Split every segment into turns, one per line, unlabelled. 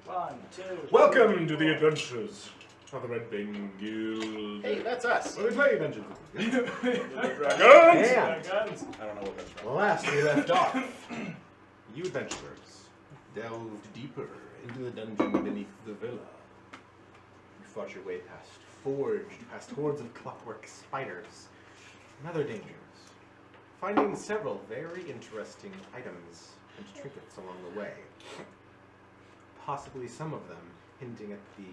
1, 2.
Welcome to the adventures of the Red Bang Guild.
Hey, that's us.
Where we play Dungeons and Dragons.
And
Guns.
I don't know what that's from.
last we left off, you adventurers delved deeper into the dungeon beneath the villa. You fought your way past past hordes of clockwork spiders and other dangers, finding several very interesting items and trinkets along the way. Possibly some of them hinting at the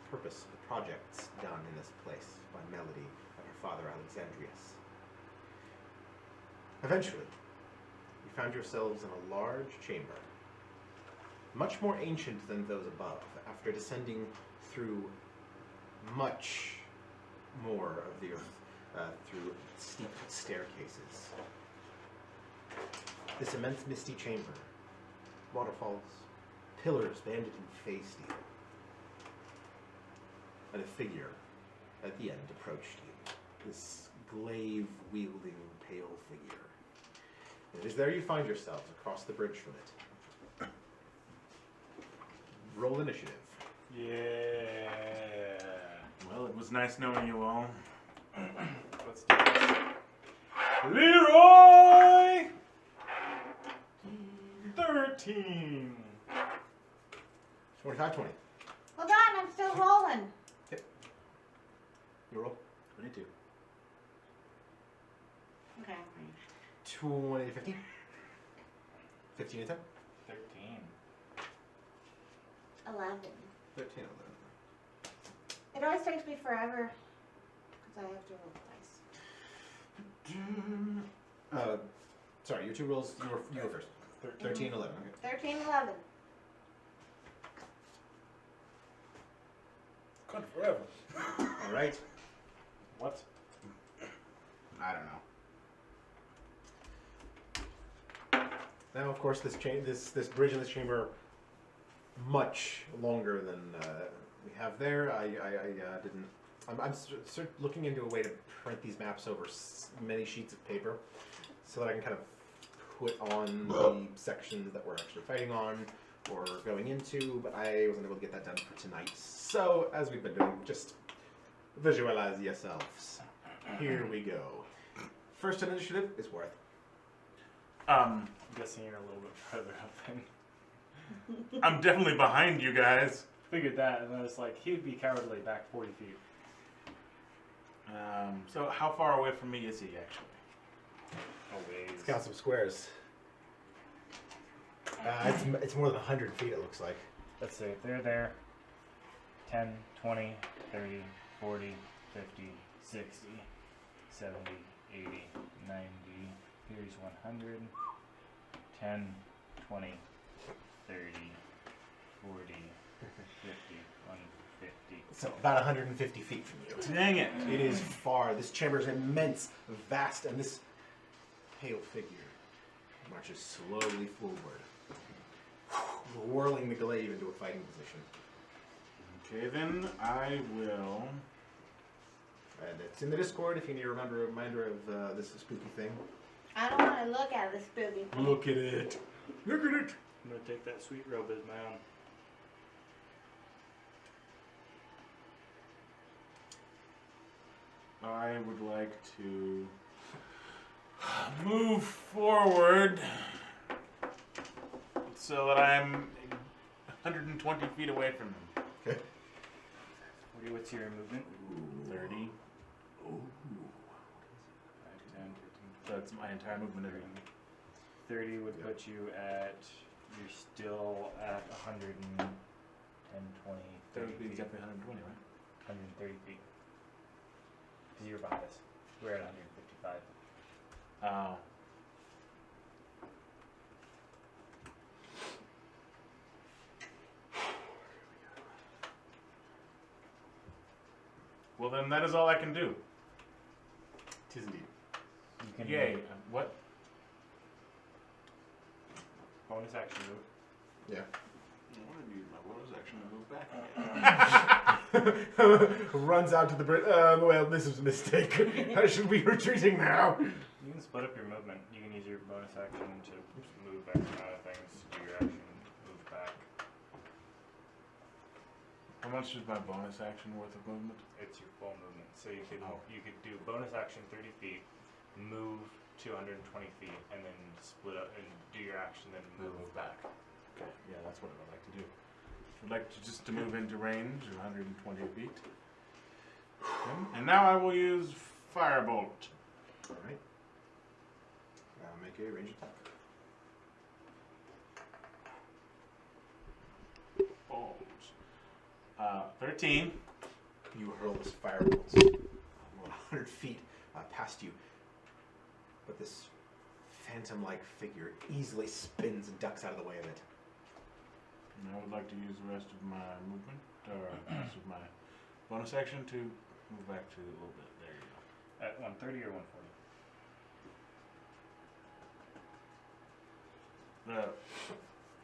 purpose of the projects done in this place by Melody and her father Alexandrius. Eventually, you found yourselves in a large chamber, much more ancient than those above, after descending through much more of the earth through steep staircases. This immense misty chamber, waterfalls, pillars banded in fey steel, and a figure at the end approached you. This glaive-wielding, pale figure. And it is there you find yourselves, across the bridge from it. Roll initiative.
Yeah.
Well, it was nice knowing you all.
Let's do this. Leroy! 13.
25, 20.
Hold on, I'm still rolling.
You roll.
22.
Okay.
20, 15. 15 anytime?
13.
11.
13,
It always takes me forever because I have to roll twice.
Sorry, your two rolls, you go first. 13, 11. Okay.
13, 11.
Gone forever.
All right.
What?
I don't know. Now, of course, this bridge in this chamber, much longer than we have there. I didn't. I'm sort of looking into a way to print these maps over many sheets of paper, so that I can kind of put on the sections that we're actually fighting on or going into. But I wasn't able to get that done for tonight. So, as we've been doing, just visualize yourselves. Here we go. First initiative is Worth.
I'm guessing you're a little bit further up then.
I'm definitely behind you guys.
Figured that, and then it's like, he would be cowardly back 40 feet.
So how far away from me is he actually?
A ways.
Let's count some squares. It's more than 100 feet, it looks like.
Let's see, if they're there, 10, 20, 30, 40, 50, 60, 70, 80, 90, here's 100, 10, 20, 30, 40, 50, 150.
So about 150 feet from you.
Dang it.
It is far. This chamber is immense, vast, and this pale figure marches slowly forward, whirling the glaive into a fighting position.
Okay, then I will.
And it's in the Discord if you need a reminder of this spooky thing.
I don't want to look at the spooky thing.
Look at it. Look at it.
I'm going to take that sweet robe as my own.
I would like to move forward so that I'm 120 feet away from him.
Okay.
What's your movement?
30.
Ooh.
5, 10, 15,
So that's my entire movement.
30 would put you at, you're still at 110, 20,
That
30
would be
feet.
exactly 120, right?
130 feet. Because you're behind us. We're at 155.
Oh. Well, then that is all I can do.
Tis indeed.
You can
Yay. What?
bonus action move.
Yeah.
I want to use my bonus action to move back.
Runs out to the bridge. Well, this is a mistake. How should we be retreating now?
You can split up your movement. You can use your bonus action to move X amount of things to do your action, move back.
How much is my bonus action worth of movement?
It's your full movement. So you could
Oh.
do bonus action 30 feet, move 220 feet, and then split up and do your action, then move back.
Okay, yeah, that's what I would like to do. I'd like to just to move into range, 120 feet. And now I will use Firebolt.
All right. Make a range attack.
Balls. 13.
You hurl this firebolt 100 feet past you, but this phantom-like figure easily spins and ducks out of the way of it.
And I would like to use the rest of my movement, or rest of my bonus action to move back to a little bit. There you go.
At 130 or 140?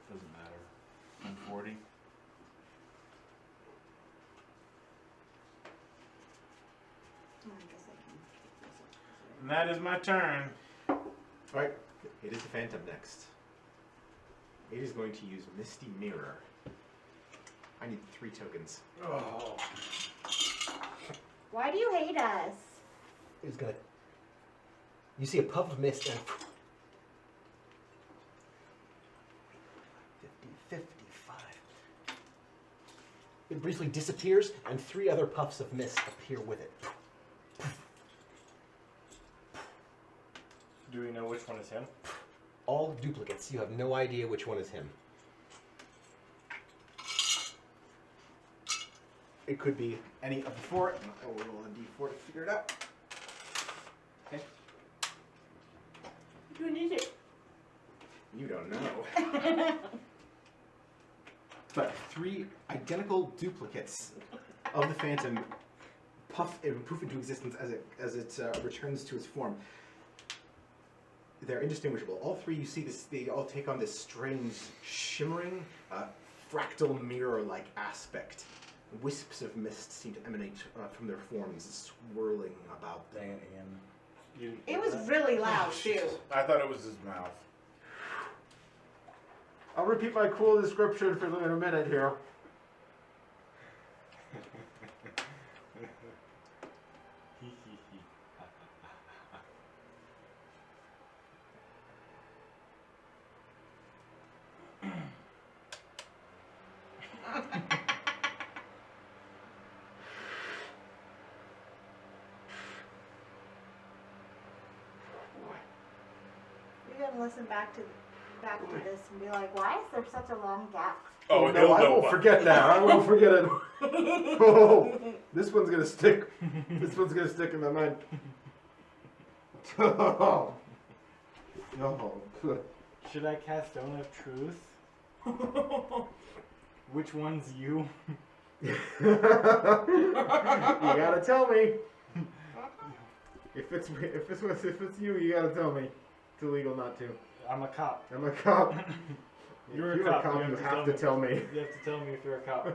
Doesn't matter. 140. And that is my turn.
All right. It is the phantom next. It is going to use Misty Mirror. I need 3 tokens.
Oh.
Why do you hate us?
It's gonna. You see a puff of mist and 50, 55. It briefly disappears, and 3 other puffs of mist appear with it.
Do we know which one is him?
All duplicates. You have no idea which one is him.
It could be any of the 4. And I will roll a d4 to figure it out. Okay.
Who needs it?
You don't know. But 3 identical duplicates of the phantom poof into existence as it returns to its form. They're indistinguishable. All 3, you see this. They all take on this strange, shimmering, fractal mirror-like aspect. Wisps of mist seem to emanate from their forms, swirling about them.
Dang it, Ian.
It was really loud too.
I thought it was his mouth.
I'll repeat my cool description for in a minute here.
You're gonna listen back to this and be like, why is there such a long gap?
Oh,
no,
he'll
I
know
won't
what.
forget that. I won't forget it. Oh, this one's gonna stick. This one's gonna stick in my mind. Oh, good.
Should I cast Stone of Truth? Which one's you?
You gotta tell me. If it's you, you gotta tell me. It's illegal not to.
I'm a cop.
I'm a cop.
You're
if
a
you're
cop.
you have to tell me.
You have to tell me if you're a cop.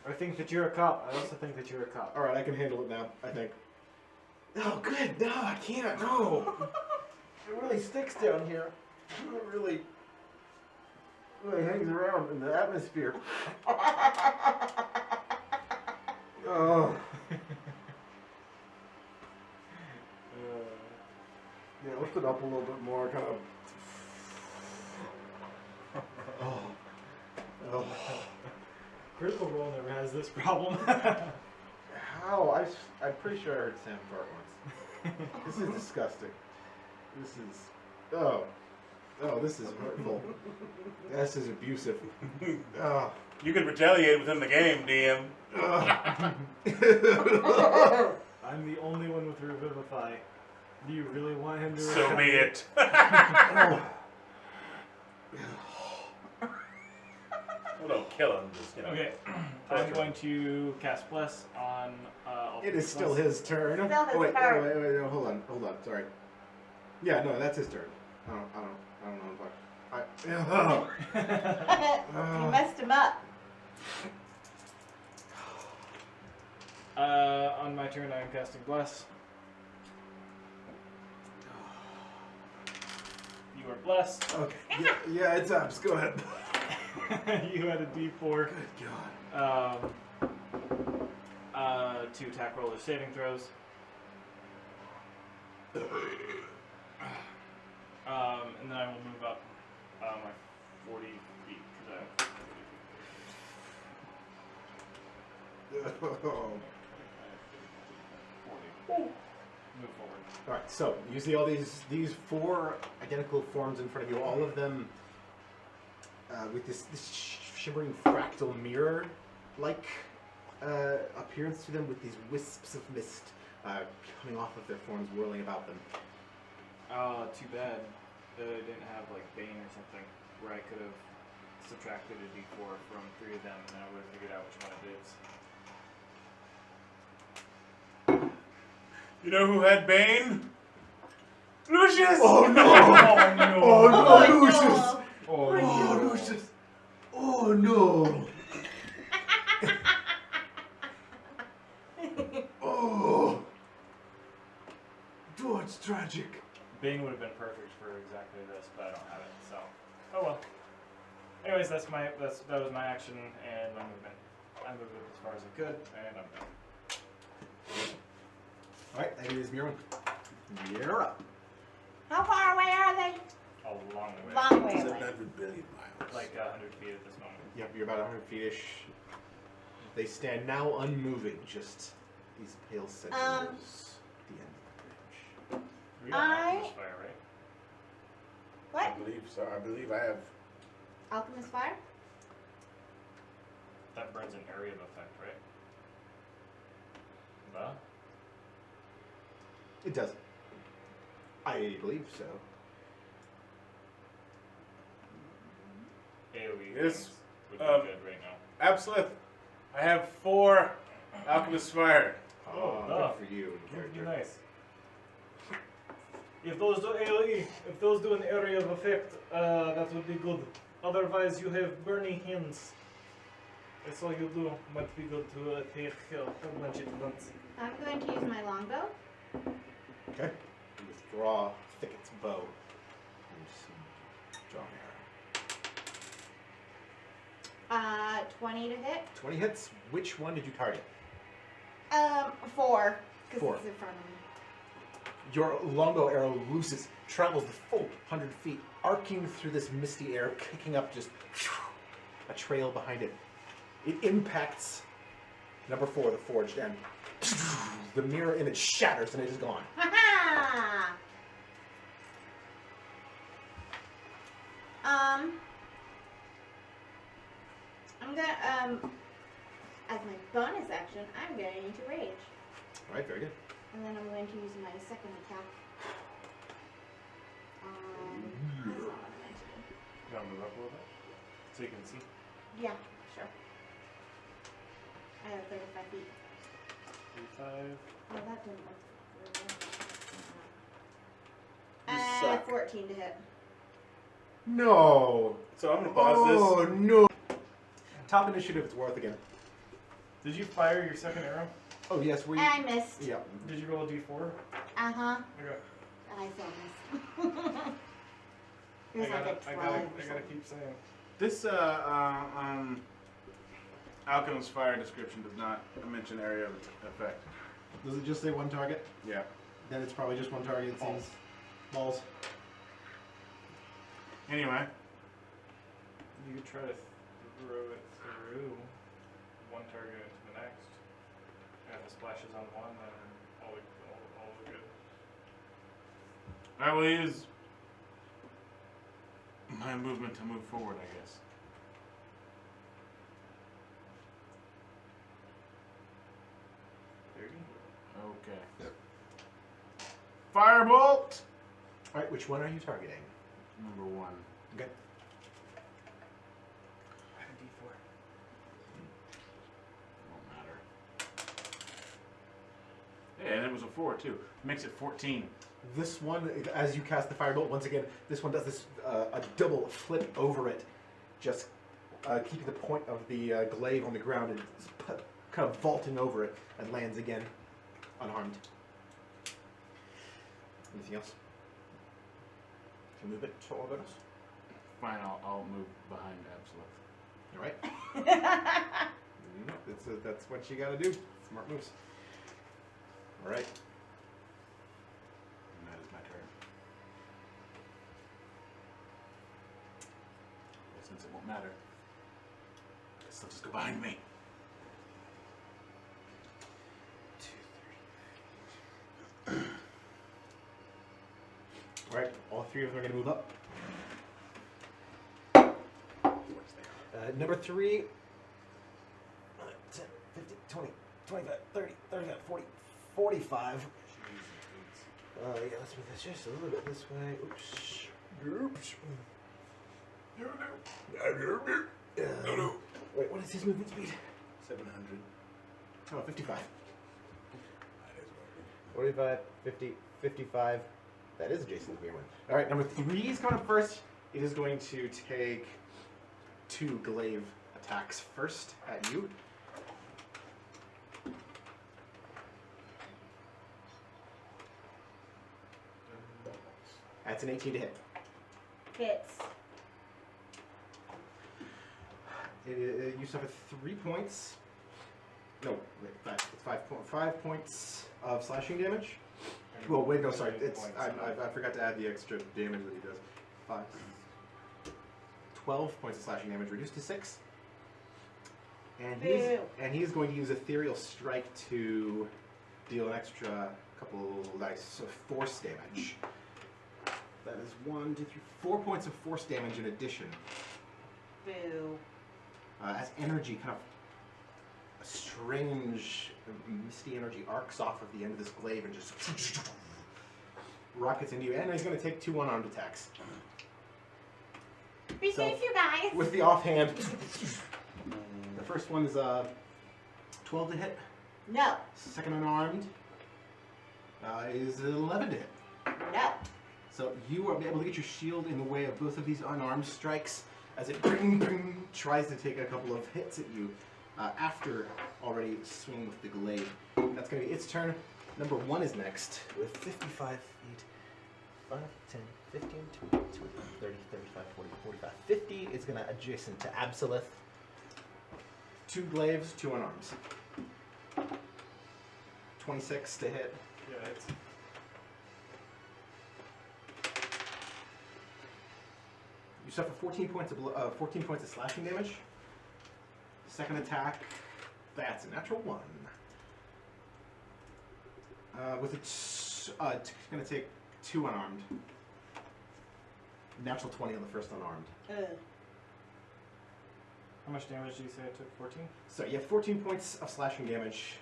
I think that you're a cop. I also think that you're a cop.
All right, I can handle it now. I think. Oh, good. No, I can't. No. It really sticks down here. It really hangs around in the atmosphere. Oh. Yeah, lift it up a little bit more, kind of. Oh. Oh.
Critical Role never has this problem.
How? I'm pretty sure I heard Sam fart once. This is disgusting. This is. Oh. Oh, this is hurtful. This is abusive. Oh.
You could retaliate within the game, DM.
I'm the only one with Revivify. Do you really want him to?
So be it.
Oh.
Well, don't kill him, just, you know.
Okay, I'm going to cast Bless on. All
It is
three
still
spells.
his turn.
Still his
Oh, wait,
turn.
wait, no, hold on, sorry. Yeah, no, that's his turn. I don't know if
You messed him up.
On my turn, I am casting Bless. You are blessed.
Okay. Yeah, it's up. Go ahead.
You had a D4.
Good God.
To attack roll or saving throws. And then I will move up my 40 feet because I have 40. Move forward.
All right, so you see all these four identical forms in front of you, all of them with this shimmering fractal mirror-like appearance to them, with these wisps of mist coming off of their forms, whirling about them.
Too bad that I didn't have like Bane or something where I could have subtracted a D4 from 3 of them and then I would have figured out which one it is.
You know who had Bane? Lucius!
Oh no!
Oh no!
Oh no, Lucius!
Oh,
Oh, Lucius! Oh no! Oh! Oh, it's tragic.
Bane would have been perfect for exactly this, but I don't have it, so oh well. Anyways, that was my action and my movement. I moved it as far as I could, and I'm done.
Alright, that is Mira. You're up.
How far away are they?
A long way.
Long way away.
700 billion miles.
Like 100 feet at this moment.
Yep, you're about 100 feet-ish. They stand now unmoving, just these pale sentinels at the end of the bridge.
We got Alchemist fire, right?
What?
I believe so. I believe I have.
Alchemist fire?
That burns an area of effect, right?
It does. I believe so.
AoE
Yes,
things would be
um,
good right now.
Absolute. I have 4 Alchemist Fire.
Oh,
good for you.
That would be
character.
nice. If those do AoE, if those do an area of effect, that would be good. Otherwise, you have burning hands. That's all you do. Might be good to take a bunch at once.
I'm going to use my longbow.
Okay. You withdraw Thicket's bow. And just draw an arrow.
20 to hit.
20 hits. Which one did you target?
4. Because
4.
it's in front of me.
Your longbow arrow looses, travels the full 100 feet, arcing through this misty air, kicking up just a trail behind it. It impacts number 4, the forged, and the mirror in it shatters and it is gone.
Ha I'm gonna, as my bonus action, I'm going to rage.
Alright, very good.
And then I'm going to use my second attack. That's all I'm going to do.
You want to move up a little bit? So you can see?
Yeah, sure. I have 35 feet.
35.
Oh, that didn't work
You
very well.
suck.
14 to hit.
No!
So I'm gonna pause
Oh, no! Top initiative, it's worth again.
Did you fire your second arrow?
Oh, yes, we.
I missed.
Yeah.
Did you roll a d4?
Uh-huh.
Okay.
I still missed. It was like a 12
I
or
gotta
something.
keep saying.
This Alchemist Fire description does not mention area of effect.
Does it just say one target?
Yeah.
Then it's probably just one target, it seems. Balls.
Anyway,
You could try to throw it through one target into the next. And if it splashes on one, then all good.
I will use my movement to move forward, I guess. Okay.
Yep.
Firebolt!
Alright, which one are you targeting?
Number 1.
Okay.
I had a d4.
Won't matter. Yeah, and it was a 4 too. Makes it 14.
This one, as you cast the firebolt, once again, this one does this a double flip over it, just keeping the point of the glaive on the ground and kind of vaulting over it, and lands again, unharmed. Anything else? Can you move it to all bonus?
Fine, I'll move behind Absolute.
All right. That's what you got to do. Smart moves. All right.
And that is my turn. Well, since it won't matter, I guess they'll just go behind me.
230. All right. All three of them are going to move up. Number 3. 10, 15, 20, 25, 30, 35, 40, 45. Yeah, let's move this just a little bit this way. Oops. Oops. No. Wait, what is his movement speed?
700.
Oh, 55.
That is what
45, 50, 55. That is Jason Greenwood. All right, number 3 is coming up first. It is going to take 2 glaive attacks first at you. That's an 18 to hit.
Hits.
You suffer 3 points. No, wait, 5. It's 5 points of slashing damage. Well, wait, no, sorry. It's I forgot to add the extra damage that he does. 5, 12 points of slashing damage, reduced to 6. And he's going to use Ethereal Strike to deal an extra couple dice of force damage. That is 1, 2, 3, 4 points of force damage in addition.
Boo.
As energy kind of a strange misty energy arcs off of the end of this glaive and just rockets into you. And he's going to take 2 unarmed attacks.
Be
So-
safe, you guys.
With the offhand, the first one is 12 to hit.
No.
Second unarmed is 11 to hit.
No.
So you are able to get your shield in the way of both of these unarmed strikes as it tries to take a couple of hits at you after already swinging with the glaive. That's going to be its turn. Number 1 is next with 55 feet. 5, 10, 15, 20, 30, 35, 40, 45, 50 is going to adjacent to Absolith. 2 glaives, 2 unarms. 26 to hit.
Yeah, it's
You suffer 14 points of slashing damage. Second attack, that's a natural 1. With it's going to take 2 unarmed. Natural 20 on the first unarmed.
how much damage did you say it took? 14?
So you have 14 points of slashing damage.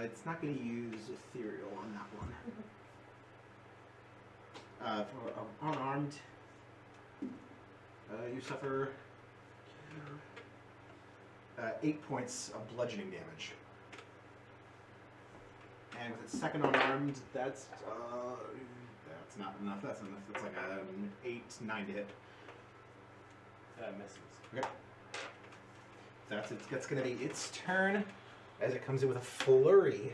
It's not going to use ethereal on that one. For unarmed, you suffer 8 points of bludgeoning damage. And with its second unarmed, that's not enough. That's enough. That's like an 8, 9 to hit.
That misses.
Okay. That's going to be its turn as it comes in with a flurry.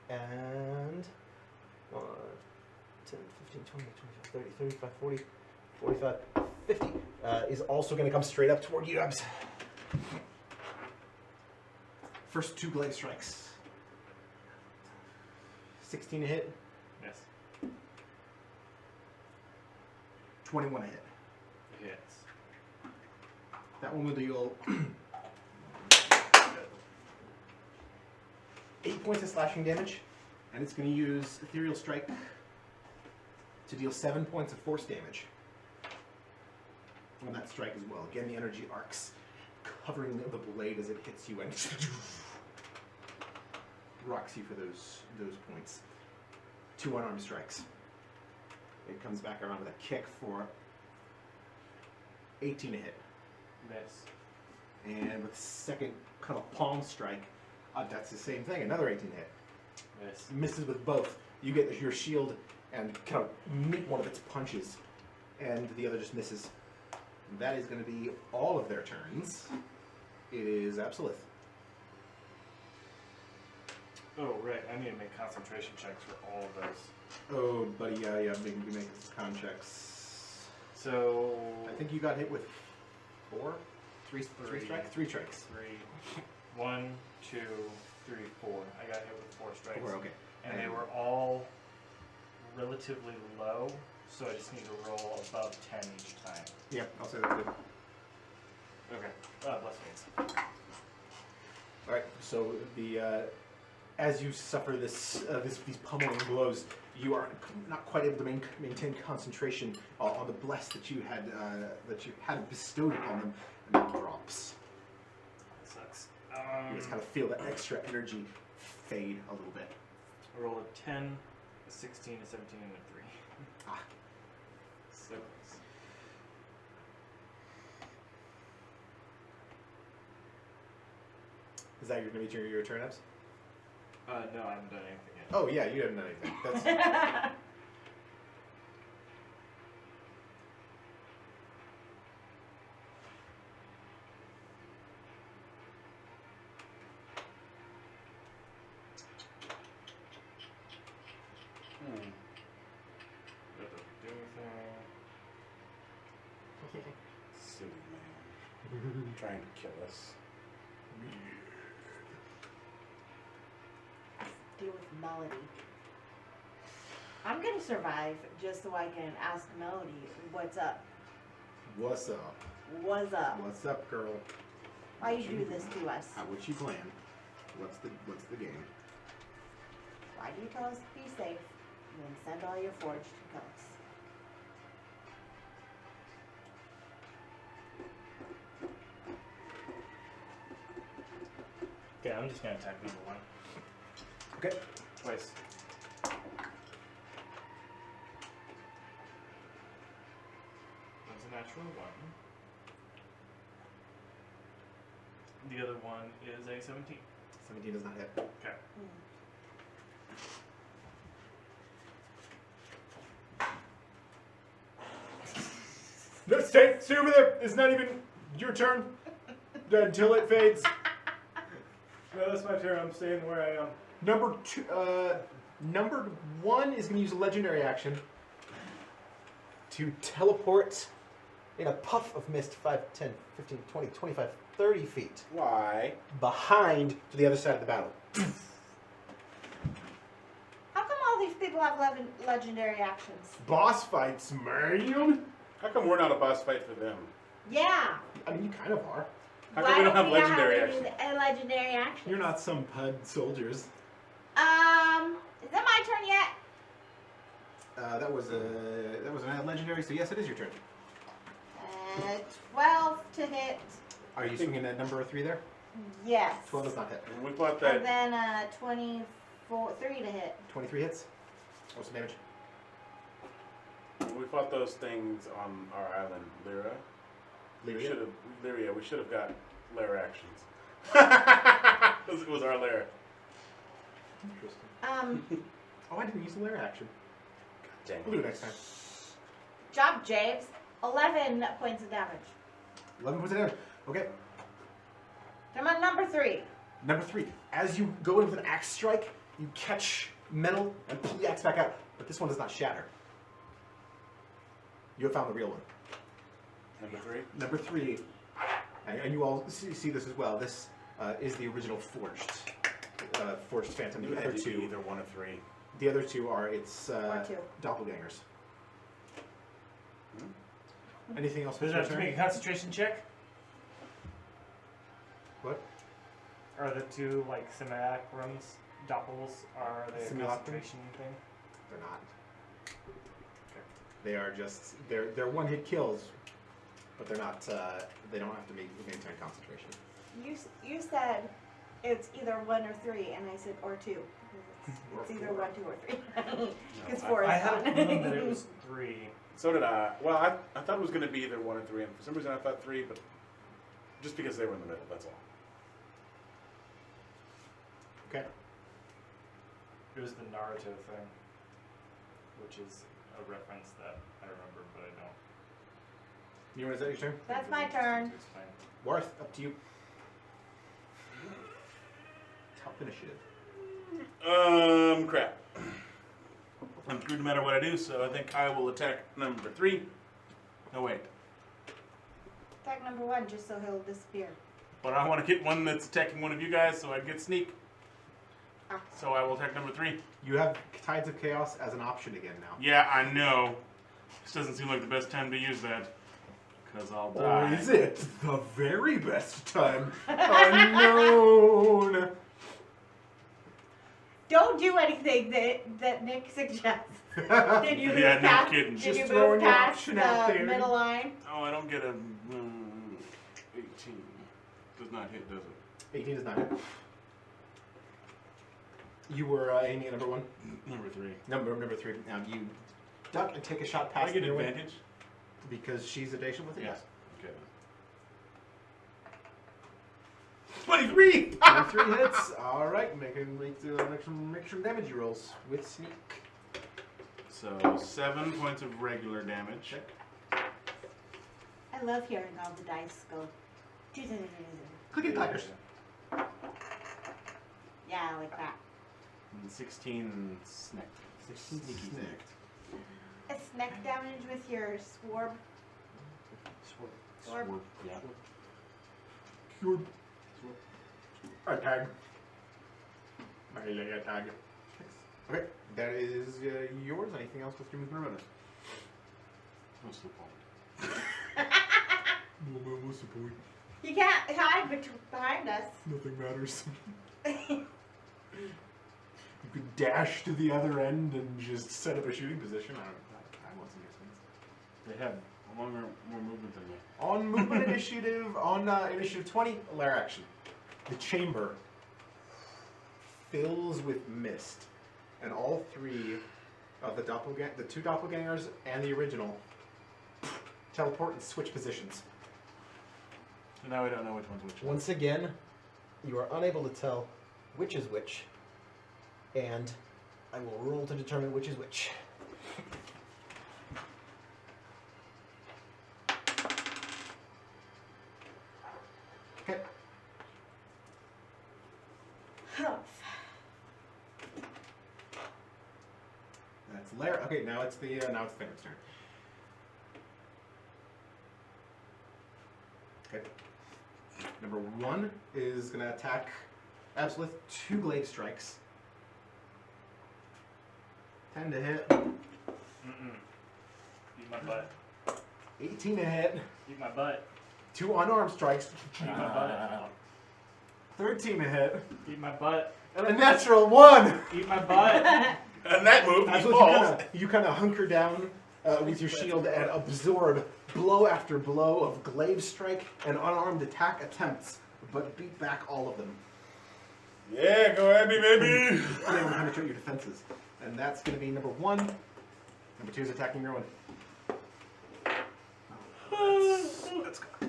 And 10, 15, 20, 25, 30, 35, 40, 45, 50 is also going to come straight up toward you, Dubs. First 2 glaive strikes. 16 to hit,
Yes.
21 to hit.
Hits.
That one will deal 8 points of slashing damage, and it's going to use Ethereal Strike to deal 7 points of force damage on that strike as well. Again, the energy arcs covering the blade as it hits you and rocks you for those points. 2 unarmed strikes. It comes back around with a kick for 18 to hit.
Miss.
And with the second kind of palm strike, that's the same thing, another 18 to hit.
Miss.
Misses with both. You get your shield and kind of meet one of its punches, and the other just misses. That is going to be all of their turns. It is Absolith.
Oh, right. I need to make concentration checks for all of those.
Oh, buddy, yeah, maybe we make some con checks.
So.
I think you got hit with 4? Three strikes. 3 strikes.
3. 1, 2, 3, 4. I got hit with 4 strikes.
4. Okay.
And they were all relatively low, so I just need to roll above 10 each time.
Yeah, I'll say that's good.
Okay. Bless me.
All right. So the as you suffer these pummeling blows, you are not quite able to maintain concentration on the bless that you had bestowed upon them, and it drops.
That sucks.
You just kind of feel that extra energy fade a little bit.
I rolled a 10, a 16, a 17, and a 3.
Ah.
So close.
Is that going to be your turn, Ebbs?
No, I haven't done anything yet.
Oh yeah, you haven't done anything. That's
That doesn't do anything.
Silly man. Trying to kill us.
Deal with Melody. I'm gonna survive just so I can ask Melody what's up.
what's up.
What's up?
What's up, girl?
Why you do this to us?
How would you plan? What's the game?
Why do you tell us to be safe and then send all your forged to kill us?
Okay, I'm just gonna attack number 1.
Okay.
Twice. That's a natural 1. The other one is a 17.
17 does not hit.
Okay.
No, stay over there. It's not even your turn until it fades.
No, that's my turn. I'm staying where I am.
Number 1 is going to use a legendary action to teleport
In a puff of mist, 5, 10, 15, 20, 25, 30 feet
Why?
behind to the other side of the battle.
How come all these people have legendary actions?
Boss fights, man.
How come we're not a boss fight for them?
Yeah.
I mean, you kind of are.
How come we don't have
do we not
legendary
have
action?
a legendary action?
You're not some pud soldiers.
Is it my turn yet?
That was a legendary. So yes, it is your turn.
12 to hit.
Are you swinging that number 3 there?
Yes.
12 does not hit.
And we thought
And
that
then 3 to hit.
23 hits. What's the damage?
we fought those things on our island, Lyra. We
Lyria?
should have Lyria. We should have got Lyra actions. It was our Lyra.
Interesting. Oh, I didn't use the lair action.
Dang.
We'll do it next time.
Job, James. 11 points of damage.
11 points of damage. Okay.
I'm on number 3.
Number 3. As you go in with an axe strike, you catch metal and pull the axe back out, but this one does not shatter. You have found the real one.
Number 3.
Number 3, and you all see this as well. This is the original forged phantom. The other two,
either 1 or 3.
the other two are its
Or 2.
doppelgangers. Anything else?
Does it have to make a concentration check?
What?
Are the two like simulacrums, doppels, are they a
Simulacrum?
concentration thing?
They're not. They are just they're one-hit kills, but they're not. They don't have to maintain concentration.
You said it's either 1 or 3, and I said or 2.
Or
It's either
4.
1, 2, or 3. Because
I-
4 is
I had a
fun.
feeling that it was 3.
So did I. Well, I thought it was going to be either 1 or 3, and for some reason I thought 3, but just because they were in the middle, that's all.
Okay.
It was the Naruto thing, which is a reference that I remember, but I don't.
You want to your turn?
That's my
Interesting
turn.
to explain.
Warth, up to you. Top initiative.
Crap. I'm screwed no matter what I do, so I think I will attack number 3. No, wait.
attack number 1 just so he'll disappear.
But I want to get one that's attacking one of you guys, so I get sneak.
Ah.
So I will attack number 3.
You have Tides of Chaos as an option again now.
Yeah, I know. This doesn't seem like the best time to use that. Because I'll
Or
die.
is it the very best time? Unknown.
Don't do anything that Nick suggests. Did you move
Yeah, no
past,
kidding.
Did
Just
you
throwing
move
your
past
option out
the
there.
middle line?
Oh, I don't get a 18. Does not hit, does it?
18 is not hit. You were aiming at number 1?
Number 3.
Number 3. You duck and take a shot
I
past
get
your way
advantage?
because she's adjacent with it. Yes.
Okay. 23!
23 hits. All right, make some damage rolls with sneak.
So 7 points of regular damage.
I love hearing all the dice go.
Clicking clackers.
Yeah, I like that.
And 16 snack.
16
Sneaky
snacked.
It's neck damage with your swarb. Sword.
Yeah.
Cured. Attack. Melee attack. Okay, that is yours. Anything else with your movement around us?
What's the point?
What's the point?
You can't hide behind us.
Nothing matters. You could dash to the other end and just set up a shooting position. I want some distance.
They have longer, more movement than me.
On movement initiative, on initiative 20, lair action. The chamber fills with mist, and all 3 of the the 2 doppelgangers and the original teleport and switch positions.
So now we don't know which one's which.
Once again, you are unable to tell which is which, and I will roll to determine which is which.
Okay. That's lair. Okay, now it's the Phantom's turn. Okay. Number 1 is gonna attack Absolute. 2 glaive strikes. 10 to hit.
Mm-mm. Eat my butt.
18 to hit.
Eat my butt.
2 unarmed strikes.
Eat my butt.
13 to hit.
Eat my butt.
And a natural 1!
Eat my butt.
And that move, he
Absolute,
falls.
you kind of hunker down with your shield and absorb blow after blow of glaive strike and unarmed attack attempts, but beat back all of them.
Yeah, go at me, baby.
Unable to penetrate your defenses. And that's going to be number 1. Number 2 is attacking Rowan. That's cocked.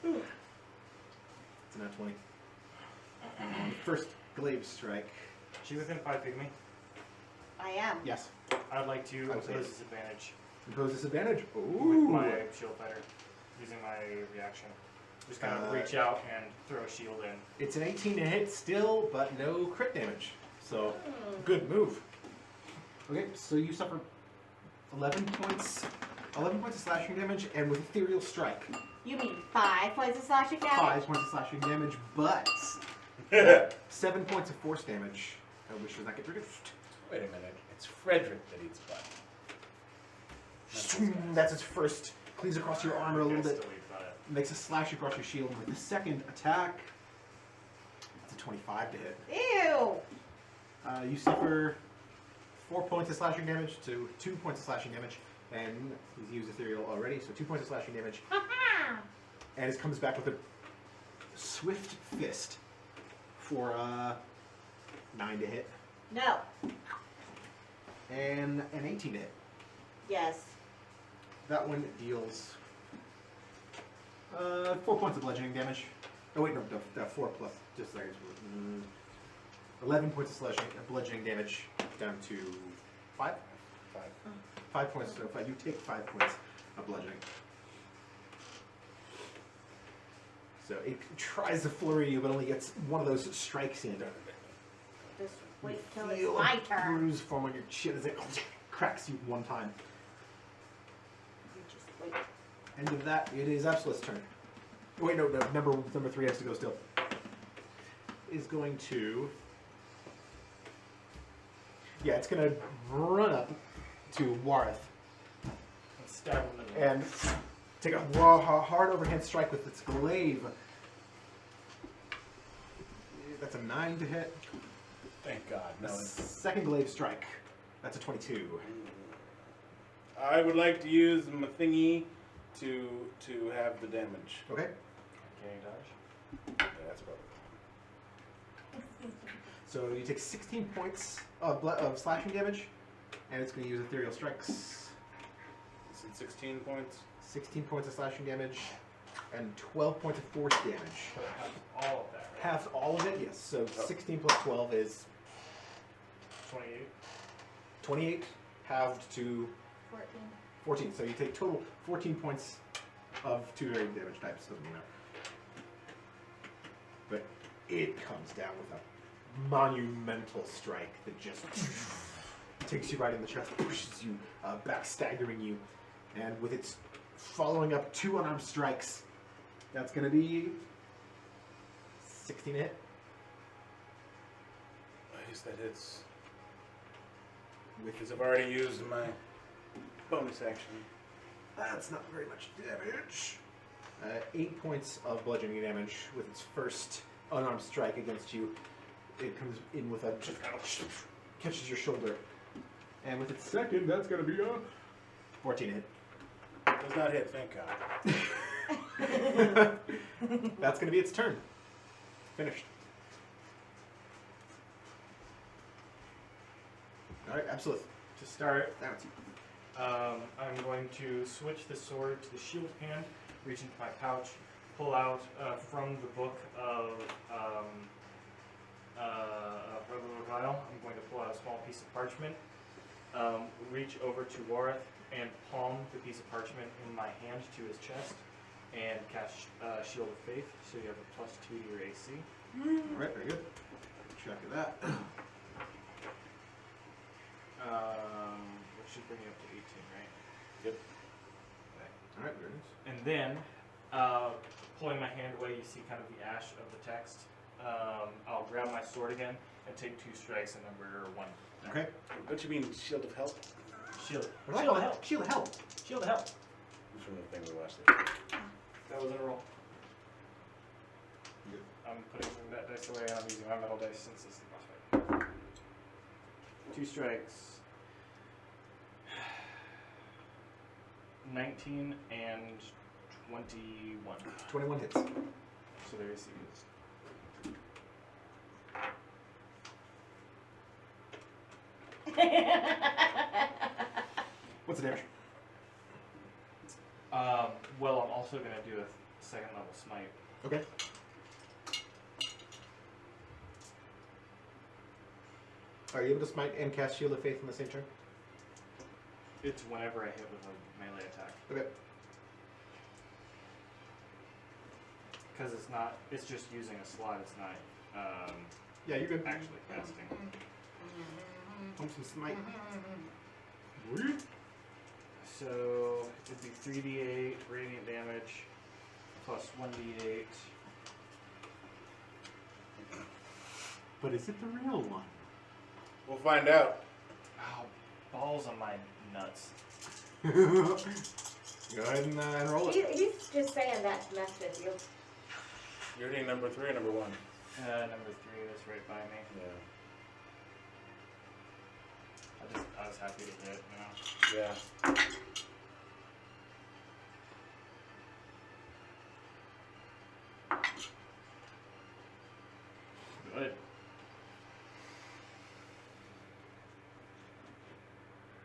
It's a nat 20. First glaive strike.
She within 5 feet of me.
I am.
Yes.
I'd like to
I would say
oppose
yes.
disadvantage
Impose disadvantage.
with
Ooh.
my shield fighter, using my reaction. Just kind of reach out and throw a shield in.
It's an 18 to hit still, but no crit damage. So, good move. Okay, so you suffer 11 points of slashing damage, and with Ethereal Strike,
You mean 5 points of slashing damage?
5 points of slashing damage, but 7 points of force damage, which does not get reduced.
Wait a minute. It's Frederick that eats butt.
That's its first. Cleaves across your armor a little
Yes,
bit.
delete that.
Makes a slash across your shield. With the second attack, it's a 25 to hit.
Ew!
You suffer 4 points of slashing damage to 2 points of slashing damage, and he's used Ethereal already, so 2 points of slashing damage. And it comes back with a Swift Fist for 9 to hit,
No.
and an 18 to hit.
Yes.
That one deals 4 points of bludgeoning damage. Oh wait, no, 4 plus, just like 11 points of bludgeoning damage down to 5? 5 points, so you take 5 points of bludgeoning. So it tries to flurry you, but only gets one of those strikes in.
Just wait till
Feel
it's my
a
turn.
bruise form on your chin as it cracks you one time.
You just wait.
End of that, it is Absolute's turn. Wait, no, number 3 has to go still. Is going to. Yeah, it's gonna run up to Wareth
And stab him in the
and take a hard overhand strike with its glaive. That's a 9 to hit.
Thank God. No.
Second glaive strike. That's a 22.
I would like to use my thingy to have the damage.
Okay.
Can you dodge?
Yeah, that's probably.
So you take 16 points of slashing damage, and it's going to use ethereal strikes.
Is it 16 points?
16 points of slashing damage, and 12 points of force damage.
But it has all of that, right?
Half all of it, yes. So 16 plus 12 is
28.
28, halved to
14.
14. So you take total 14 points of 2 very damage types. Doesn't matter. But it comes down with a monumental strike that just takes you right in the chest, pushes you back, staggering you. And with its following up 2 unarmed strikes, that's going to be 16 to hit.
I guess that hits.
With
Because I've already used my bonus action.
That's not very much damage. 8 points of bludgeoning damage with its first unarmed strike against you. It comes in with a catches your shoulder, and with its second, that's gonna be a 14 to hit.
Does not hit, thank God.
That's gonna be its turn. Finished. All right, Absolute.
To start,
Now it's you.
I'm going to switch the sword to the shield hand, reach into my pouch, pull out from the book of Brother Vial. I'm going to pull out a small piece of parchment, reach over to Wareth, and palm the piece of parchment in my hand to his chest, and cast Shield of Faith, so you have a +2 to your AC.
All right, very good. Check that.
Which should bring you up to 18, right?
Yep.
Okay.
All right, very nice.
And then, pulling my hand away, you see kind of the ash of the text. I'll grab my sword again and take 2 strikes at number 1.
Okay.
What you mean, shield of help?
Shield.
What do I
Shield
call
of
it?
help.
Shield of help.
Shield of help.
From the thing we watched.
That was in a roll. I'm putting that dice away and I'm using my metal dice since this is the boss fight. 2 strikes. 19 and 21.
21 hits.
So their AC is.
What's the damage?
Well, I'm also going to do a 2nd level smite.
Okay. Are you able to smite and cast Shield of Faith in the same turn?
It's whenever I hit with a melee attack.
Okay.
Because it's just using a slot, it's not
Yeah, you're good.
actually casting.
Want some smite?
So it'd be 3d8 radiant damage plus 1d8.
But is it the real one?
We'll find out.
Ow, balls on my nuts.
Go ahead and roll it.
He's just saying that to mess with you.
You're hitting number 3 or number 1?
Number 3, that's right by me.
Yeah.
I was happy to hit, you know.
Yeah.
Good.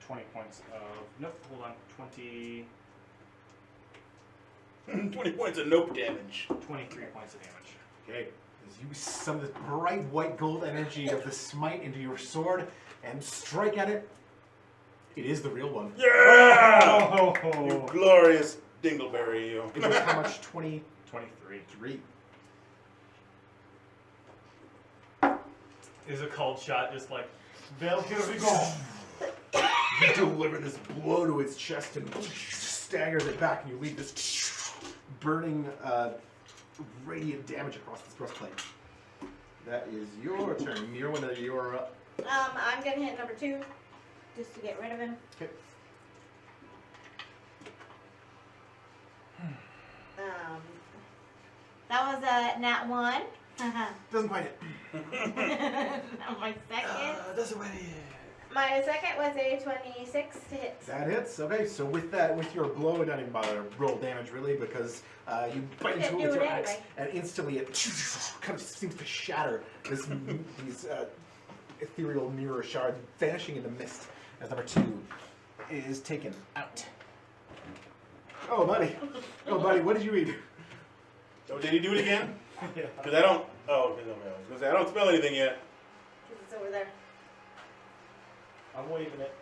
20 points of, nope, hold on, 20,
20 points of nope damage.
23 points of damage.
Okay. As you summon this bright white gold energy of the smite into your sword and strike at it, it is the real one.
Yeah! You
Oh,
glorious dingleberry, you.
It was how much? 23.
23. Is a cold shot just like, Val, here we go.
You deliver this blow to its chest and staggers it back, and you leave this burning radiant damage across this breastplate. That is your turn. Mirwin, you're up.
I'm gonna hit number 2, just to get rid of him.
Okay.
That was a nat 1.
Doesn't quite hit.
My second.
Doesn't matter.
My second was a 26 to hit.
That hits. Okay, so with that, with your blow, it doesn't even bother to roll damage really, because you bite into it
Do
with
it
your axe,
anyway.
and instantly it kind of seems to shatter these ethereal mirror shards, vanishing in the mist as number 2 is taken out. Oh, buddy. Oh, buddy, what did you eat?
Oh, did he do it again?
Yeah.
Because I don't. Oh, okay, no, I was gonna say I don't smell anything yet.
'Cause it's over there.
I'm waving it.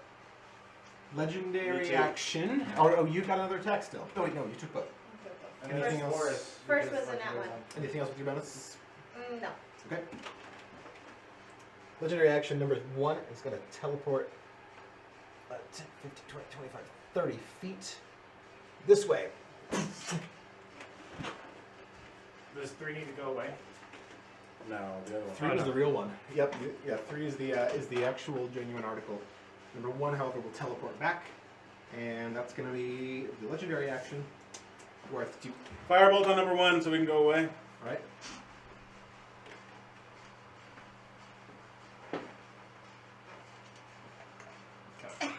Me
Legendary
too.
action. Oh, you got another attack still. No, wait, no, you took both.
And
Anything
then
else?
Forest,
First
because
was a nat
like,
1.
Anything else with your bonus?
No.
Okay.
Legendary action number 1 is going to teleport 10, 15, 20, 25, 30 feet this way.
Does 3 need to go away?
No, the other one.
3 was the real one. Yep. Yeah. 3 is the actual genuine article. Number 1, however, will teleport back, and that's going to be the legendary action worth 2.
Firebolt on number 1, so we can go away.
All right.
Okay.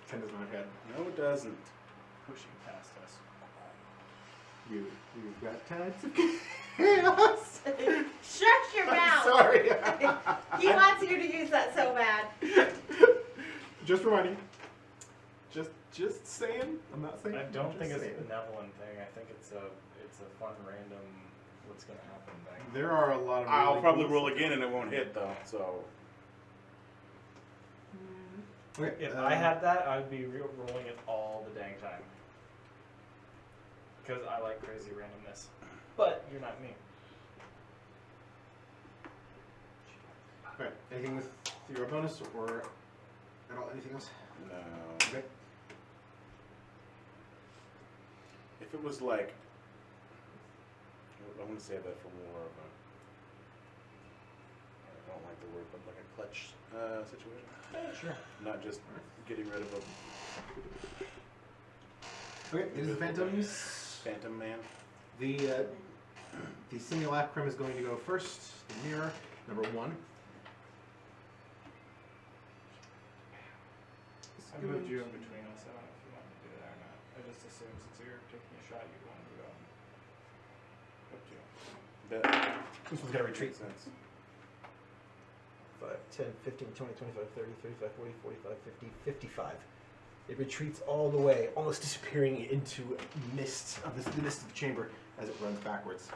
10 does not hit.
No, it doesn't.
Pushing past us.
You've got tons of chaos.
Shut your
I'm
mouth!
sorry.
He wants you to use that so bad.
Just reminding. Just saying. I'm not saying.
I
I'm
don't
just
think it's
saying.
a benevolent thing. I think it's a fun random what's gonna happen thing.
There are a lot of.
I'll
really
probably
cool
roll
stuff.
again and it won't hit though. So
Okay,
If I had that, I'd be rolling it all the dang time. Because I like crazy randomness. But you're not me.
Alright, anything with your bonus or at all? Anything else?
no.
Okay.
If it was like, I want to say that for more of a. I don't like the word, but like a clutch situation.
Sure.
Not just getting rid of a
Okay, it is the Phantoms.
phantom man.
The simulacrum is going to go first. The mirror, number 1.
I moved you in between us. I don't know if you want to do that or not. I just assumed since you're taking a shot, you'd want to go.
Up to you. That
This one's going to retreat.
makes sense.
5, 10, 15, 20, 25, 30, 35, 40, 45, 50, 55. It retreats all the way, almost disappearing into mist of the mist of the chamber as it runs backwards.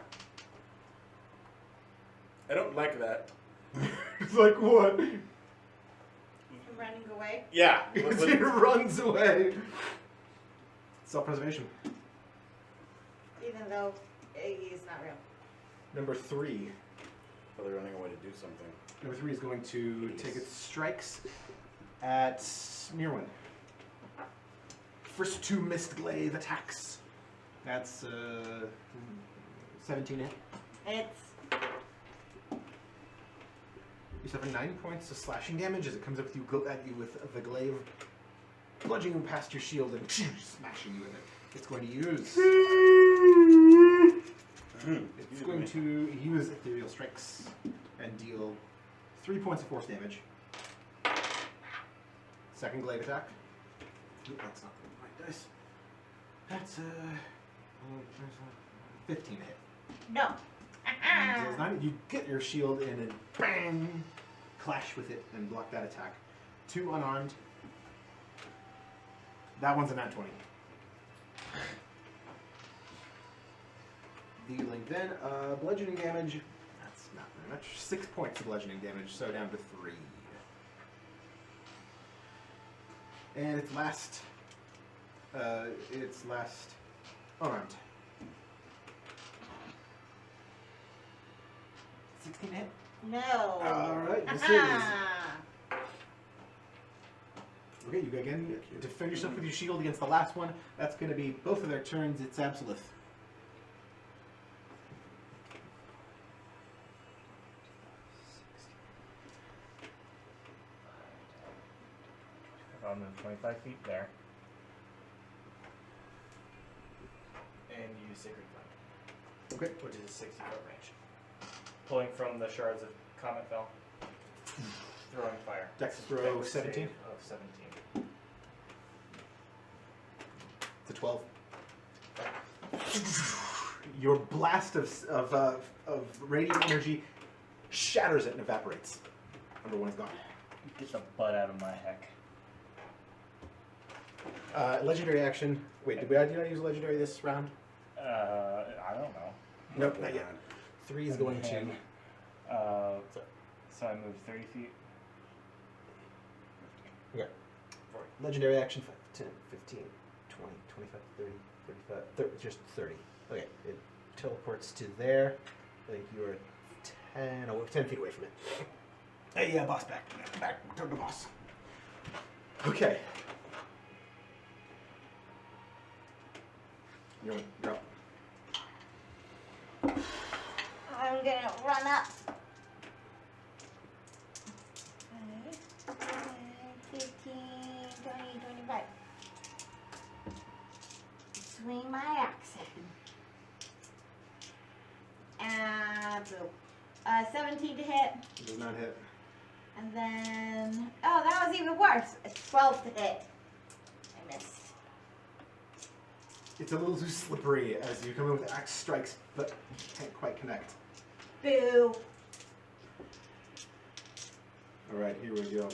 I don't like that.
It's like what?
Running away.
Yeah.
It runs away. Self-preservation.
Even though he's not real.
Number 3.
Probably running away to do something.
Number 3 is going to take its strikes at Mirwin. First 2 mist glaive attacks. That's 17 hit.
It's
You suffer 9 points of slashing damage as it comes up with you at you with the glaive, bludging you past your shield and smashing you with it. It's going to use. It's going to use ethereal strikes and deal 3 points of force damage. Second glaive attack. Oop, that's not the right dice. That's 15 to hit.
no.
So it's 9. You get your shield in and bang, clash with it and block that attack. 2 unarmed. That one's a nat 20. Dealing then bludgeoning damage. That's not very much. 6 points of bludgeoning damage, so down to 3. And its last unarmed. 16 hit.
No.
Alright, this is. Okay, you go again. Defend yourself with your shield against the last one. That's going to be both of their turns. It's Absoluth.
So I'll move 25 feet there. And use Sacred Flame.
Okay.
Which is a 60-foot range. Pulling from the shards of Comet Fell. Throwing fire.
Dex throw 17.
Of 17.
It's a 12. Your blast of radiant energy shatters it and evaporates. Number one's gone.
Get the butt out of my heck.
Legendary action. Wait, did I use legendary this round?
I don't know.
Nope, not yet. 3 is going to.
So I move 30 feet.
Okay.
40.
Legendary action 5, 10, 15, 20, 25, 30, 35, just 30. Okay, it teleports to there. I think you are 10 feet away from it. Hey, yeah, boss, back, turn to boss.
Okay. You're up.
I'm gonna run up. 15, 20, 25. Swing my axe. And boom. 17 to hit.
Does not hit.
And then, oh, that was even worse. A 12 to hit. I missed.
It's a little too slippery as you come in with axe strikes, but can't quite connect.
Boo.
All right, here we go.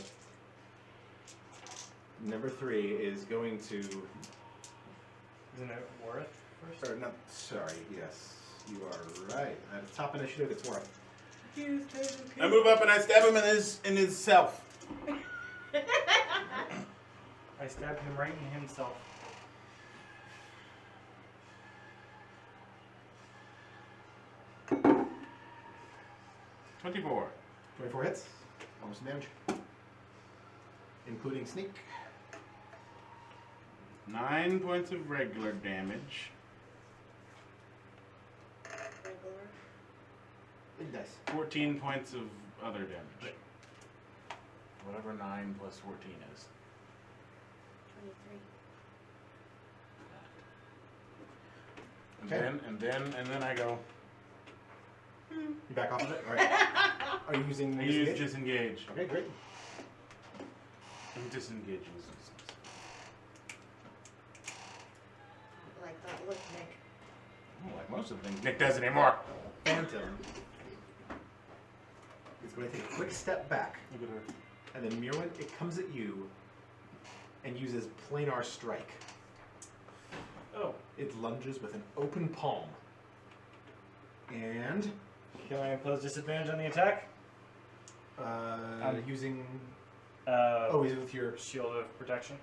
Number 3 is going to.
Isn't it Worth first?
Or not. Sorry. Yes, you are right. At the top initiative, it's Worth.
I move up and I stab him in his self.
I stabbed him right in himself.
$24.
24 hits. Almost damage. Including sneak.
9 points of regular damage.
Regular.
Big dice.
14 points of other damage. Whatever 9 plus 14 is.
23.
And
Okay.
and then I go.
You back off of it? All right. Are you using
I use
disengage?
disengage.
Okay, great.
I'm disengaging.
Like that look, Nick.
I don't like most of the things Nick does anymore.
Phantom is going to take a quick step back,
Look at her.
and then Mirwin, it comes at you and uses planar strike.
Oh,
It lunges with an open palm. And
can I impose disadvantage on the attack?
using
Oh,
is it with your
shield of protection.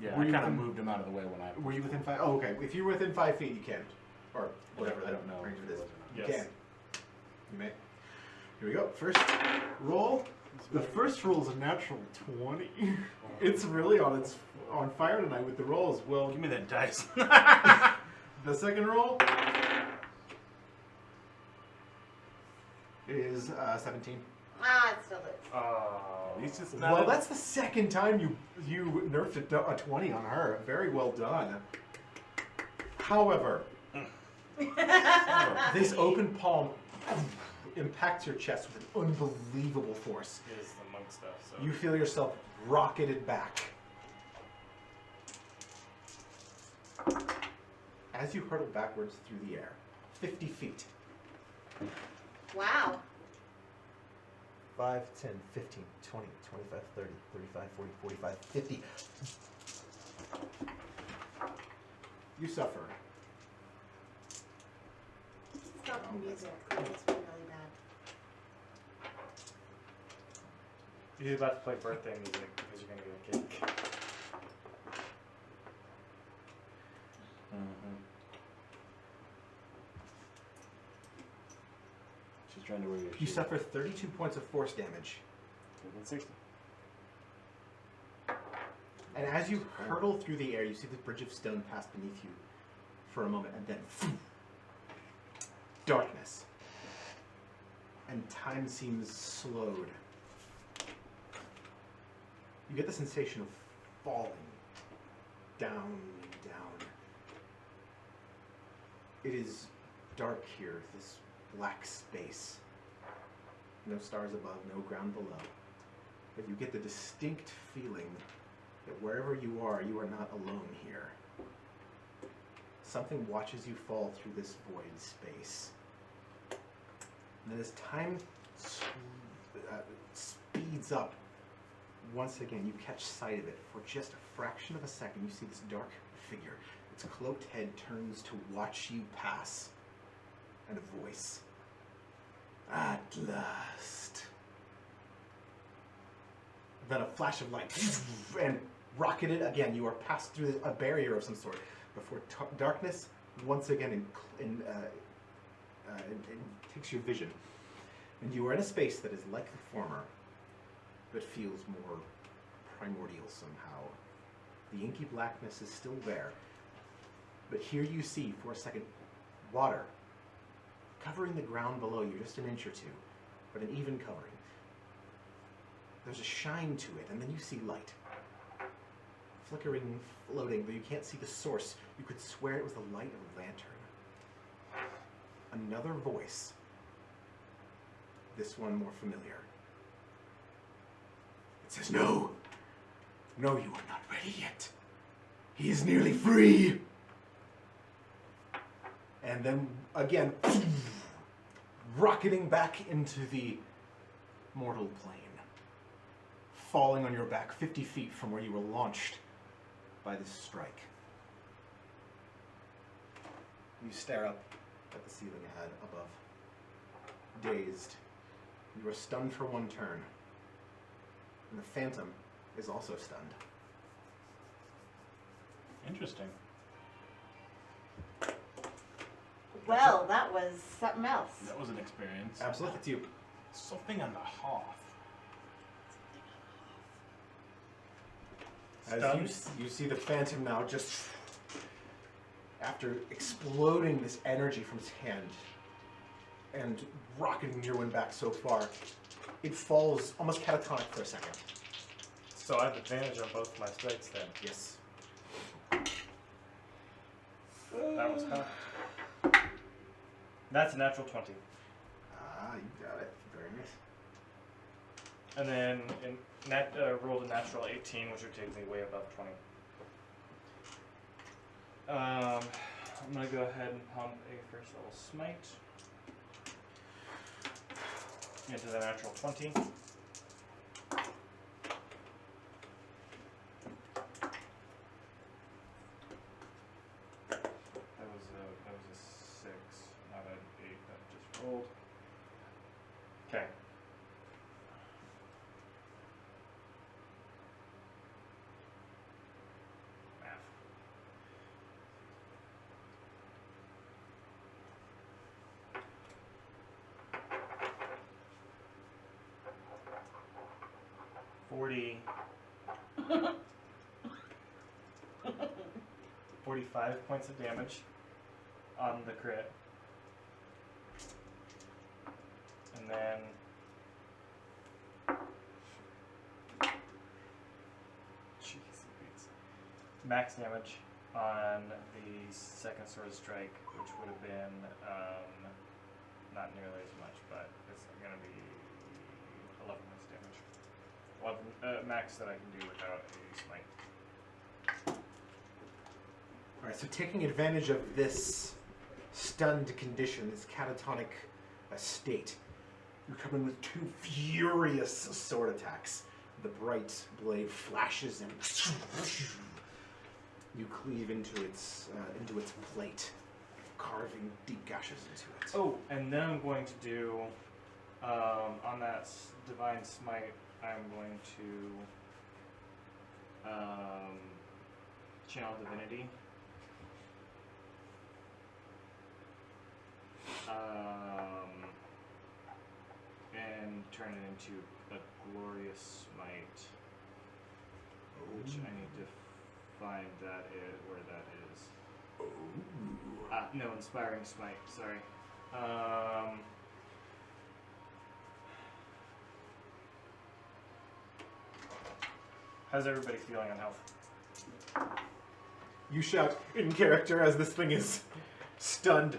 Yeah,
Were
I
you
kind of
within-
moved him out of the way when I.
were you within 5? Oh, okay. If you're within 5 feet, you can, or whatever. I don't know.
know.
Range it is. You
Yes.
can. You may. Here we go. First roll. The first roll is a natural 20. It's really on fire tonight with the rolls. Well,
Give me that dice.
the second roll is 17.
Ah, it still is.
At least it's not.
Well, that's the second time you nerfed a 20 on her. Very well done. However, this open palm impacts your chest with an unbelievable force.
It is the monk stuff. So
You feel yourself rocketed back. As you hurtle backwards through the air, 50 feet.
Wow.
5, 10, 15, 20, 25, 30, 35, 40, 45, 50.
You suffer.
Stop the music. It makes me really bad.
He's about to play birthday music because you're gonna get a cake.
Mhm. She's trying to wear your
You
shield.
suffer 32 points of force damage.
60.
And as you hurtle through the air, you see the bridge of stone pass beneath you for a moment, and then darkness. And time seems slowed. You get the sensation of falling down and down. It is dark here, this black space. No stars above, no ground below. But you get the distinct feeling that wherever you are not alone here. Something watches you fall through this void space. And then as time speeds up, once again you catch sight of it. For just a fraction of a second, you see this dark figure. Its cloaked head turns to watch you pass. And a voice. At last. Then a flash of light, and rocketed again. You are passed through a barrier of some sort before darkness once again takes your vision. And you are in a space that is like the former, but feels more primordial somehow. The inky blackness is still there, but here you see, for a second, water covering the ground below you, just an inch or two, but an even covering. There's a shine to it, and then you see light. Flickering, floating, but you can't see the source. You could swear it was the light of a lantern. Another voice. This one more familiar. It says, "No! No, you are not ready yet. He is nearly free!" And then, again, rocketing back into the mortal plane. Falling on your back 50 feet from where you were launched by this strike. You stare up at the ceiling ahead, above. Dazed. You are stunned for one turn. And the phantom is also stunned.
Interesting.
Well, that was something else.
That was an experience.
Absolutely, it's you.
Something on the hearth.
As you see the phantom now just after exploding this energy from its hand and rocketing Nirwin back so far, it falls almost catatonic for a second.
So I have advantage on both my strikes then.
Yes.
That was tough. That's a natural 20.
Ah, you got it. Very nice.
And then rolled a natural 18, which would take me way above 20. I'm going to go ahead and pump a first level smite into the natural 20. That was a 6, not an 8 that just rolled. Okay. Math. $40. 45 points of damage on the crit. And then max damage on the second sword strike, which would have been not nearly as much, but it's going to be 11 points damage. 11 max that I can do without a smite.
All right, so taking advantage of this stunned condition, this catatonic state, you come in with two furious sword attacks. The bright blade flashes and you cleave into its plate, carving deep gashes into it.
Oh, and then I'm going to do on that divine smite. I'm going to channel divinity. And turn it into a glorious smite, which I need to find where that is. No, inspiring smite. Sorry. How's everybody feeling on health?
You shout in character as this thing is stunned.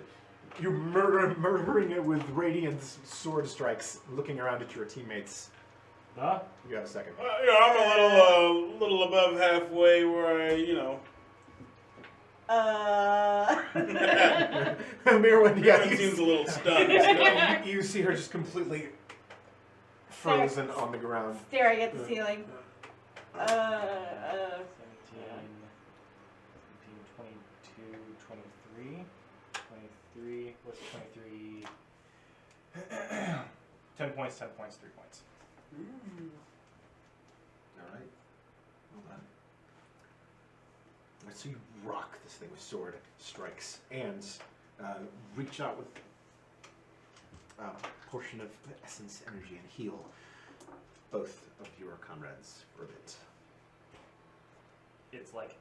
You murdering it with radiant sword strikes, looking around at your teammates.
Huh?
You got a second.
Yeah, I'm a little above halfway where
Mirwin, yeah,
Everyone seems a little stunned. So.
you see her just completely frozen on the ground.
Staring at the ceiling.
17, 22, 23. 23. What's 23? 10 points, 10 points, 3 points.
All right. Well done. So you rock this thing with sword strikes and reach out with a portion of essence, energy, and heal both of your comrades for a bit.
It's like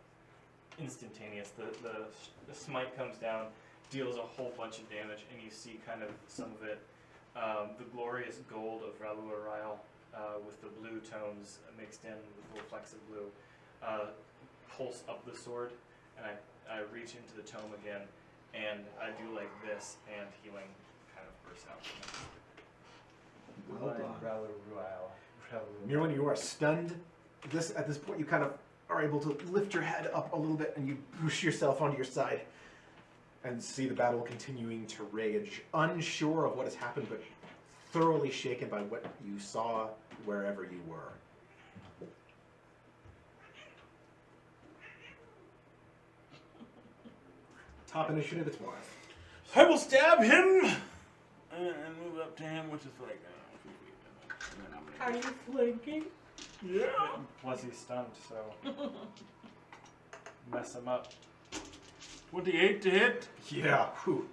instantaneous. The smite comes down, deals a whole bunch of damage, and you see kind of some of it. The glorious gold of Ralu Arile with the blue tones mixed in with the reflexive blue pulse up the sword, and I reach into the tome again, and I do like this, and healing kind of bursts out from
Well done.
Ralu Arile.
Mirwin, you are stunned. At this point, you kind of are able to lift your head up a little bit, and you push yourself onto your side, and see the battle continuing to rage, unsure of what has happened, but thoroughly shaken by what you saw wherever you were. Top initiative, it's Warren.
I will stab him and move up to him, which is like.
Are you flanking?
Yeah.
Plus he's stunned, so mess him up.
28 to hit.
Yeah, whew.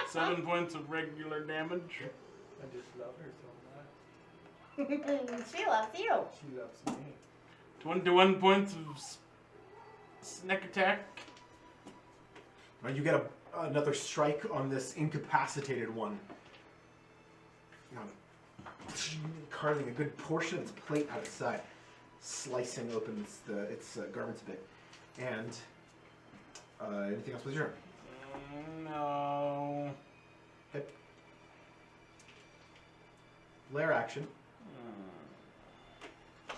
7 points of regular damage.
I just love her so much.
She loves you.
She loves me.
21 points of snack attack.
Now you get another strike on this incapacitated one. Carving a good portion of its plate out its side, slicing open its garments a bit. And anything else with your turn?
No.
Hit. Lair action.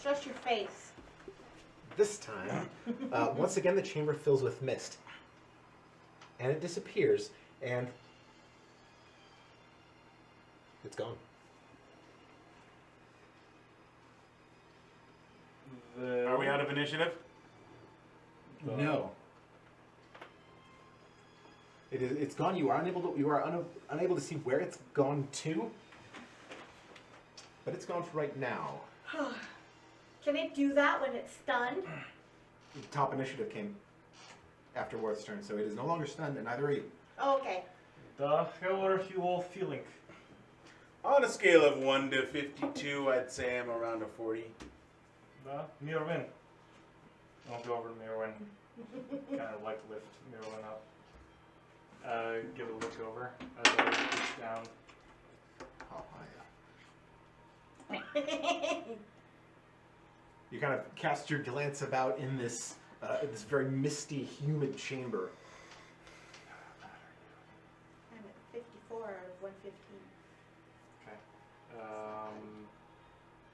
Shush your face.
This time, once again, the chamber fills with mist. And it disappears, and it's gone.
Are we out of initiative?
No. It's gone. You are unable to see where it's gone to. But it's gone for right now.
Can it do that when it's stunned?
The top initiative came after Worth's turn, so it is no longer stunned, and neither are you.
Oh, okay.
The hell are you all feeling?
On a scale of 1 to 52, I'd say I'm around a 40.
Mirwin. I'll go over to Mirwin. Kind of like lift Mirwin up. Give a look over as I reach down.
Oh, yeah. You kind of cast your glance about in this very misty, humid chamber.
I'm at 54 out of 115.
Okay.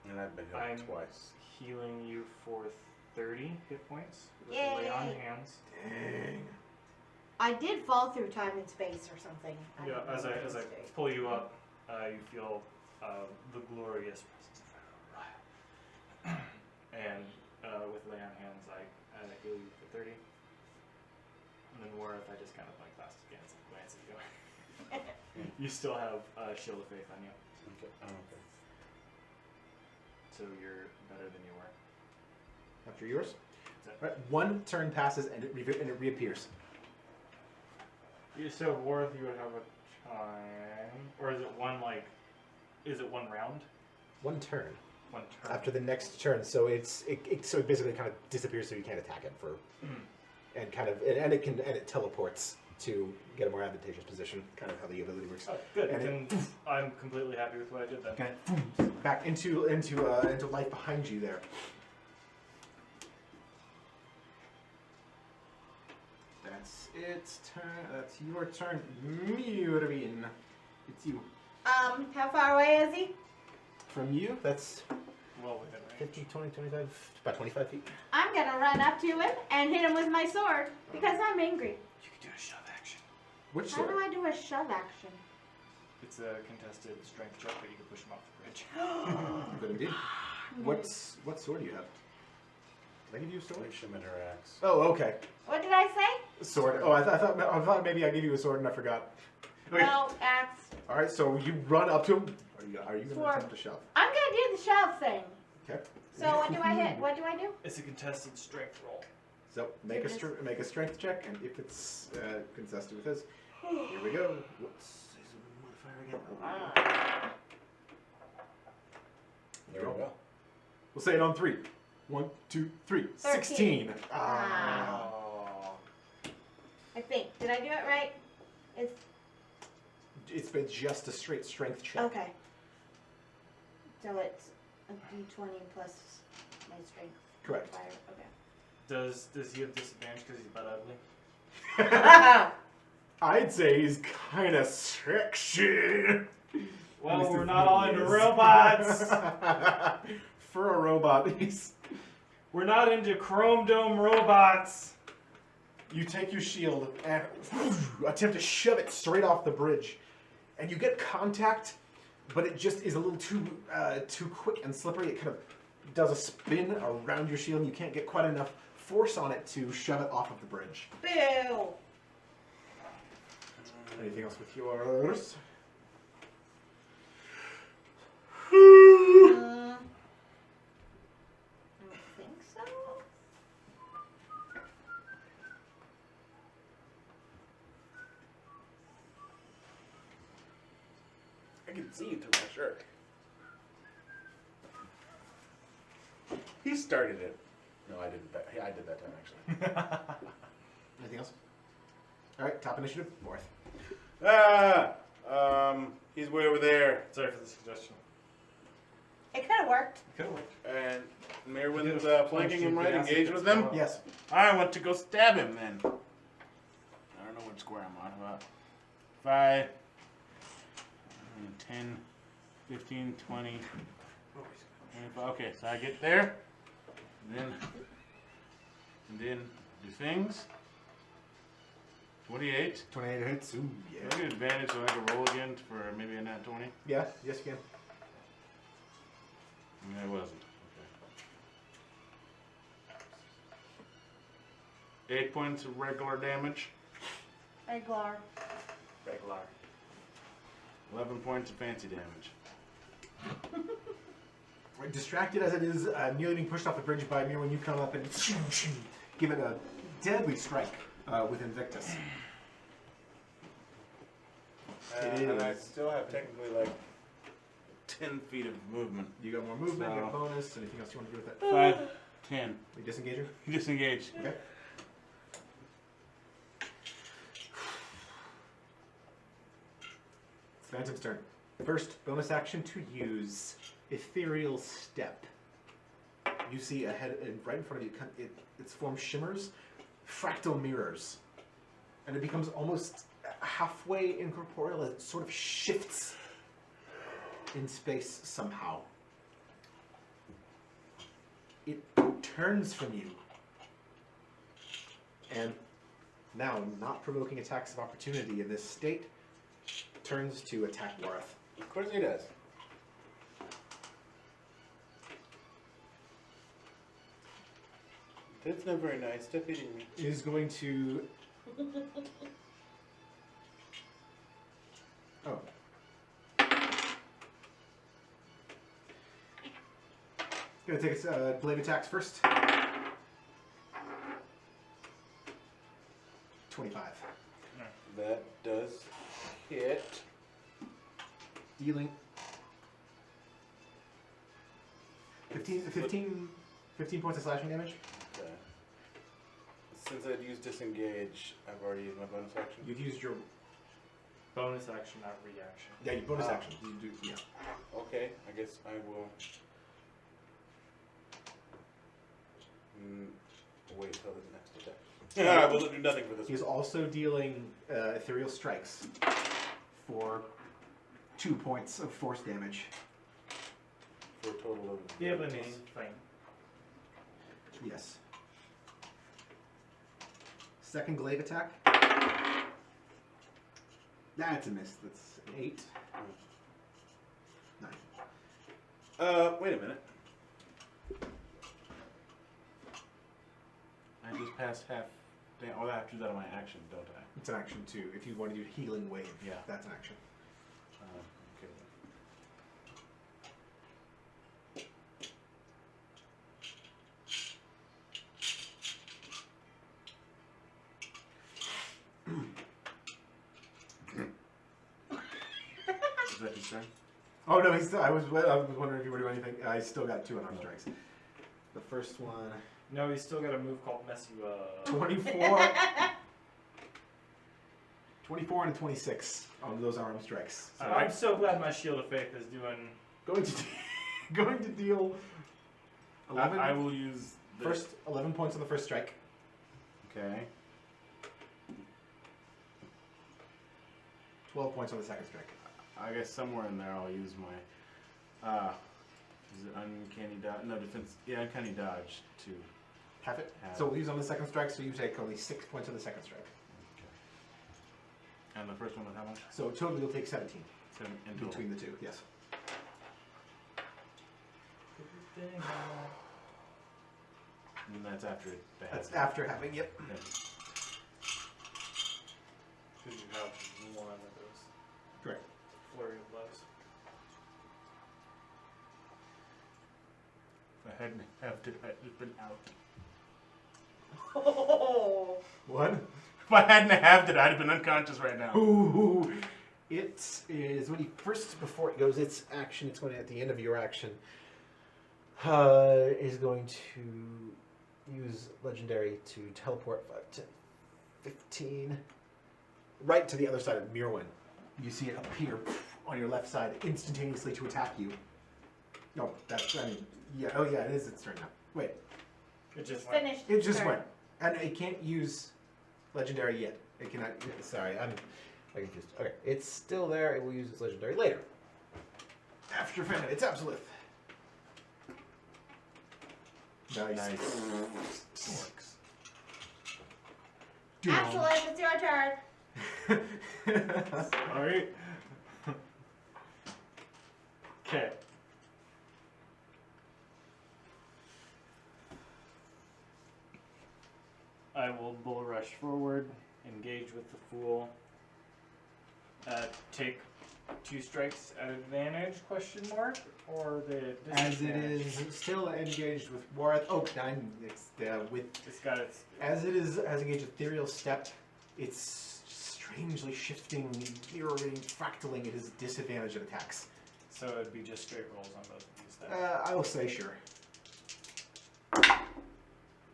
And I've been
I'm
hit twice.
healing you for 30 hit points with
Yay.
a lay on hands.
Dang.
I did fall through time and space or something. I
Yeah,
don't know
as
what
I
it was.
pull you up, you feel the glorious presence of Ryle. And with lay on hands, I heal you for 30. And then Wareth, I just kind of like glance at you. You still have Shield of Faith on you,
Okay. Oh, okay.
so you're better than you were.
After yours?
That's it.
Right, one turn passes and it reappears.
You said Wareth, you would have a time, or is it one one round?
One turn.
One turn.
After the next turn, so it basically kind of disappears, so you can't attack it for, and it teleports to get a more advantageous position. Kind of how the ability works.
Oh, good.
And
Then I'm completely happy with what I did then.
Okay. back into life behind you there. That's its turn. That's your turn, Murvin. It's you.
How far away is he?
From you, that's
Well within range.
50, 20, 25, about 25 feet.
I'm gonna run up to him and hit him with my sword because I'm angry.
You can do a shove action.
which
How
sword?
do I do a shove action?
It's a contested strength check, but you can push him off the bridge.
Good indeed. What sword do you have? Did I give you a sword?
Like Scimitar axe.
Oh, okay.
What did I say?
Sword. Oh, I thought maybe I gave you a sword and I forgot. Okay.
No, axe.
All right, so you run up to him. Are you going to
Sword.
attempt to shove?
I'm gonna do the shove thing.
Okay.
So what do I hit? What do I do?
It's a contested strength roll.
So make a strength check, and if it's contested with his, here we go. What's his modifier again?
There we go.
We'll say it on 3. 1, 2, 3.
13.
16.
Oh.
I think. Did I do it right?
It's been just a straight strength check.
Okay. So it's a d20 plus my strength.
Correct.
Fire. Okay.
Does he have disadvantage because he's butt ugly?
I'd say he's kind of sexy.
Well,
At least
we're
if
not
he
all into
is.
robots.
For a robot,
We're not into Chrome Dome robots.
you take your shield and attempt to shove it straight off the bridge, and you get contact, but it just is a little too quick and slippery. It kind of does a spin around your shield, and you can't get quite enough force on it to shove it off of the bridge.
Boo!
Anything else with yours?
I don't think so.
I can see you through my shirt. He started it. No, I didn't. I did that time actually.
Anything else? All right, top initiative, fourth.
He's way over there,
Sorry for the suggestion.
It could have worked.
Could have worked.
and
You
Merwin's
could've
flanking him,
punched
right?
him, but
Engaged with him.
Yes.
I want to go stab him then. I don't know what square I'm on. About 5, 10, 15, 20, 25. Okay, so I get there, and then do things. 28.
28 hits. Ooh,
Do
yeah.
I get advantage so I can roll again for maybe a nat 20?
Yeah, yes, you can.
No, it wasn't. Okay. 8 points of regular damage.
Regular.
Regular.
11 points of fancy damage.
Right, distracted as it is, nearly being pushed off the bridge by Mir when you come up and give it a deadly strike with Invictus. It
And I
is.
still have technically like 10 feet of movement.
You got more movement, you got
So-
bonus, anything else you want to do with it?
5, 10.
You disengaging?
Disengage.
Okay. It's Phantom's turn. First, bonus action to use Ethereal Step. You see ahead, right in front of you, its form shimmers, fractal mirrors, and it becomes almost halfway incorporeal. It sort of shifts in space somehow. It turns from you, and now, not provoking attacks of opportunity in this state, turns to attack Wareth.
Of course he does. That's not very nice. Stop hitting me.
Is going to. Oh. Gonna take its blade attacks first. 25.
That does hit.
Dealing 15 points of slashing damage.
Okay. Since I'd used disengage, I've already used my bonus action.
You've used your.
Bonus action, not reaction.
Yeah, your bonus
Ah.
action. You do. Yeah.
Okay, I guess I will. Wait till the next attack. I will do nothing for this.
He's also dealing ethereal strikes for 2 points of force damage.
For a total of.
Yeah, but it's fine.
Yes. Second glaive attack. That's a miss. That's an 8. 9.
Wait a minute. I just passed half. Damn, oh, I have to do that on my action, don't I?
It's an action too. If you want to do healing wave,
Yeah.
that's an action.
Okay. Is that his turn?
Oh no, he's still. I was wondering if you were doing anything. I still got 2 unarmed strikes. The first one.
No, he's still got a move called Mess You Up.
24. 24 and a 26 on those arm strikes. So
I'm so glad my Shield of Faith is doing.
going to going to deal 11.
I will use the
First 11 points on the first strike.
Okay.
12 points on the second strike.
I guess somewhere in there I'll use my. Is it uncanny dodge? No, defense. Yeah, uncanny dodge to.
Have it.
Have
So we'll use on the second strike. So you take only 6 points on the second strike.
And the first one was how much?
So totally you'll take 17
7 in total.
between the two. Yes.
And that's after it.
That's after having. Yep.
Okay.
Because you have one of those
Correct.
flurry of blows.
If I hadn't have to, I'd just been out.
What?
If I hadn't have it, I'd have been unconscious right now.
Ooh. It is when you
Before it goes, its action, it's going to, at the end of your action, is going to use legendary to teleport 5, 10, 15, right to the other side of Mirwin.
you see it appear on your left side instantaneously to attack you. No, that's I mean yeah. Oh yeah, it is its turn now. Wait,
It just
It's
went.
finished.
it just
turn.
went, and it can't use legendary yet. It cannot.
Sorry, I'm confused. Okay, it's still there. It will use its legendary later.
After Fenna, it's Absolute. Nice.
Works.
Absolute, it's your turn.
Sorry. Okay. I will bull rush forward, engage with the fool. Take 2 strikes at advantage? Question mark, or the
As it
disadvantage?
is still engaged with Warth. Oh, nine. It's with
It's got its.
as it is has engaged Ethereal Step. It's strangely shifting, mirroring, fractaling. It is disadvantage at attacks.
So it'd be just straight rolls on both of these then.
I will say sure.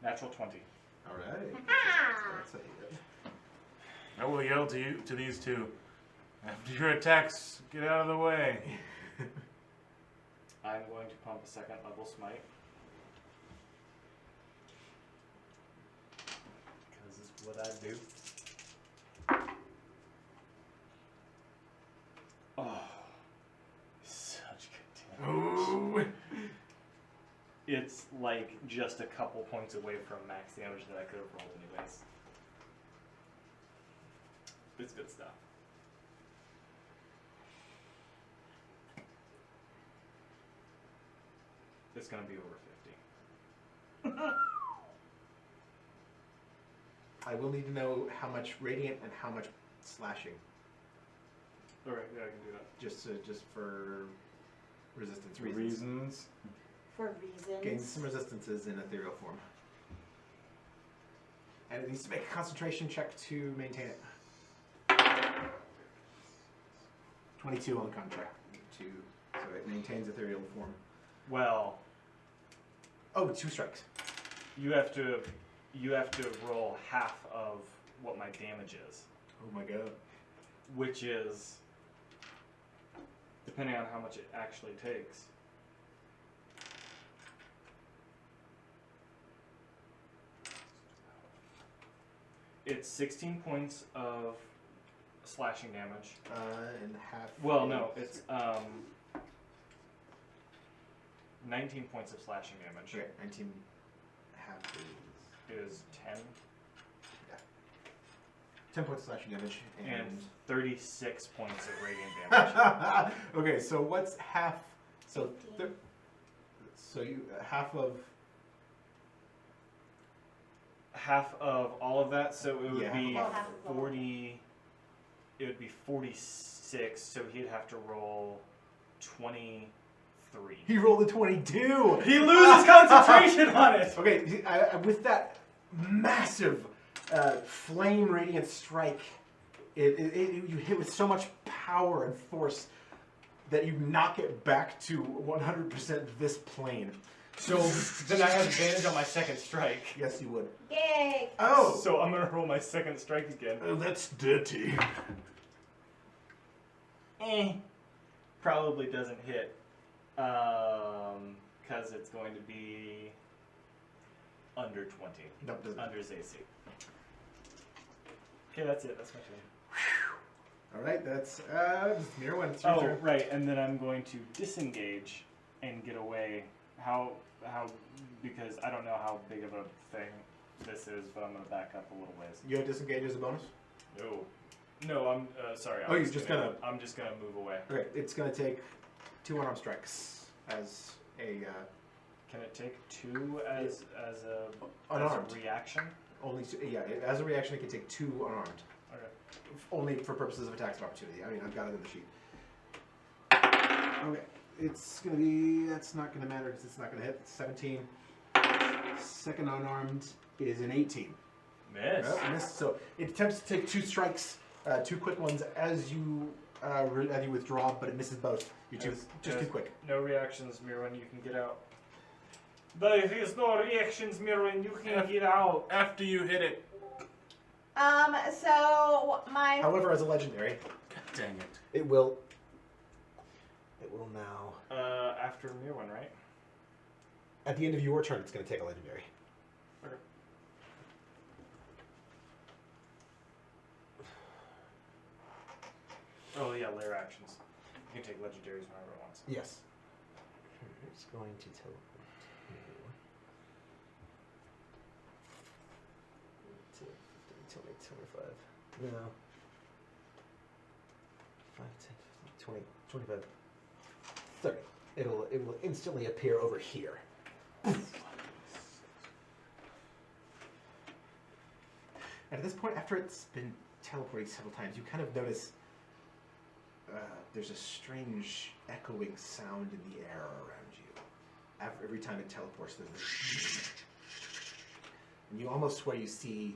Natural 20.
All right.
Ah.
That's a hit.
I will yell to these two. After your attacks, get out of the way.
I'm going to pump a 2nd level smite. Because it's what I do. Oh, such good damage.
Ooh.
It's like just a couple points away from max damage that I could have rolled anyways. It's good stuff. It's gonna be over 50.
I will need to know how much radiant and how much slashing,
Alright, yeah, I can do that.
just for resistance reasons.
Reasons.
For reasons.
Gain some resistances in ethereal form, and it needs to make a concentration check to maintain it. 22 on contract, so it maintains ethereal form.
Well,
Oh, 2 strikes.
you have to roll half of what my damage is.
Oh my god.
which is, depending on how much it actually takes. It's 16 points of slashing damage.
And half.
Well, no, it's 19 points of slashing damage.
Okay, 19 half
Is 10
10 points of slashing damage
and 36 points of radiant damage.
okay, so what's half? So, so you half of.
Half of all of that, so it would
Yeah,
be
Well, half of all.
40. It would be 46, so he'd have to roll 23.
He rolled a 22.
He loses concentration on it.
Okay, with that massive flame radiant strike, you hit with so much power and force that you knock it back to 100% this plane.
So then I have advantage on my second strike.
Yes, you would.
Yay!
Oh,
So I'm gonna roll my second strike again.
that's dirty.
Probably doesn't hit. Because it's going to be under 20.
Nope, doesn't.
Under his AC. Okay, that's it. That's my turn.
All right, that's Mirwin. It's your
Oh,
turn.
right, and then I'm going to disengage and get away. How? Because I don't know how big of a thing this is, but I'm gonna back up a little ways.
You have disengage as a bonus.
No, I'm sorry.
Oh, you're just gonna-
I'm just gonna move away.
Okay, it's gonna take 2 unarmed strikes as a
Can it take 2 as a
unarmed.
reaction?
Only as a reaction, it can take 2 unarmed.
Okay.
Only for purposes of attacks of opportunity. I mean, I've got it in the sheet. Okay, it's gonna be. That's not gonna matter because it's not gonna hit. 17. Second unarmed is an 18.
Miss.
Well, missed. So it attempts to take 2 strikes, 2 quick ones as you withdraw, but it misses both. You're just too quick.
No reactions, Mirwin. You can get out. There is no reactions, Mirwin. You can get out.
After you hit it.
So my
However, as a legendary,
God dang it.
It will now.
After Mirwin, right?
At the end of your turn, it's going to take a legendary.
Okay. Oh yeah, layer actions. You can take legendaries whenever it wants.
Yes. It's going to teleport to 10, 15, 20, 25. No. 5, 10, 15, 20, 25, 30. It will instantly appear over here.
and at this point, after it's been teleporting several times, you kind of notice there's a strange echoing sound in the air around you. Every time it teleports, there's this, and you almost swear you see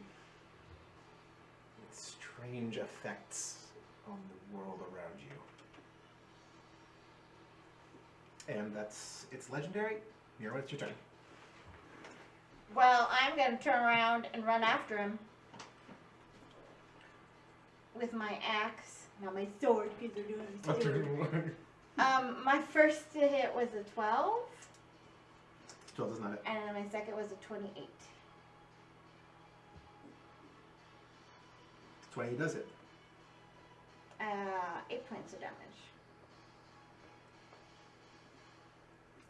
strange effects on the world around you. And it's legendary. Mira, it's your turn.
Well, I'm gonna turn around and run after him with my axe, not my sword, because they're doing it. My first hit was a 12,
12 does not hit.
and then my second was a 28.
20 does it.
8 points of damage.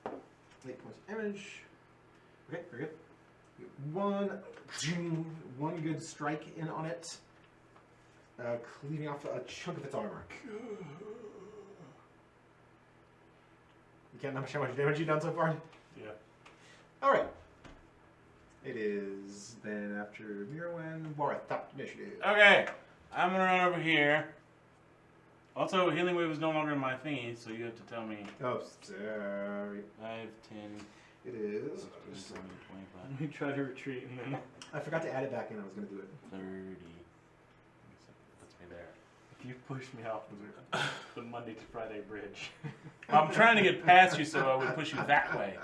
8 points of damage. Okay, very good. One good strike in on it, cleaving off a chunk of its armor. You can't know how much damage you've done so far?
Yeah.
Alright. It is then after Mirwin, Wareth, top initiative.
Okay, I'm gonna run over here. Also, healing wave is no longer in my thingy, so you have to tell me.
Oh, sorry.
5, 10,
It is.
20, 25,
We try to retreat and then
I forgot to add it back in. I was going to do it.
30. Puts me there.
if you push me off the Monday to Friday bridge.
I'm trying to get past you so I would push you that way.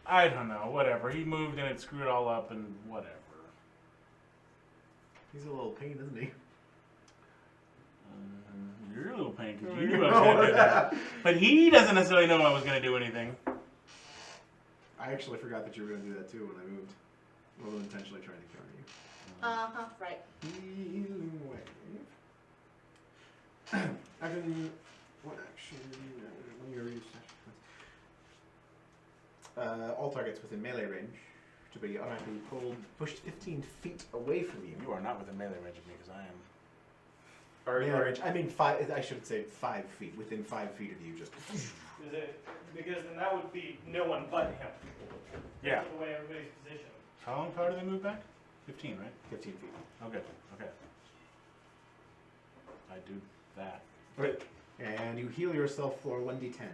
I don't know, whatever. He moved and it screwed it all up and whatever.
He's a little pain, isn't he?
anything because you knew I was going to do that. But he doesn't necessarily know I was going to do anything.
I actually forgot that you were going to do that too when I moved. Well, intentionally trying to counter you.
Right.
Healing wave. Action. What action? When you're used to all targets within melee range to be automatically pushed 15 feet away from you.
You are not within melee range of me because I am.
Melee range. I mean, I should say 5 feet. Within 5 feet of you, just.
Is it, because then that would be no one but him.
Yeah.
That's the way everybody's positioned.
How long power do they move back? 15, right?
15 feet.
Okay. Okay. I do that.
Right. And you heal yourself for 1d10.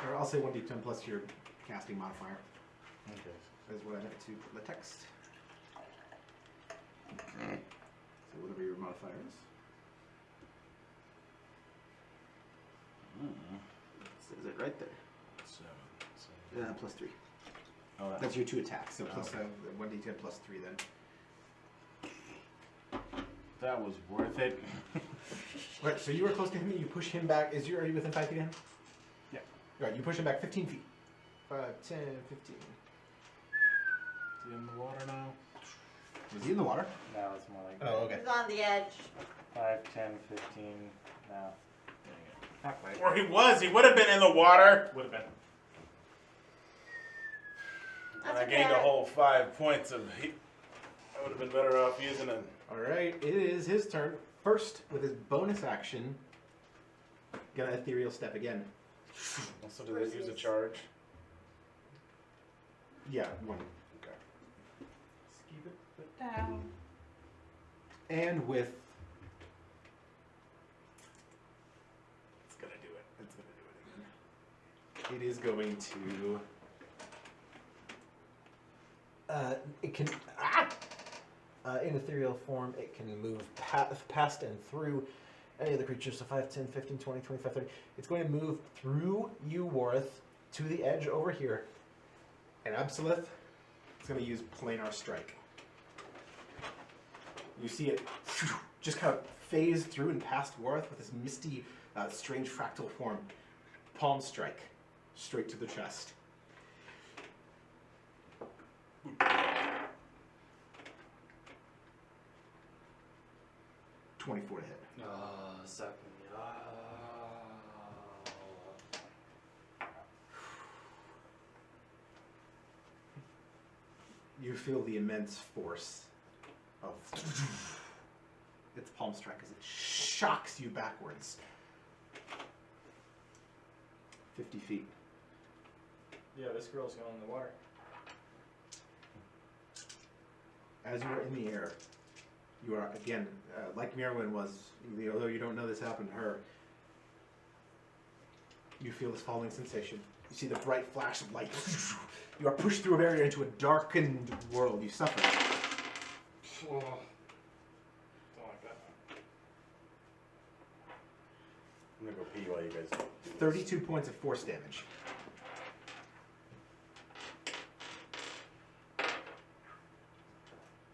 Or I'll say 1d10 plus your casting modifier.
Okay.
That's what I have to put in the text. So whatever your modifier is. Says it right there.
7.
Plus 3.
Oh,
That's your 2 attacks. So plus
Okay.
1d10 plus 3 then.
that was worth it.
Right, so you are close to him. You push him back. Are you within 5 feet of him?
Yeah.
Right, you push him back 15 feet. 5, 10, 15.
Is he in the water now?
Is he in the water?
Now it's more like
Oh, okay.
He's on the edge.
5, 10, 15. Now. Not quite.
Or he was. He would have been in the water.
Would have been.
That's
I
okay.
gained a whole 5 points of heat. I would have been better off using a.
Alright, it is his turn. First, with his bonus action, gonna ethereal step again.
Also, do they use a charge?
Yeah, 1.
Okay.
Keep it put down.
And with. It's gonna do it. It's gonna do it again. It is going to.
It can, in ethereal form, it can move past and through any of the creatures. So 5, 10, 15, 20, 25, 30. It's going to move through you, Warth, to the edge over here.
And Absolith is going to use planar strike. You see it just kind of phase through and past Warth with this misty, strange fractal form. Palm strike. Straight to the chest. $24 to hit.
Suck me.
You feel the immense force of its palm strike as it shocks you backwards. 50 feet.
Yeah, this girl's going in the water.
As you are in the air, you are again, like Merwin was, although you don't know this happened to her, you feel this falling sensation. You see the bright flash of light. You are pushed through a barrier into a darkened world. You suffer.
Oh. Don't like that.
I'm gonna go pee while you guys.
32 points of force damage.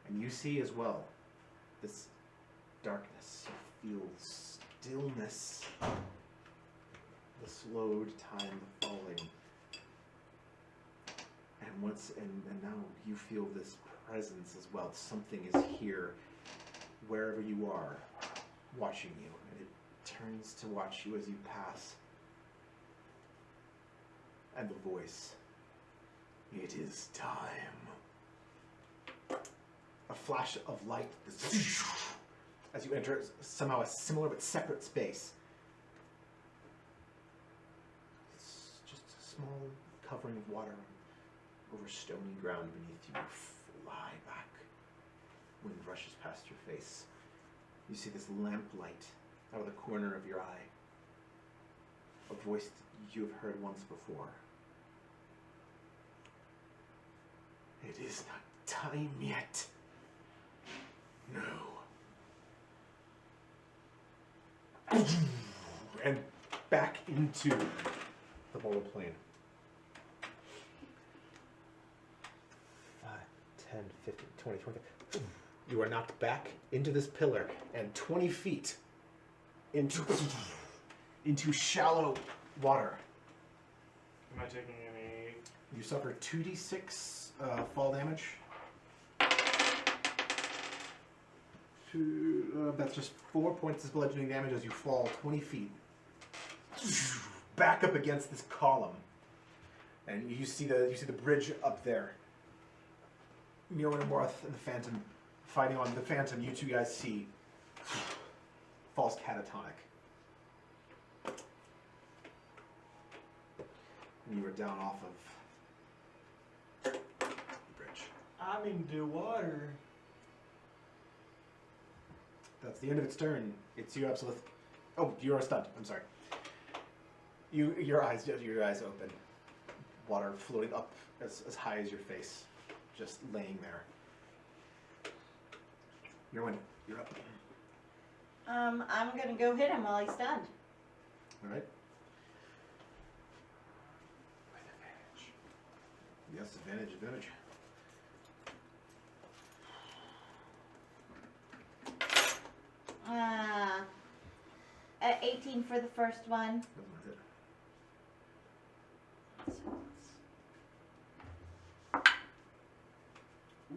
And you see as well this darkness. You feel stillness. The slowed time of falling. And now you feel this presence as well. Something is here, wherever you are, watching you. And it turns to watch you as you pass. And the voice. It is time. A flash of light as you enter somehow a similar but separate space. It's just a small covering of water over stony ground beneath you. Fly back. Wind rushes past your face. You see this lamplight out of the corner of your eye. A voice that you have heard once before. It is not time yet. No. And back into the mortal plane.
5, 10, 15, 20, 25. You are knocked back into this pillar and 20 feet into shallow water.
Am I taking any?
You suffer 2d6 fall damage. That's just 4 points of bludgeoning damage as you fall 20 feet back up against this column, and you see the bridge up there. Mirwin and Worth and the Phantom fighting on the Phantom. You two guys see falls catatonic. And you are down off of the bridge.
I'm in the water.
That's the end of its turn. It's you, Absolute. Oh, you are stunned. I'm sorry. Your eyes open. Water floating up as high as your face, just laying there. You're up.
I'm gonna go hit him while he's stunned.
All right. Yes, advantage.
At 18 for the first one.
That was it.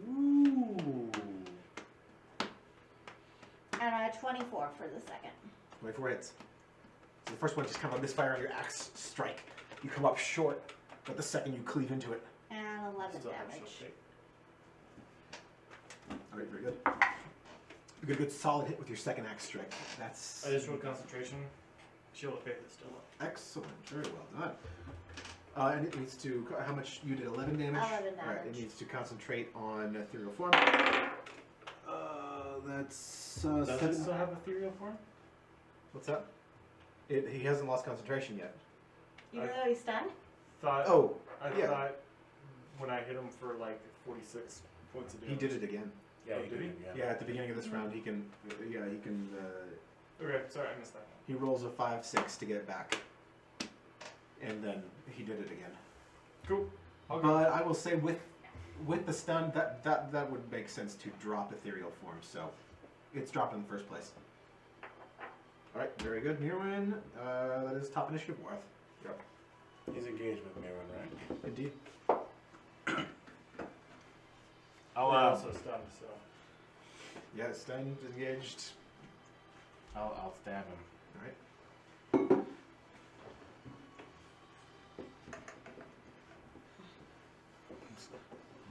Ooh.
And 24 for the second.
24 hits. So the first one just kind of misfire on your axe strike. You come up short, but the second you cleave into it.
And 11
Still have
damage.
short
All right, very good. You get a good solid hit with your second axe strike. That's
I just rolled concentration. Shield of Faith is still up.
excellent. Very well done. And it needs to, how much, you did 11 damage?
11
All right, it
damage.
needs to concentrate on ethereal form. That's
Does it
7.
still have ethereal form?
What's that? He hasn't lost concentration yet.
Even though he's stunned?
Thought.
Oh,
I
yeah.
thought when I hit him for like 46 points of
he
damage.
did it again.
Yeah,
Oh,
you
did he?
Yeah, at the beginning of this round, he can,
Okay, sorry, I missed that one.
he rolls a 5-6 to get it back. And then he did it again.
Cool. I'll go.
But I will say with the stun, that would make sense to drop ethereal form, so it's dropped in the first place. Alright, very good. Mirwin, that is top initiative, Worth. Yep.
He's engaged with Mirren, right?
Indeed.
I'll,
We're also stunned, so.
Yeah, stunned, engaged.
I'll stab him.
Alright.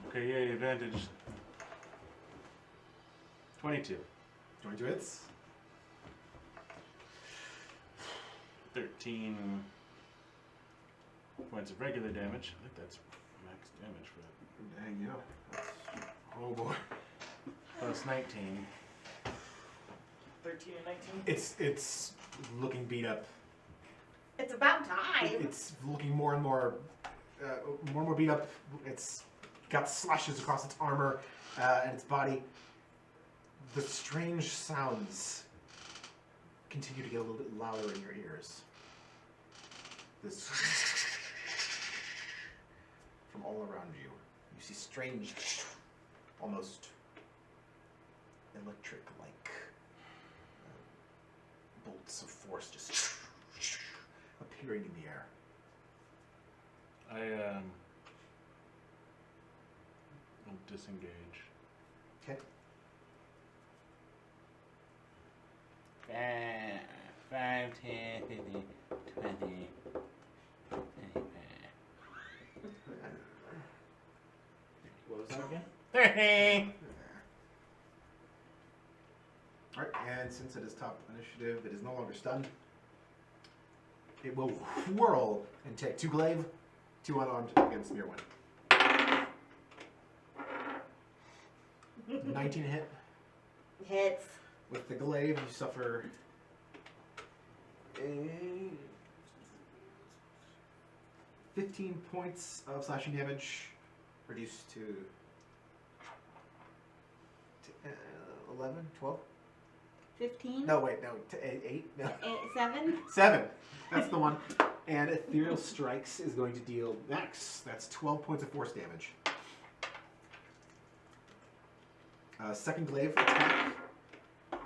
Okay, yay, advantage. 22.
22 hits.
13 points of regular damage. I think that's max damage for that.
Dang, yeah. That's, oh boy.
Plus 19.
13 and 19?
It's looking beat up.
It's about time.
It's looking more and more beat up. It's got slashes across its armor and its body. The strange sounds continue to get a little bit louder in your ears. This from all around you. You see strange, almost electric-like bolts of force just appearing in the air.
I'll disengage.
Okay.
5, 10, 15, 20, 25.
What was that again?
30.
Alright, and since it is top initiative, it is no longer stunned. It will whirl and take 2 glaive, 2 unarmed against Mirwin. 19 hit.
Hits.
With the glaive, you suffer 15 points of slashing damage, reduced to 11, 12?
15?
No, wait, no, to 8? No.
7?
7. That's the one. And Ethereal Strikes is going to deal max. That's 12 points of force damage.
Second glaive attack.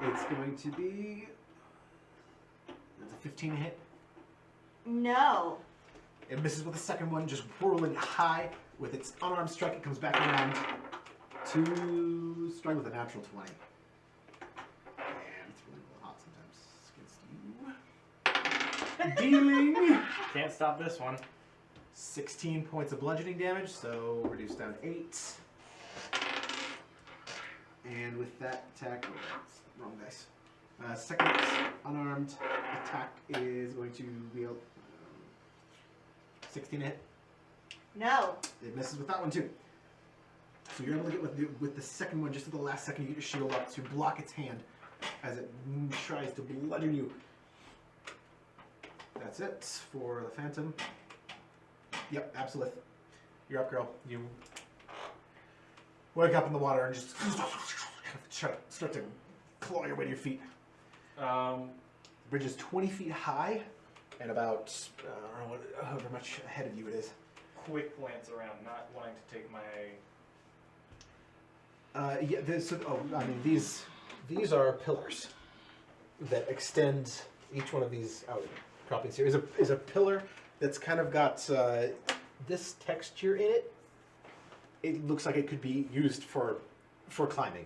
It's going to be. It's a 15 hit.
No.
It misses with the second one, just whirling high with its unarmed strike. It comes back around to strike with a natural 20. And it's really hot sometimes against you. Dealing
Can't stop this one.
16 points of bludgeoning damage, so reduced down to 8. And with that attack, oh, that's wrong dice. Second unarmed attack is going to be 16 to hit.
No.
It misses with that one too. So you're able to get with the second one just at the last second. You get your shield up to block its hand as it tries to bludgeon you. That's it for the Phantom. Yep, Absolith. You're up, girl. You wake up in the water and just start to claw your way to your feet. The bridge is 20 feet high and about, I don't know, however much ahead of you it is.
Quick glance around, not wanting to take my.
These are pillars that extend each one of these out. Croppings here is a pillar that's kind of got this texture in it. It looks like it could be used for climbing.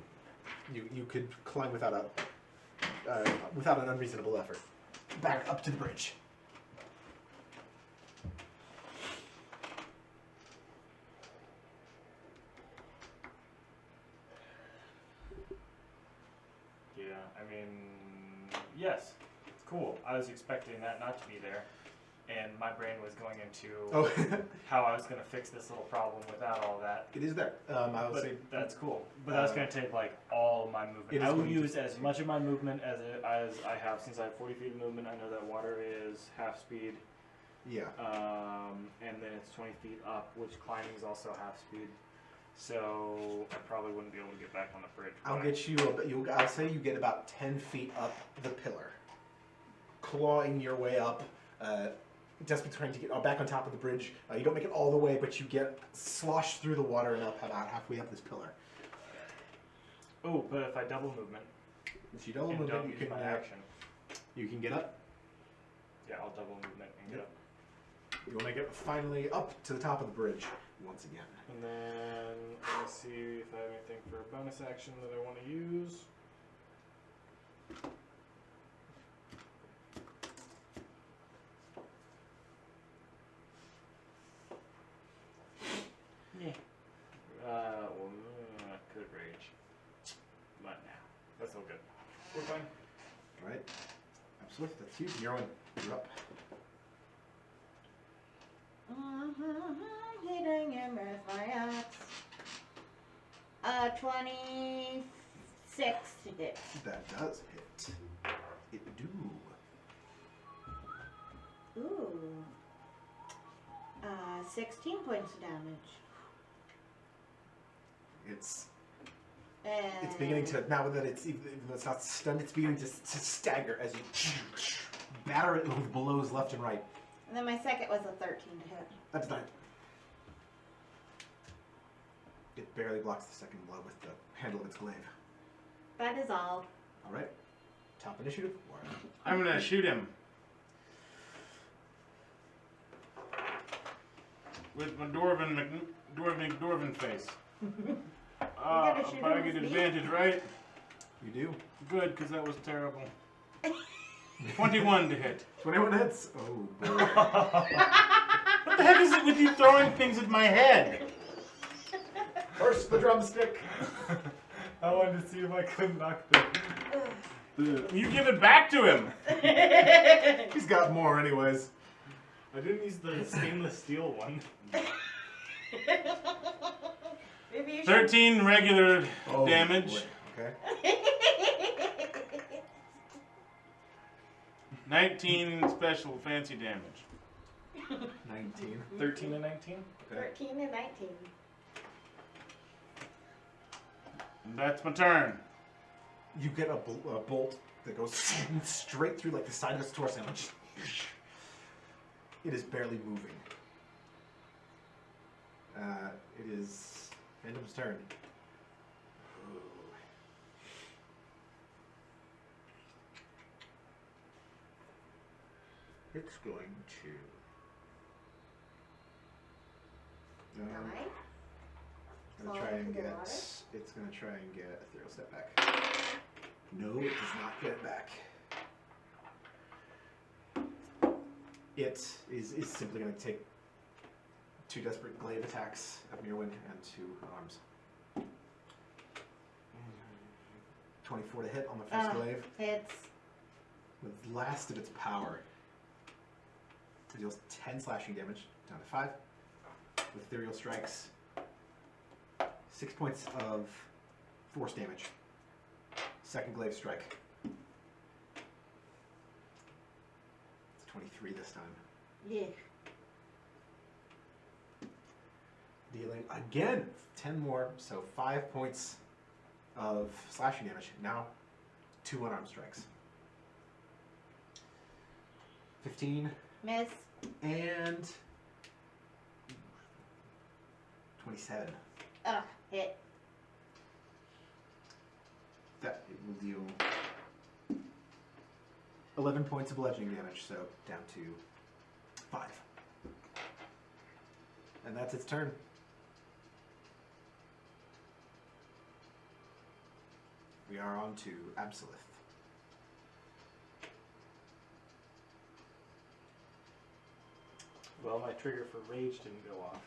You could climb without an unreasonable effort. Back up to the bridge.
Yeah, I mean, yes, it's cool. I was expecting that not to be there, and my brain was going into how I was going to fix this little problem without all that.
It is there. I would
But
say
that's cool. But that's going to take like all my movement.
It is
I will
going to
use as much of my movement as I have. Since I have 40 feet of movement, I know that water is half speed.
yeah.
And then it's 20 feet up, which climbing is also half speed. So I probably wouldn't be able to get back on the bridge.
I'll get you. I'll say you get about 10 feet up the pillar, clawing your way up. Desperately trying to get back on top of the bridge. You don't make it all the way, but you get sloshed through the water and up about halfway up this pillar.
Oh, but if I double movement
If you double
and
movement,
don't
you
use
can
my action,
you can get up.
yeah, I'll double movement and get
Yep.
up.
You will make it finally up to the top of the bridge once again.
And then let me see if I have anything for a bonus action that I want to use. Yeah. Could rage. But nah, that's all good. We're fine.
All right. Absolutely. That's you. You're You're up.
Hitting him with my axe. 26 to hit.
That does hit. It do.
Ooh. 16 points of damage.
It's
And
beginning to, now that it's even though it's not stunned, it's beginning to stagger as you batter it with blows left and right.
And then my second was a 13 to hit.
That's 9. It barely blocks the second blow with the handle of its glaive.
That is all.
All right. Top initiative. Warren.
I'm gonna shoot him with my dwarven face.
gotta shoot
But I
him
get
with me?
advantage, right?
You do.
Good, because that was terrible. 21 to hit.
21 hits. Oh, boy.
What the heck is it with you throwing things at my head?
First the drumstick.
I wanted to see if I could knock the.
You give it back to him.
He's got more anyways.
I didn't use the stainless steel one.
Maybe you should.
13 regular
Oh,
damage.
boy. Okay.
19 special fancy damage.
19.
13 and 19?
Okay.
13 and 19.
And that's my turn.
You get a bolt that goes straight through like the side of its torso. It is barely moving. It is Phantom's turn. It's going to.
Die?
Gonna
Fall
try and
into the
get.
water?
It's gonna try and get Ethereal Step back. No, it does not get it back. It is simply gonna take 2 desperate glaive attacks at Mirwin and 2 arms. 24 to hit on the first glaive.
Hits.
With last of its power, it deals 10 slashing damage, down to 5. With ethereal strikes, 6 points of force damage. Second glaive strike. It's 23 this time.
Yeah.
Dealing again 10 more, so 5 points of slashing damage. Now 2 unarmed strikes. 15
Miss.
and 27.
Hit.
That it will deal 11 points of bludgeoning damage, so down to 5. And that's its turn. We are on to Absolith.
Well, my trigger for rage didn't go off,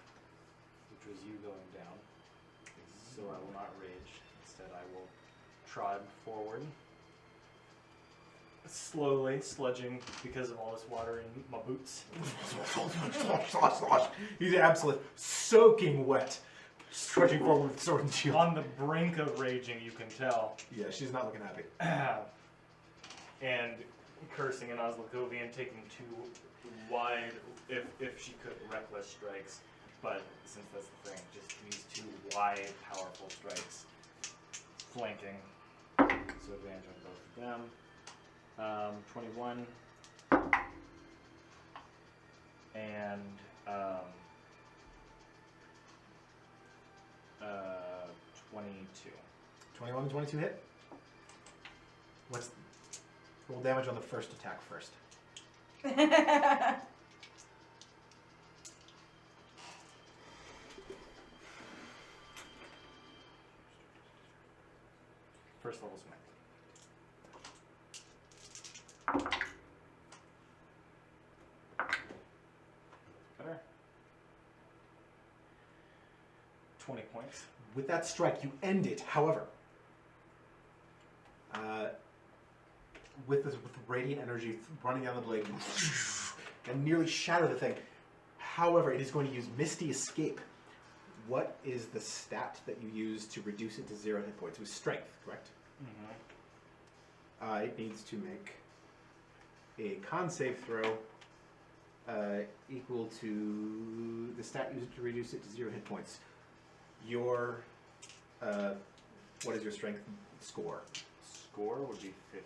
which was you going down. So I will not rage. Instead, I will trod forward. Slowly, sludging because of all this water in my boots.
He's Absolith, soaking wet, stretching forward with sword and shield.
On the brink of raging, you can tell.
Yeah, she's not looking happy.
And cursing in Oslakovian, taking 2 wide, if she could, reckless strikes. But since that's the thing, just these 2 wide, powerful strikes. Flanking. So advantage on both of them. 21. And 22.
21 and 22 hit. Let's roll damage on the first attack first.
First level smite. Better. 20 points.
With that strike, you end it. However, with the radiant energy running down the blade and nearly shatter the thing. However, it is going to use Misty Escape. What is the stat that you use to reduce it to 0 hit points? It was strength, correct?
Mm-hmm.
It needs to make a con save throw equal to the stat used to reduce it to 0 hit points. Your what is your strength score?
Score would be 15.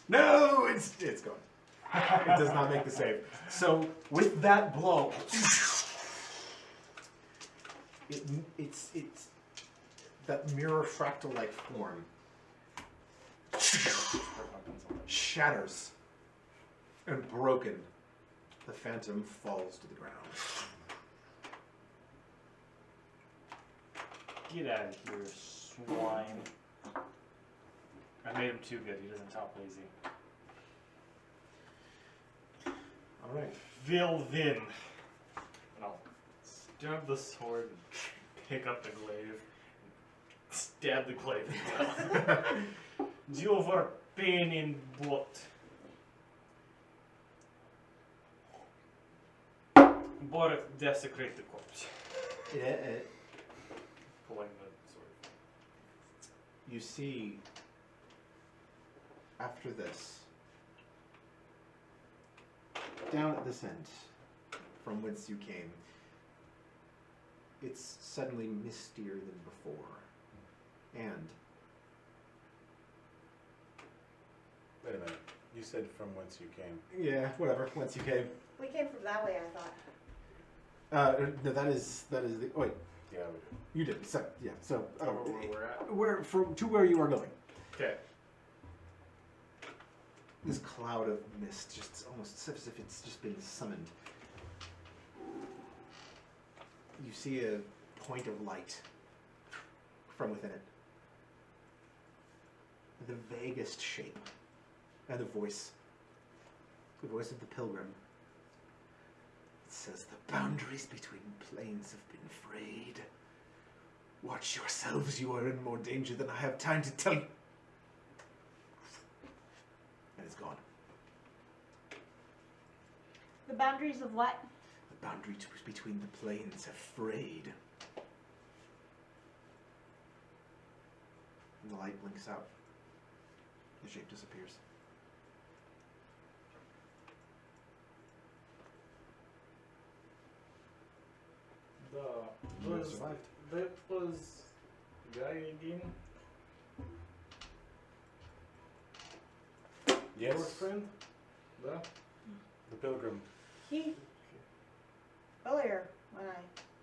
No, it's gone. It does not make the save. So with that blow, it's that mirror fractal-like form shatters and broken. The phantom falls to the ground.
Get out of here, swine. I made him too good. He doesn't top lazy.
All right.
Vilvin. And I'll stab the sword and pick up the glaive. And stab the glaive as well. You were pain in what? Borek, desecrate the corpse. Pulling the sword.
You see, after this, down at this end, from whence you came, it's suddenly mistier than before. And
Wait a minute. You said from whence you came.
yeah, whatever. Whence you came.
We came from that way, I thought.
No, that is the. Oh, wait,
Yeah, we do.
you did. So yeah. So
Where we're at.
where from to where you are going.
Okay.
this cloud of mist, just almost as if it's just been summoned. You see a point of light from within it. The vaguest shape. And the voice of the pilgrim. It says, the boundaries between planes have been frayed. Watch yourselves, you are in more danger than I have time to tell you. And it's gone.
The boundaries of what?
The boundary between the planes have frayed. And the light blinks out. The shape disappears.
The
You have
was
survived.
that was guy again? Your
Yes.
friend? The
The pilgrim.
He. Earlier, when I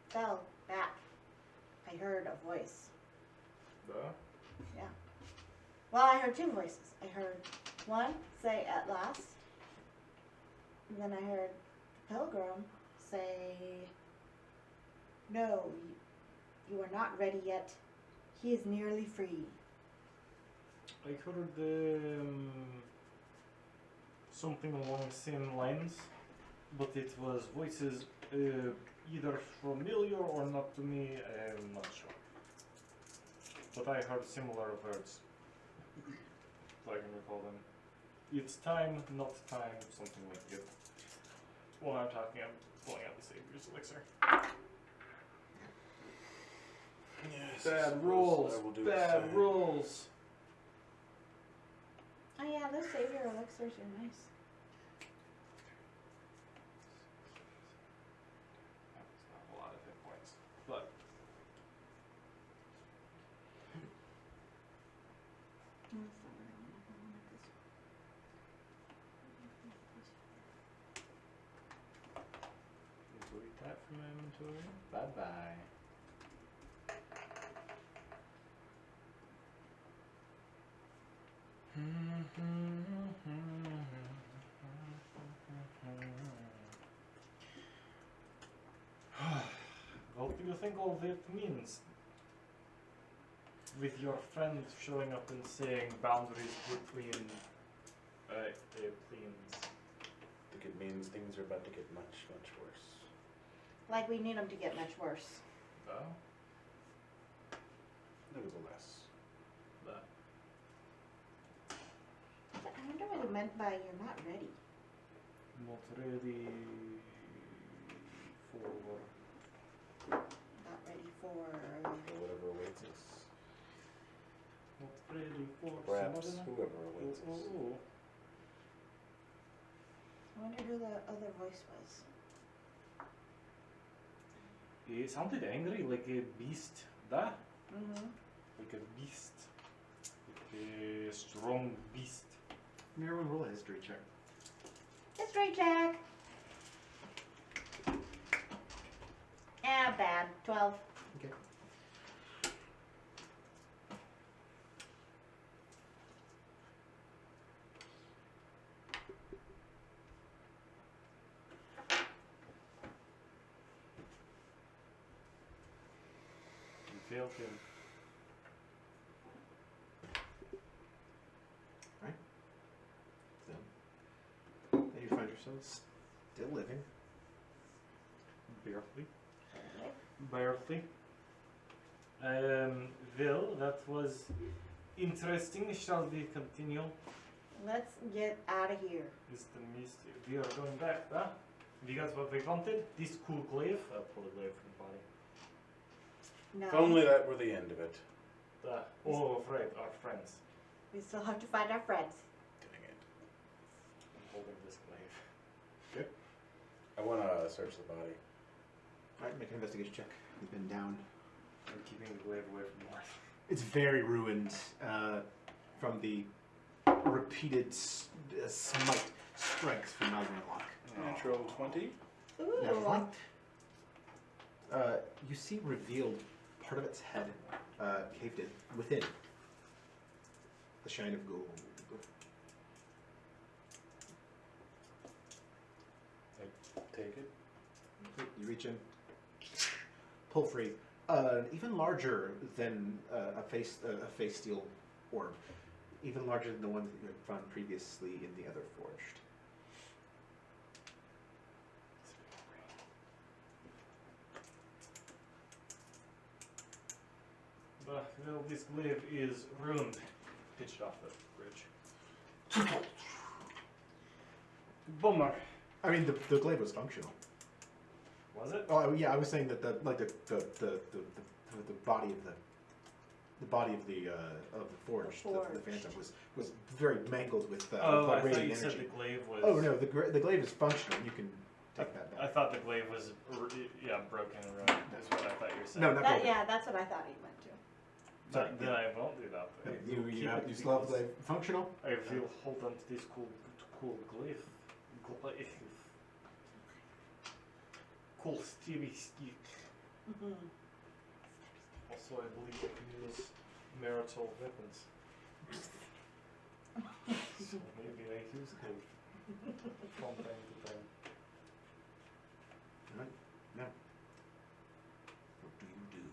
fell back, I heard a voice. Well, I heard two voices. I heard one say, "At last." And then I heard the pilgrim say, "No, you are not ready yet. He is nearly free."
I heard something along the same lines, but it was voices either familiar or not to me. I'm not sure. But I heard similar words. If I can recall them. It's time, not time, something like it. While I'm talking, I'm pulling out the Savior's Elixir.
Yes. I
Bad
suppose
rules.
I will do the
Bad
same.
rules.
Oh yeah, those savior elixirs are nice.
That's not a lot of hit points, but delete that from my inventory. Bye bye. What do you think all that means? With your friend showing up and saying boundaries between planes.
I think it means things are about to get much, much worse.
Like we need them to get much worse.
Oh,
Nevertheless.
that.
I wonder what he meant by "you're not ready."
Not ready for.
Not ready for.
Or whatever awaits us.
Not ready for.
Perhaps
some other-
whoever awaits us.
Oh.
I wonder who the other voice was.
It sounded angry, like a beast. Da?
Mm-hmm.
Like a beast. Like a strong beast.
Everyone roll a history check.
History check. Ah, bad. 12.
Okay.
You failed him.
So, then you find yourselves still living.
Barely. Barely. Well, that was interesting. Shall we continue?
Let's get out of here.
Is the mist? We are going back, huh? We got what we wanted. This cool glaive. I'll pull the glaive from the body.
No.
If only that were the end of it.
Oh, afraid, our friends.
We still have to find our friends.
Dang it.
I'm holding this glaive.
I want to search the body.
Alright, make an investigation check. You've been down.
I'm keeping the glaive away from Marth.
It's very ruined from the repeated smite strength from Malgranlock.
Natural 20.
Ooh.
Never mind. You see revealed part of its head caved in within the shine of gold. You reach in, pull free. Even larger than a face steel orb, even larger than the ones that you had found previously in the other forged.
Well, this glaive is ruined. Pitch it off the bridge. Bummer.
I mean, the glaive was functional.
Was it?
Oh yeah, I was saying that the body of the forge, the phantom was very mangled with
I thought
radiant
you said
energy.
the glaive was.
Oh no, the glaive is functional. You can take that
I
back.
thought the glaive was, broken and ruined. Is what I thought you were saying.
No, not
That,
broken.
yeah, that's what I thought he went to.
Sorry, then I won't do that.
You still have the glaive functional.
I will hold on to this cool glaive. Cool Stevie ski.
Mm-hmm.
Also, I believe I can use marital weapons. So maybe I use glaive from time to time.
Right. Now, what do you do?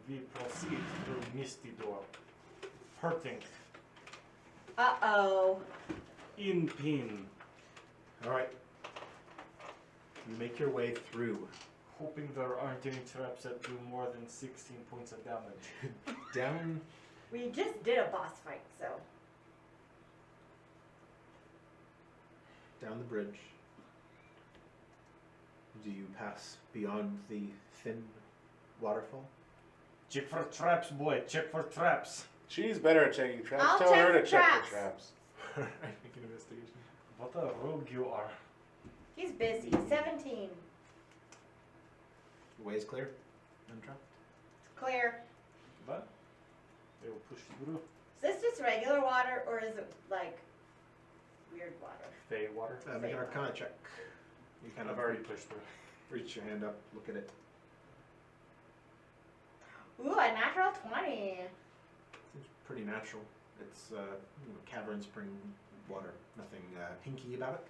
We proceed through Misty Door, hurting,
Uh-oh.
in pain,
All right. You make your way through.
hoping there aren't any traps that do more than 16 points of damage.
Down.
We just did a boss fight, so.
Down the bridge. Do you pass beyond the thin waterfall?
Check for traps, boy, check for traps.
She's better at checking traps.
I'll
Tell
check
her to
for
check
traps.
for traps.
Make an investigation.
What a rogue you are.
He's busy. 17.
The way is clear. Untrapped.
Clear.
But they will push through.
Is this just regular water or is it like weird water?
Fey water.
Make an Arcana check. You kind
I've
of
already pushed through.
reach your hand up, look at it.
Ooh, a natural 20.
Seems pretty natural. It's cavern spring water. Nothing pinky about it.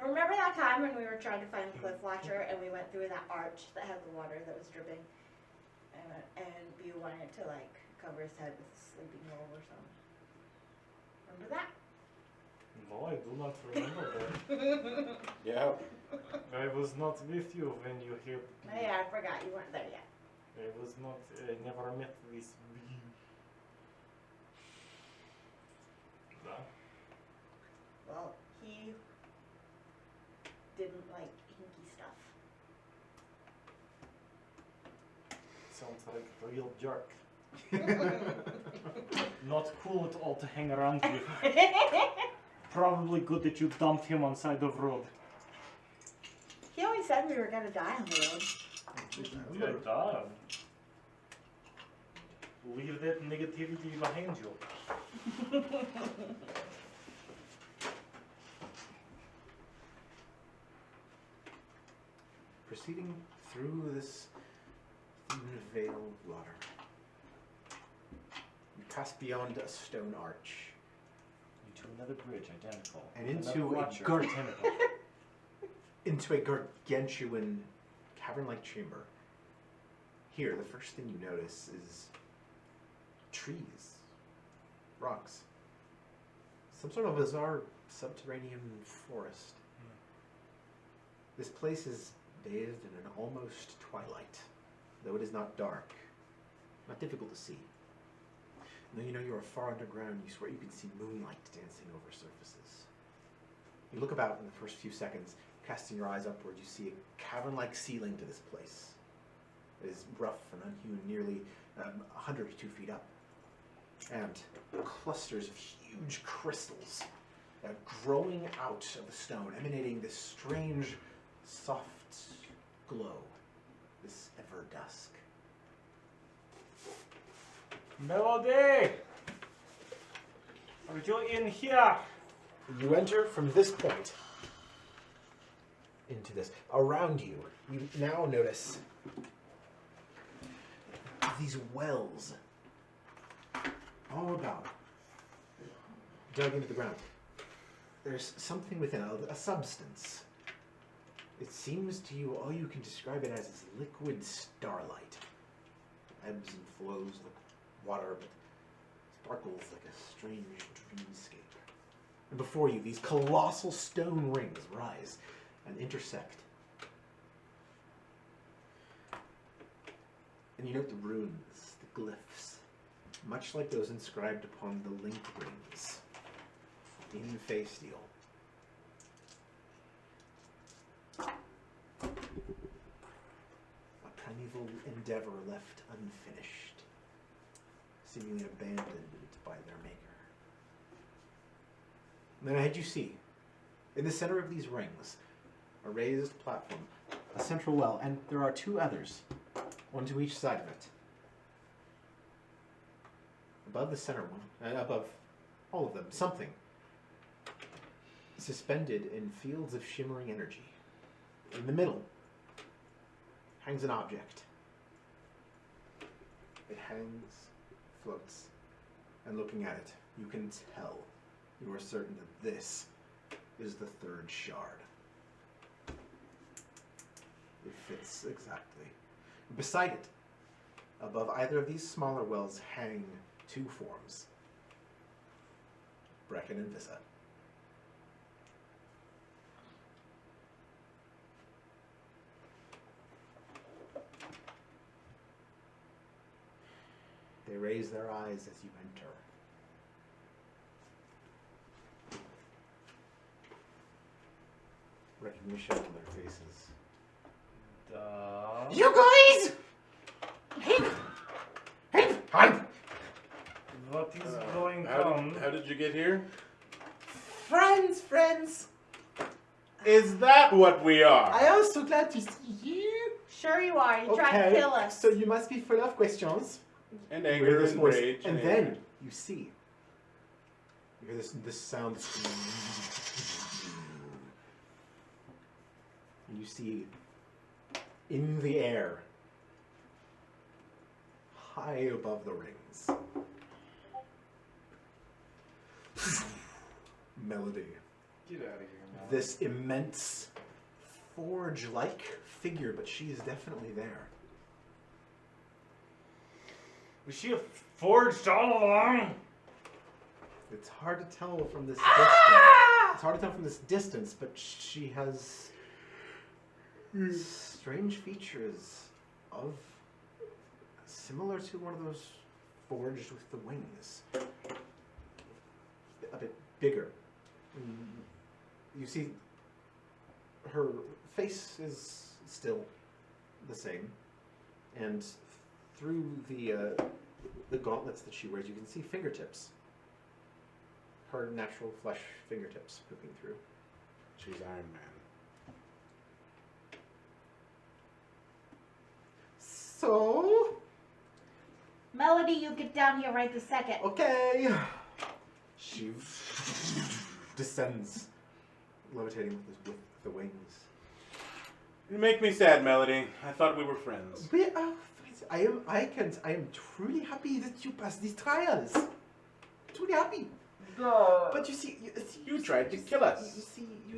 Remember that time when we were trying to find the cliff watcher and we went through that arch that had the water that was dripping? And you wanted to like cover his head with a sleeping robe or something. Remember that?
No, I do not remember that.
Yeah.
I was not with you when you helped me.
Oh, yeah, I forgot you weren't there yet.
I was not, I never met this being.
Well, he didn't like hinky stuff.
Sounds like a real jerk. Not cool at all to hang around with. Probably good that you dumped him on side of road.
He always said we were gonna die on the road.
Good job. Leave that negativity behind you.
Proceeding through this thin veil of water. You pass beyond a stone arch
Into another bridge, identical.
And
Another
into a
watcher,
gar-
identical.
into a gargantuan cavern-like chamber. Here, the first thing you notice is trees, rocks, some sort of bizarre subterranean forest. This place is bathed in an almost twilight, though it is not dark, not difficult to see. Though you know you are far underground, you swear you can see moonlight dancing over surfaces. You look about in the first few seconds, casting your eyes upward, you see a cavern-like ceiling to this place. It is rough and unhewn, nearly 102 feet up. And clusters of huge crystals growing out of the stone, emanating this strange, soft glow, this ever dusk.
Melody! Are you in here?
You enter from this point into this. Around you, you now notice these wells all about, dug into the ground. There's something within, a substance. It seems to you all you can describe it as is liquid starlight. Ebbs and flows like water, but sparkles like a strange dreamscape. And before you, these colossal stone rings rise and intersect. And you note the runes, the glyphs, much like those inscribed upon the link rings in Faysteel. A primeval endeavor left unfinished, seemingly abandoned by their maker. And then ahead you see, in the center of these rings, a raised platform, a central well, and there are two others, one to each side of it. Above the center one, and above all of them, something suspended in fields of shimmering energy. In the middle hangs an object. It hangs, floats, and looking at it, you can tell, you are certain that this is the third shard. It fits exactly. Beside it, above either of these smaller wells, hang two forms, Brecken and Visa. They raise their eyes as you enter. Recognition on their faces. You guys! Help!
What is going
How
on?
did you get here?
Friends!
Is that what we are?
I am so glad to see you.
Sure you are. You tried to kill us.
So you must be full of questions.
And
You hear
anger
this
and
voice,
rage.
and
anger.
then you see. You hear this sound. And you see in the air, high above the rings, Melody.
Get out of here, man.
This immense forge-like figure, but she is definitely there.
Was she forged all along?
It's hard to tell from this distance. It's hard to tell from this distance, but she has strange features of similar to one of those forged with the wings. A bit bigger. You see, her face is still the same, and through the gauntlets that she wears, you can see fingertips. Her natural flesh fingertips poking through.
She's Iron Man.
So,
Melody, you get down here right this second.
okay. She descends, levitating with the wings.
You make me sad, Melody. I thought we were friends.
We are friends. I am truly happy that you passed these trials. Truly happy. But you see,
You tried to kill us.
You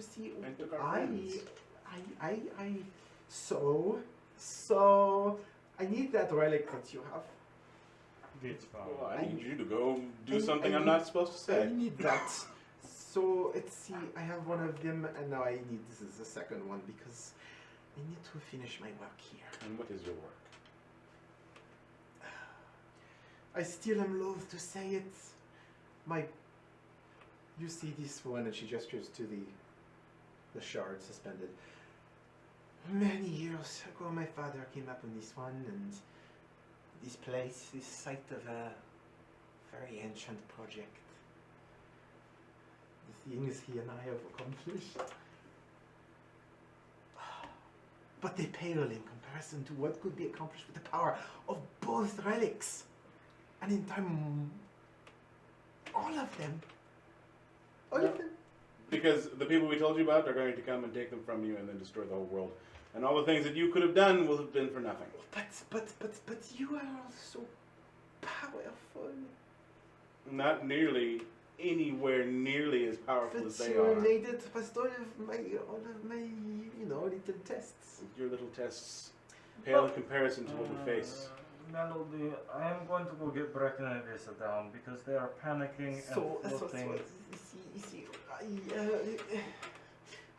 see,
And took our
I
friends.
so, I need that relic that you have.
It's fine.
Well, I need you to go do
I-
something
I
I'm
need-
not supposed to
I
say.
need that. So, let's see, I have one of them, and now I need this is the second one, because I need to finish my work here.
And what is your work?
I still am loath to say it. You see this one, and she gestures to the shard suspended. Many years ago, my father came up on this one, and this place, this site of a very ancient project. The things he and I have accomplished. But they pale in comparison to what could be accomplished with the power of both relics. And in time, all of them. All of them.
Because the people we told you about are going to come and take them from you and then destroy the whole world. And all the things that you could have done will have been for nothing.
But you are also powerful.
Not nearly anywhere nearly as powerful as
But
they
you
are.
made it past all of my, you know, little tests.
Your little tests pale in comparison to what we face.
Melody, I am going to go get Bracken and Visa down because they are panicking
So,
and floating.
you see,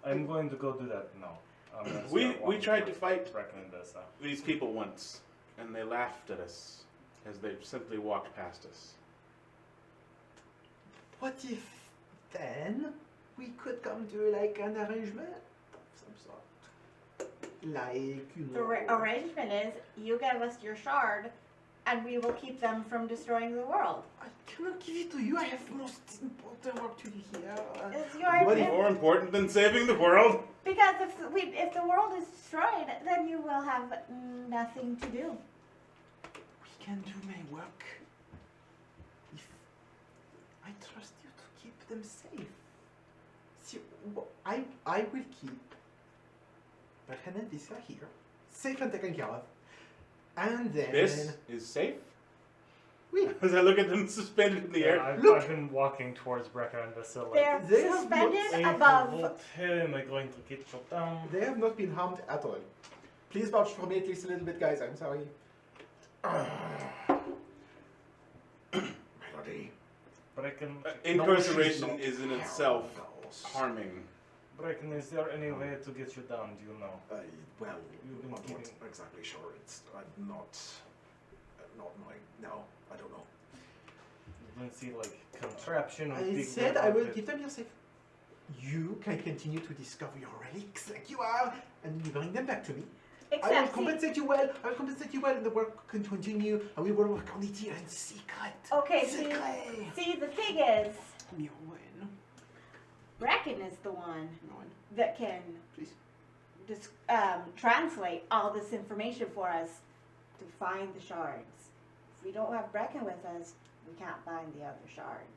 I'm going to go do that now. I'm gonna
We
start walking
tried to
towards
fight
Bracken and Visa.
these people once, and they laughed at us as they simply walked past us.
what if then we could come to like an arrangement of some sort? Like, you
The
know.
arrangement is you give us your shard, and we will keep them from destroying the world.
I cannot give it to you. I have most important work to do here.
It's your
What
if-
More important than saving the world?
because if the world is destroyed, then you will have nothing to do.
We can do my work if I trust you to keep them safe. See, I will keep Bracken and Visa here, safe and taken care of. And then
This is safe?
we
As I look at them suspended in the
Yeah,
air.
I've been walking towards Bracken and Visa like,
They're
They have
suspended
"Hey,
above.
what am I going to get shot down?
they have not been harmed at all. Please vouch for me at least a little bit, guys. I'm sorry.
Melody.
Bracken,
Incarceration is in itself harming.
Bracken, is there any way to get you down? Do you know?
Well,
You've been
I'm not
keeping-
exactly sure. I'm not knowing. No, I don't know.
You can see like contraption with
I
big
said
red
I will
outfit.
keep them here safe. You can continue to discover your relics like you are, and you bring them back to me. I will
Except see,
compensate you well. I will compensate you well, and the work can continue. And we will work on it here in secret.
okay,
Secret.
see, the thing is,
Mjolnir.
Bracken is the one
Mjolnir.
that can
Please.
translate all this information for us to find the shards. If we don't have Bracken with us, we can't find the other shards.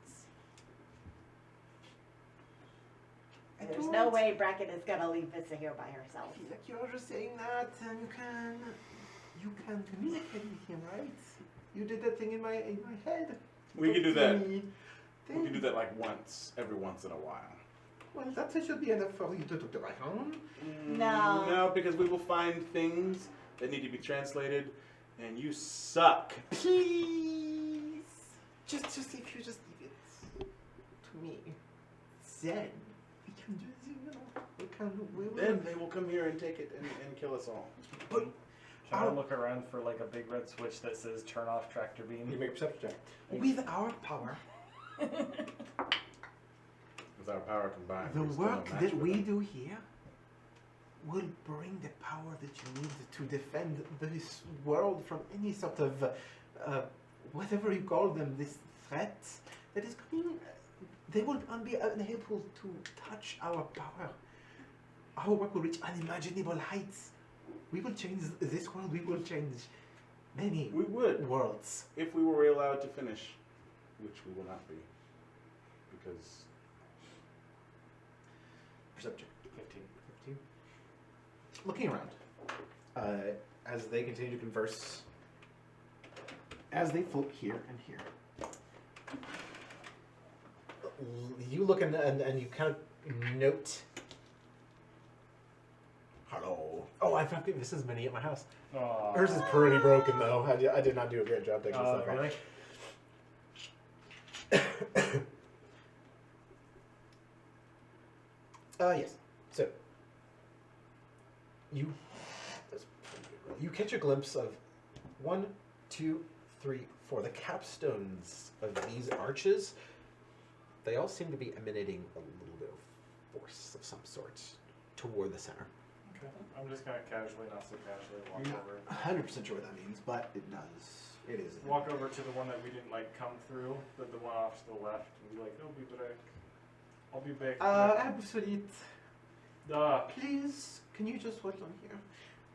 I
There's
don't
no way Bracken is gonna leave Vissa here by herself.
I feel like you're just saying that, and you can communicate with him, right? You did that thing in my head.
We can do
Talk to
that.
me.
We can do that like every once in a while.
Well, that should be enough for you to talk to Bracken.
No.
No, because we will find things that need to be translated, and you suck.
Please, just if you just leave it to me, then we can do this. You know, we will.
Then they will come here and take it and kill us all.
But
Can I look around for like a big red switch that says turn off tractor beam?
you make a perception check. With our power,
With our power combined.
the
we're still no
work
match
that
for
we
them.
do here will bring the power that you need to defend this world from any sort of whatever you call them, this threat that is coming. They will be unable to touch our power. Our work will reach unimaginable heights. We will change this world. We will change many
We would,
worlds.
if we were allowed to finish, which we will not be, because
Perception.
15.
15. Looking around, as they continue to converse, as they float here and here, you look and you kind of note. Hello. Oh, I forgot this is Minnie at my house.
Aw.
Hers is pretty broken though. I did not do a great job taking
Oh,
stuff off.
really?
Yes. So you catch a glimpse of 1, 2, 3, 4. The capstones of these arches, they all seem to be emanating a little bit of force of some sort toward the center.
Okay. I'm just gonna casually, not so casually, walk
You're
over.
not 100% sure what that means, but it does. It is.
Walk over to the one that we didn't like come through, the one off to the left, and be like, I'll be back. I'll be back.
Absolutely.
Please.
Can you just hold on here?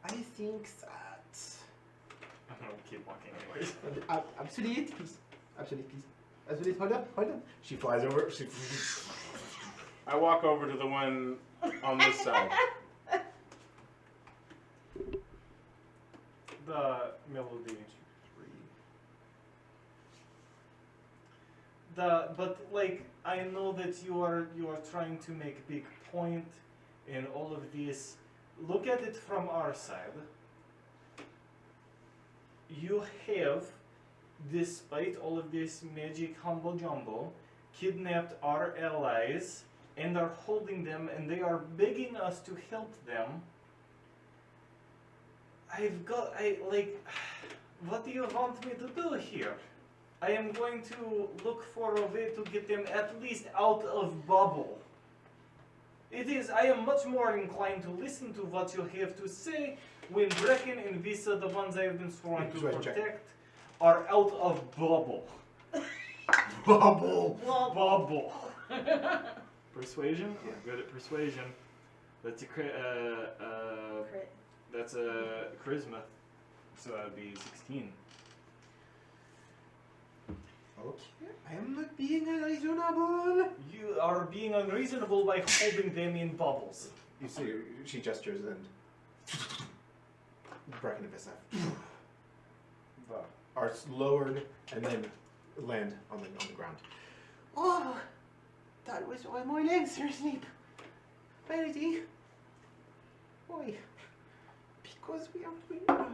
I think that.
I'm gonna keep walking anyways.
Absolutely, please. Absolutely, please. Absolutely, hold on. She flies over. She.
I walk over to the one on this side.
The melody. but like I know that you are trying to make a big point in all of this. Look at it from our side. You have, despite all of this magic humble jumbo, kidnapped our allies and are holding them, and they are begging us to help them. What do you want me to do here? I am going to look for a way to get them at least out of bubble. I am much more inclined to listen to what you have to say when Brecken and Visa, the ones I have been sworn to protect, are out of bubble.
Bubble.
Bubble. Persuasion? I'm good at persuasion. That's a
Crit.
that's a charisma. So that would be 16.
Okay, I am not being unreasonable.
You are being unreasonable by holding them in bubbles.
You see, she gestures and Brecken and Visa are lowered and then land on the ground.
Oh, that was why my legs are asleep. Verity. Why? Because we are.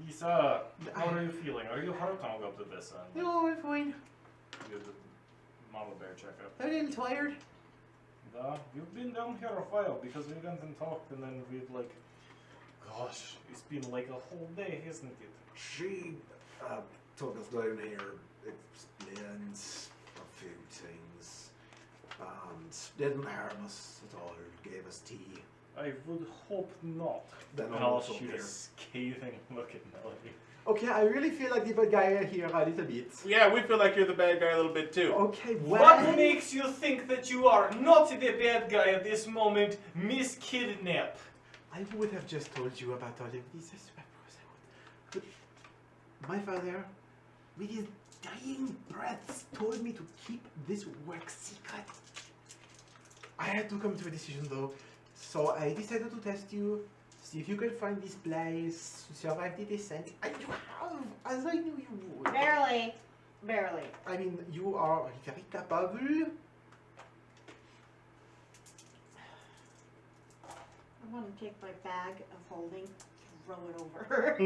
Lisa, how are you feeling? Are you hurt? I'll go up to Visa and
No, I'm fine.
do the mama bear checkup.
I'm a little tired.
You've been down here a while because we went and talked and then we've gosh, it's been like a whole day, hasn't it?
She took us down here, explained a few things, and didn't harm us at all, gave us tea.
I would hope not.
Then
And
I'm
I'll
also
shoot
here.
a scathing look at Melody.
Okay, I really feel like the bad guy here a little bit.
Yeah, we feel like you're the bad guy a little bit too.
Okay, well.
What makes you think that you are not the bad guy at this moment, Miss Kidnap?
I would have just told you about all of this, I swear, I would. But my father, with his dying breaths, told me to keep this work secret. I had to come to a decision though, so I decided to test you, see if you could find this place, survive the descent, and you have, as I knew you would.
Barely. Barely.
I mean, you are very capable.
I want to take my bag of holding, throw it over her.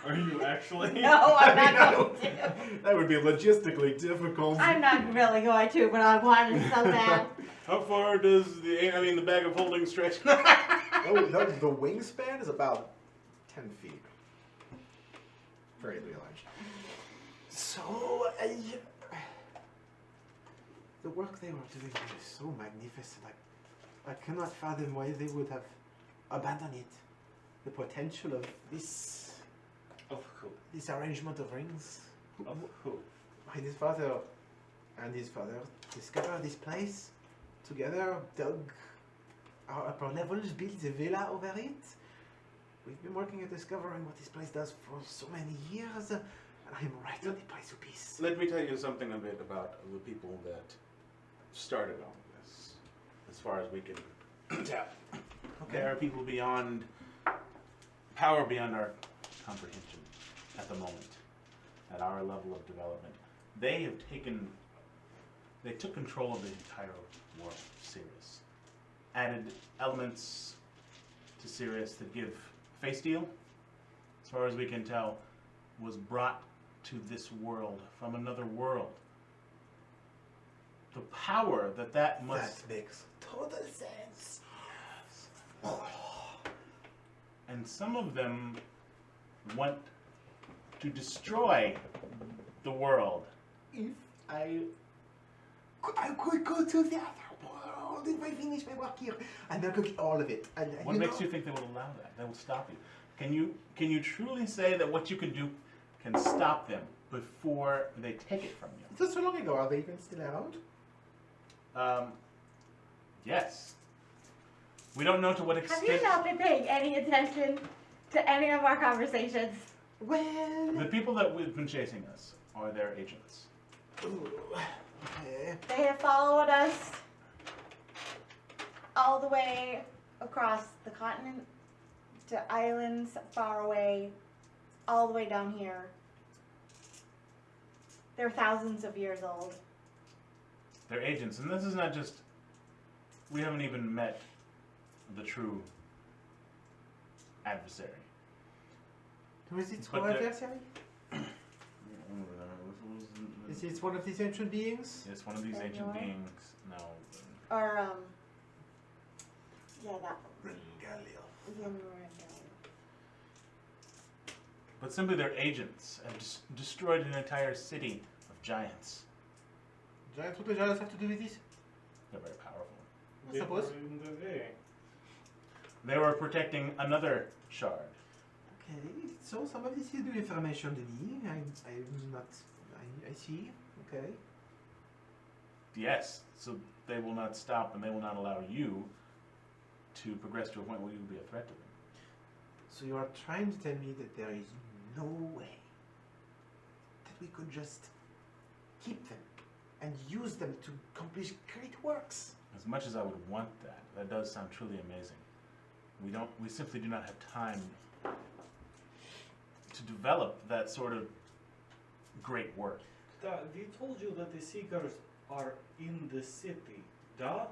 Are you actually?
No, I'm not going to.
That would be logistically difficult.
I'm not really going to, but I wanted so bad.
How far does the bag of holding stretch?
Oh, the wingspan is about 10 feet. Very large. So, the work they were doing is so magnificent. I cannot fathom why they would have abandoned it. The potential of this arrangement of rings.
Of who?
His father and his father discovered this place together, dug our upper levels, built a villa over it. We've been working at discovering what this place does for so many years, and I'm right on the precipice.
Let me tell you something a bit about the people that started all this, as far as we can tell.
Okay.
There are people beyond power beyond our comprehension at the moment, at our level of development. They took control of the entire world of Sirius, added elements to Sirius that give face deal, as far as we can tell, was brought to this world from another world. The power that must...
That makes total sense.
And some of them want to destroy the world.
If I could go to the other world if I finish my work here, and I could get all of it. And,
What makes you think they will allow that? That will stop you. Can you truly say that what you can do can stop them before they take it from you?
Just so long ago, are they even still around?
Yes. We don't know to what
Have
extent.
you not been paying any attention to any of our conversations?
Well,
The people that have been chasing us are their agents.
okay.
They have followed us all the way across the continent to islands far away all the way down here. They're thousands of years old.
They're agents, and this is not just. We haven't even met the true adversary.
Who is it?
But
Our
the-
adversary? Is it one of these ancient beings?
It's one of these ancient
Senor?
beings. No.
Or, yeah, that
Ringalia.
one.
But simply they're agents and destroyed an entire city of giants.
Giants? What do giants have to do with this?
They're very powerful.
I suppose.
In the way.
They were protecting another shard.
Okay, so some of this is new information to me. I'm not. I see. Okay.
Yes, so they will not stop and they will not allow you to progress to a point where you will be a threat to them.
So you are trying to tell me that there is no way that we could just keep them and use them to accomplish great works?
As much as I would want that, that does sound truly amazing. We simply do not have time to develop that sort of great work.
We told you that the Seekers are in the city, da?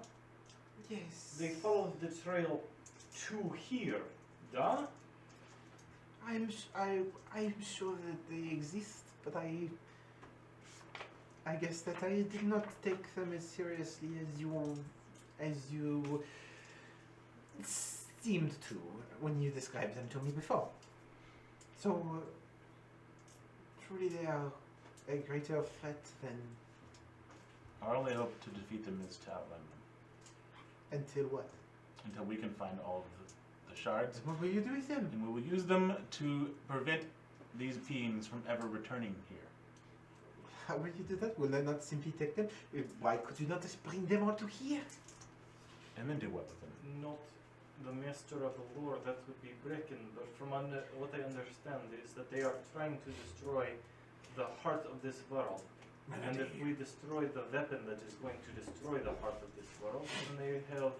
Yes.
They followed the trail to here, da?
I'm sure that they exist, but I guess that I did not take them as seriously as you seemed to when you described them to me before. So truly they are a greater threat than
Our only hope to defeat them is to outrun them.
until what?
Until we can find all of the shards,
What will you do with them?
and we will use them to prevent these beings from ever returning here.
How will you do that? Will I not simply take them? Why could you not just bring them all to here?
And then do what with them?
Not the master of the lore, that would be Brecken, but from what I understand is that they are trying to destroy the heart of this world. And if we destroy the weapon that is going to destroy the heart of this world, then they have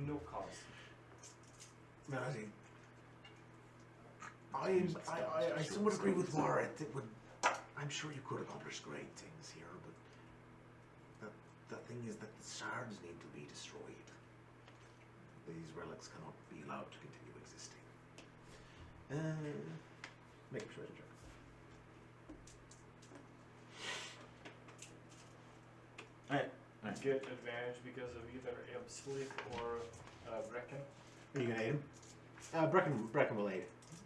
no cause.
Melody. I somewhat agree with Warren. It would. I'm sure you could accomplish great things here, but the thing is that the shards need to be destroyed. These relics cannot be allowed to continue existing.
Make a persuasion check.
Get advantage because of either Sleep or Brecken.
Are you gonna aid him? Brecken will aid.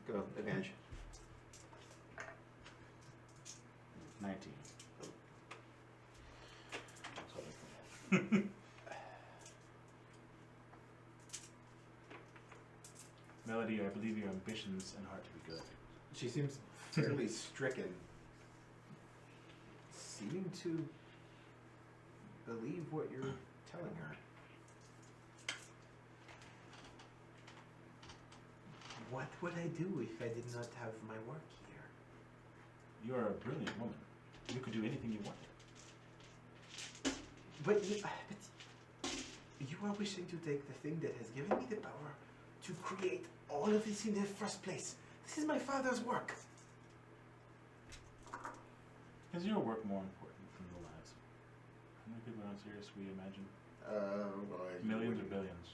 Go advantage.
19. Melody, I believe your ambitions and heart to be good.
She seems fairly stricken, seeming to believe what you're telling her.
What would I do if I did not have my work here?
You are a brilliant woman. You could do anything you want.
But you are wishing to take the thing that has given me the power to create all of this in the first place. This is my father's work.
Is your work more important than the lives? How many people are on Sirius, we imagine? Millions or billions?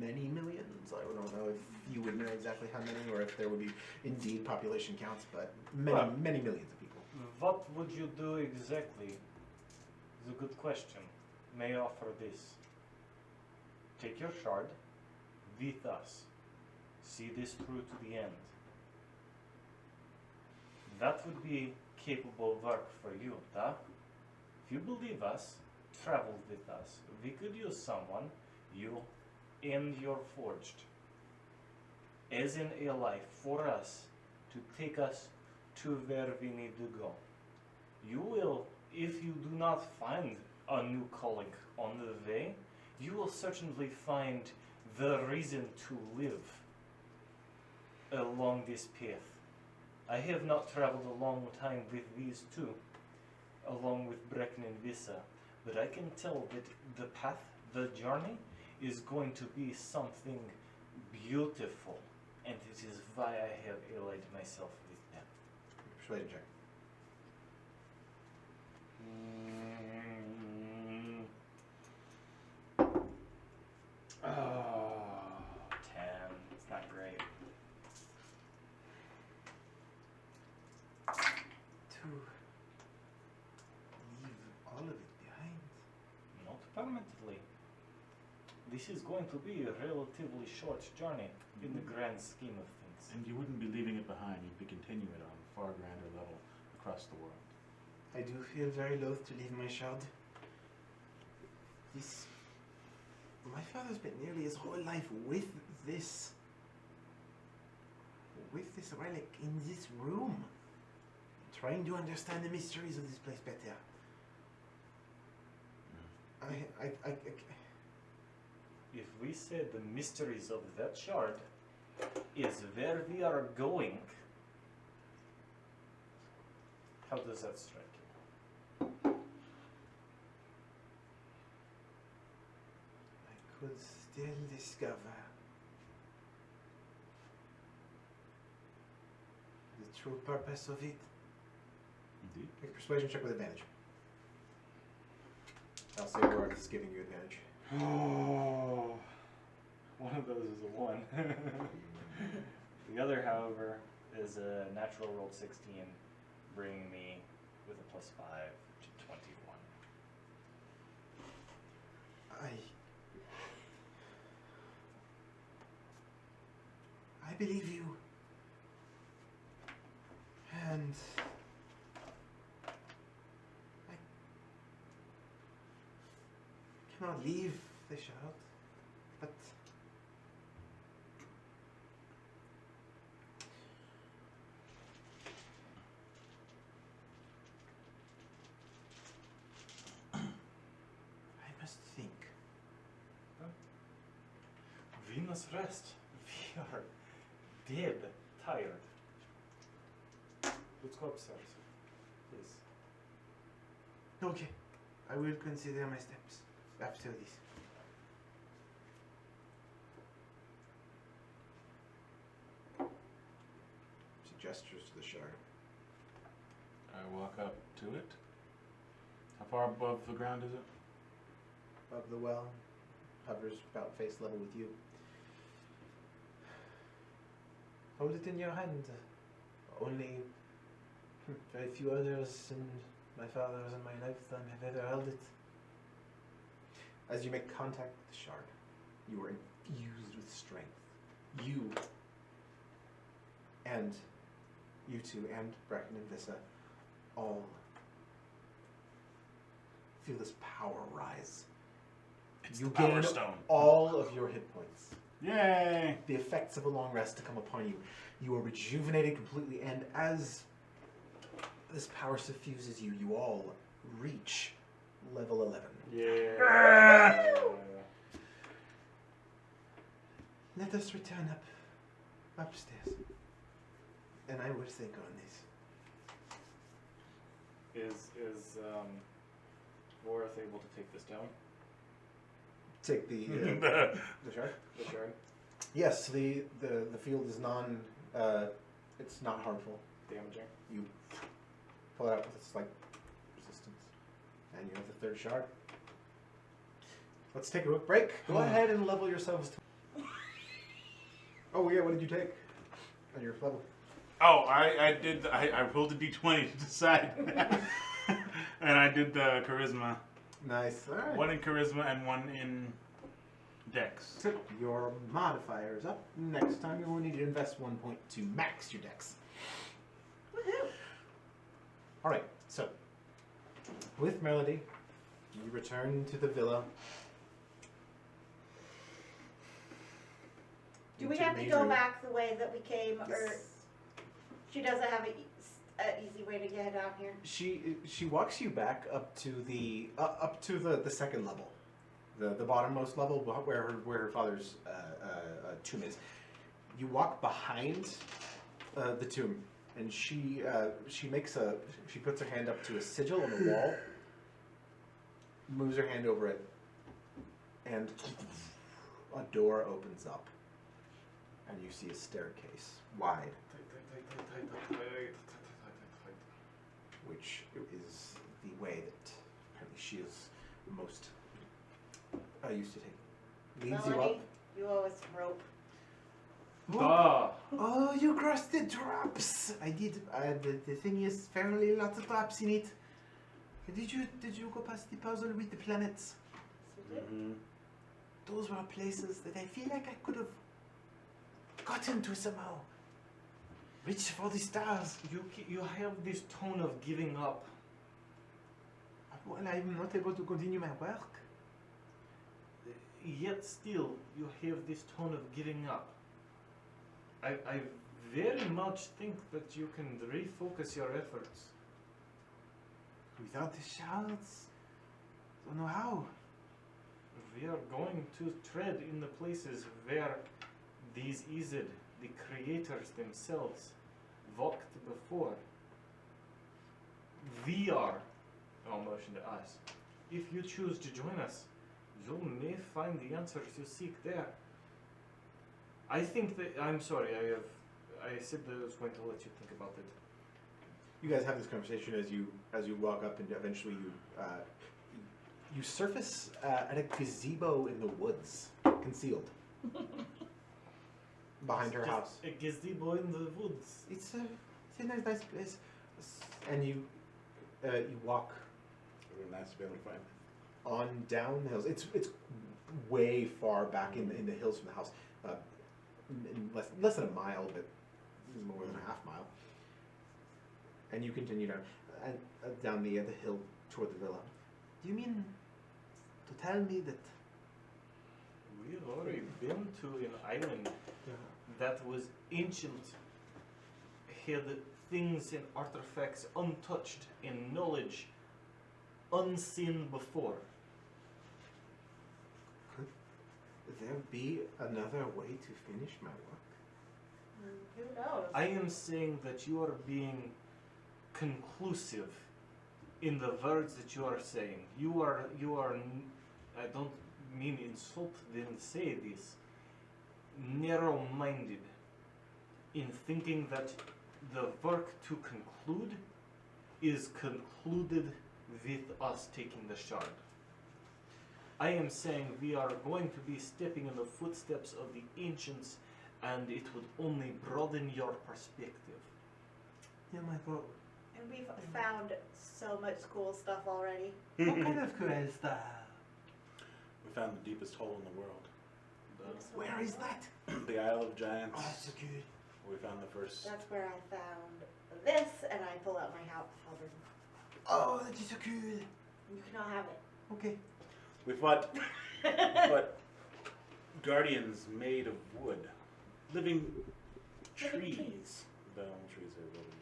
Many millions. I don't know if you would know exactly how many, or if there would be indeed population counts, but many millions of people.
What would you do exactly? Is a good question. May I offer this? Take your shard with us. See this through to the end. That would be capable work for you, da? If you believe us, travel with us. We could use someone, you and your forged, as an ally for us to take us to where we need to go. You will, if you do not find a new calling on the way, you will certainly find the reason to live along this path. I have not traveled a long time with these two, along with Brecken and Visa, but I can tell that the path, the journey, is going to be something beautiful and it is why I have allied myself with them.
Persuasion check.
Oh, 10. It's not great.
To leave all of it behind.
Not permanently. This is going to be a relatively short journey in the grand scheme of things.
And you wouldn't be leaving it behind, you'd be continuing it on a far grander level across the world.
I do feel very loath to leave my shard. My father spent nearly his whole life with this relic in this room, trying to understand the mysteries of this place better.
If we say the mysteries of that shard is where we are going, how does that strike you?
I could still discover the true purpose of it.
Indeed.
Make a persuasion check with advantage. I'll say word is giving you advantage.
Oh, one of those is a 1. The other, however, is a natural rolled 16, bringing me with a +5 to 21.
I believe you. And I cannot leave the shard, but I must think.
We must rest. We are dead tired. Let's go upstairs, please.
Okay, I will consider my steps after this.
She gestures to the shard.
I walk up to it. How far above the ground is it?
Above the well, hovers about face level with you.
Hold it in your hand. Only very few others in my father's and my lifetime have ever held it.
As you make contact with the shard, you are infused with strength. You two and Brecken and Vissa all feel this power rise.
It's
You
the Power
gain
Stone.
all of your hit points.
Yay!
The effects of a long rest to come upon you. You are rejuvenated completely, and as this power suffuses you, you all reach level 11.
Yeah.
Let us return upstairs, and I will think on this.
Is Vorith able to take this down?
Take the shard.
The shard?
Yes, the field is it's not harmful.
Damaging?
You pull it out with a slight resistance, and you have the third shard. Let's take a quick break. Go ahead and level yourselves. Oh yeah, what did you take on your level?
Oh, I rolled a d20 to decide. And I did the charisma.
Nice. All right.
One in charisma and one in dex.
So your modifier is up. Next time you will need to invest 1 point to max your dex.
Woohoo!
All right. So with Melody, you return to the villa.
Do we
Into
have to
main
go
room.
back the way that we came, or
Yes.
she doesn't have an easy way to get down here?
She walks you back up to the second level, the bottommost level where her father's tomb is. You walk behind the tomb, and she puts her hand up to a sigil on the wall, moves her hand over it, and a door opens up. and you see a staircase wide, which is the way that apparently she is most used to take. Leads you up.
Melanie, you owe us some rope.
Duh.
Oh, you crossed the traps. I did. The thing is fairly lots of traps in it. Did you go past the puzzle with the planets?
Yes, we did.
Those were places that I feel like I could have gotten to somehow. Reach for the stars.
You have this tone of giving up.
Well, I'm not able to continue my work.
Yet still, you have this tone of giving up. I very much think that you can refocus your efforts.
Without the shards, don't know how.
We are going to tread in the places where these Izid, the creators themselves, walked before. We are, I'll motion to us. If you choose to join us, you may find the answers you seek there. I think that, I'm sorry, I said that I was going to let you think about it.
You guys have this conversation as you walk up, and eventually you surface at a gazebo in the woods, concealed behind her
Just
house.
a gazebo in the woods.
It's a nice place.
And you walk
It would be nice to be able to find it.
on down the hills. It's way far back in the hills from the house, in less than a mile, but more than a half mile. And you continue down the hill toward the villa.
Do you mean to tell me that
We've already been to an island that was ancient, had things and artifacts untouched and knowledge unseen before.
could there be another way to finish my work?
Who knows?
I am saying that you are being conclusive in the words that you are saying. You are. I don't mean insult them say this. Narrow-minded in thinking that the work to conclude is concluded with us taking the shard. I am saying we are going to be stepping in the footsteps of the ancients, and it would only broaden your perspective.
Yeah, my God.
And we've found so much cool stuff already.
What kind of cool stuff?
We found the deepest hole in the world.
Where is that?
The Isle of Giants.
Oh, that's so good.
We found the first.
That's where I found this, and I pull out my halberd.
Oh, that is so cool.
You cannot have it.
Okay.
We fought guardians made of wood, living trees. The only trees are living.